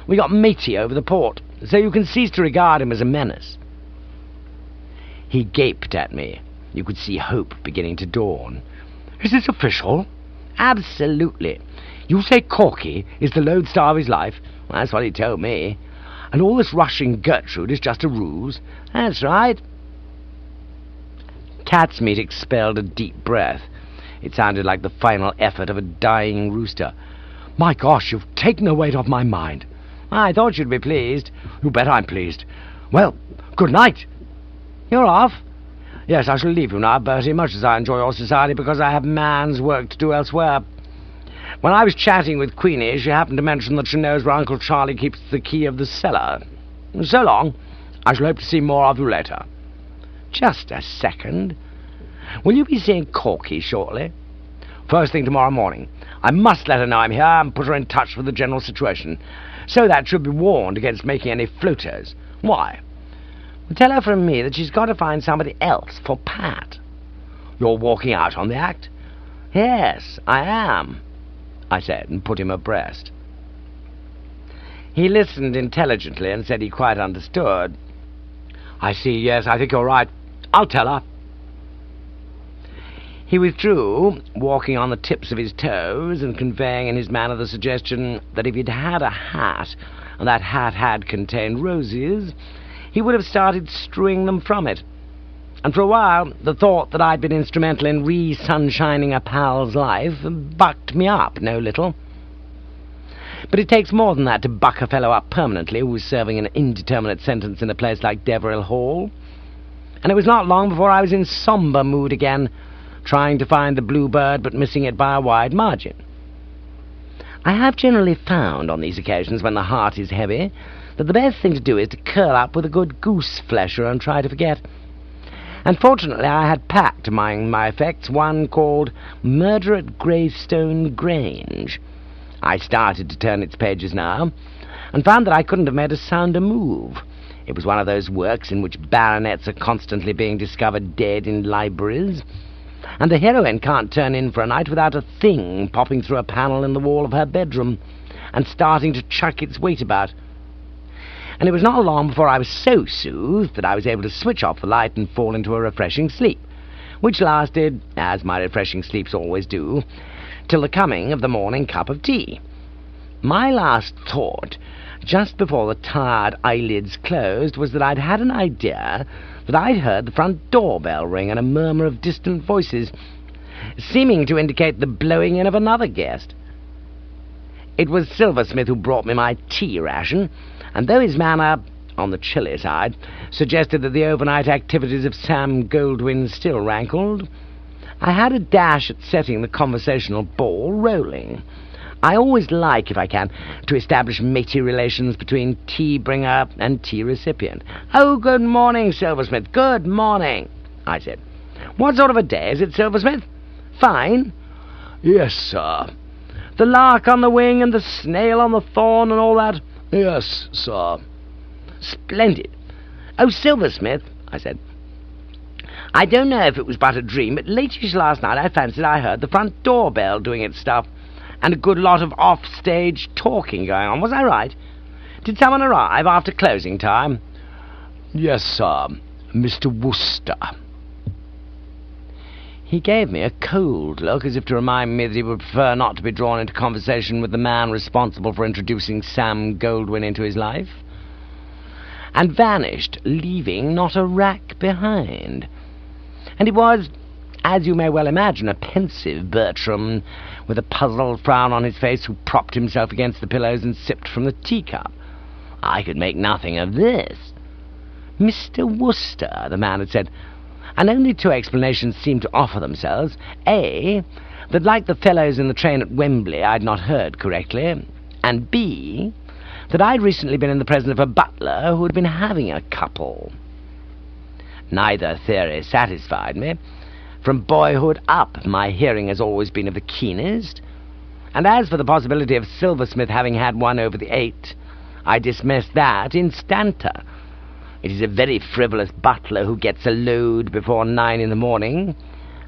We got matey over the port, so you can cease to regard him as a menace." He gaped at me. You could see hope beginning to dawn. "Is this official?" "Absolutely. You say Corky is the lodestar of his life?" "Well, that's what he told me." "And all this rushing Gertrude is just a ruse?" "That's right." Catsmeat expelled a deep breath. It sounded like the final effort of a dying rooster. "My gosh, you've taken a weight off my mind." "I thought you'd be pleased." "You bet I'm pleased. Well, good night." "You're off?" "Yes, I shall leave you now, Bertie, much as I enjoy your society, because I have man's work to do elsewhere. When I was chatting with Queenie, she happened to mention that she knows where Uncle Charlie keeps the key of the cellar. So long. I shall hope to see more of you later." "Just a second. Will you be seeing Corky shortly?" "First thing tomorrow morning. I must let her know I'm here and put her in touch with the general situation, so that she'll be warned against making any floaters." "Why?" "Tell her from me that she's got to find somebody else for Pat." "You're walking out on the act?" "Yes, I am," I said, and put him abreast. He listened intelligently and said he quite understood. "I see, yes, I think you're right. I'll tell her." He withdrew, walking on the tips of his toes and conveying in his manner the suggestion that if he'd had a hat, and that hat had contained roses, he would have started strewing them from it. And for a while, the thought that I'd been instrumental in re-sunshining a pal's life bucked me up no little. But it takes more than that to buck a fellow up permanently who's serving an indeterminate sentence in a place like Deverell Hall. And it was not long before I was in sombre mood again, trying to find the bluebird but missing it by a wide margin. I have generally found on these occasions when the heart is heavy that the best thing to do is to curl up with a good goose-flesher and try to forget. And fortunately I had packed among my effects one called Murder at Greystone Grange. I started to turn its pages now, and found that I couldn't have made a sounder move. It was one of those works in which baronets are constantly being discovered dead in libraries, and the heroine can't turn in for a night without a thing popping through a panel in the wall of her bedroom and starting to chuck its weight about. And it was not long before I was so soothed that I was able to switch off the light and fall into a refreshing sleep, which lasted, as my refreshing sleeps always do, till the coming of the morning cup of tea. My last thought, just before the tired eyelids closed, was that I'd had an idea that I'd heard the front doorbell ring and a murmur of distant voices, seeming to indicate the blowing in of another guest. It was Silversmith who brought me my tea ration, and though his manner, on the chilly side, suggested that the overnight activities of Sam Goldwyn still rankled, I had a dash at setting the conversational ball rolling. I always like, if I can, to establish matey relations between tea-bringer and tea-recipient. "Oh, good morning, Silversmith, good morning," I said. "What sort of a day is it, Silversmith? Fine?" "Yes, sir." "The lark on the wing and the snail on the thorn and all that?" "Yes, sir." "Splendid. Oh, Silversmith," I said, "I don't know if it was but a dream, but late-ish last night I fancied I heard the front doorbell doing its stuff, and a good lot of off-stage talking going on. Was I right? Did someone arrive after closing time?" "Yes, sir. Mr. Wooster." He gave me a cold look, as if to remind me that he would prefer not to be drawn into conversation with the man responsible for introducing Sam Goldwyn into his life, and vanished, leaving not a rack behind. And it was, as you may well imagine, a pensive Bertram, with a puzzled frown on his face, who propped himself against the pillows and sipped from the teacup. I could make nothing of this. "Mr. Wooster," the man had said, and only two explanations seemed to offer themselves. A, that like the fellows in the train at Wembley I'd not heard correctly, and B, that I'd recently been in the presence of a butler who had been having a couple. Neither theory satisfied me. From boyhood up, my hearing has always been of the keenest, and as for the possibility of Silversmith having had one over the 8, I dismissed that instanter. It is a very frivolous butler who gets a load before 9 in the morning,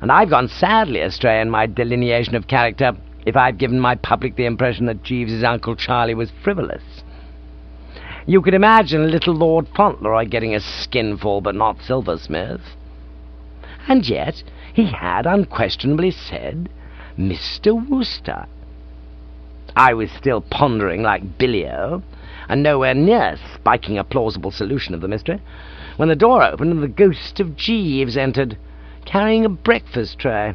and I've gone sadly astray in my delineation of character if I've given my public the impression that Jeeves's Uncle Charlie was frivolous. You could imagine little Lord Fauntleroy getting a skinful, but not Silversmith. And yet he had unquestionably said, "Mr. Wooster." I was still pondering like Billy-O, and nowhere near spiking a plausible solution of the mystery, when the door opened and the ghost of Jeeves entered, carrying a breakfast tray.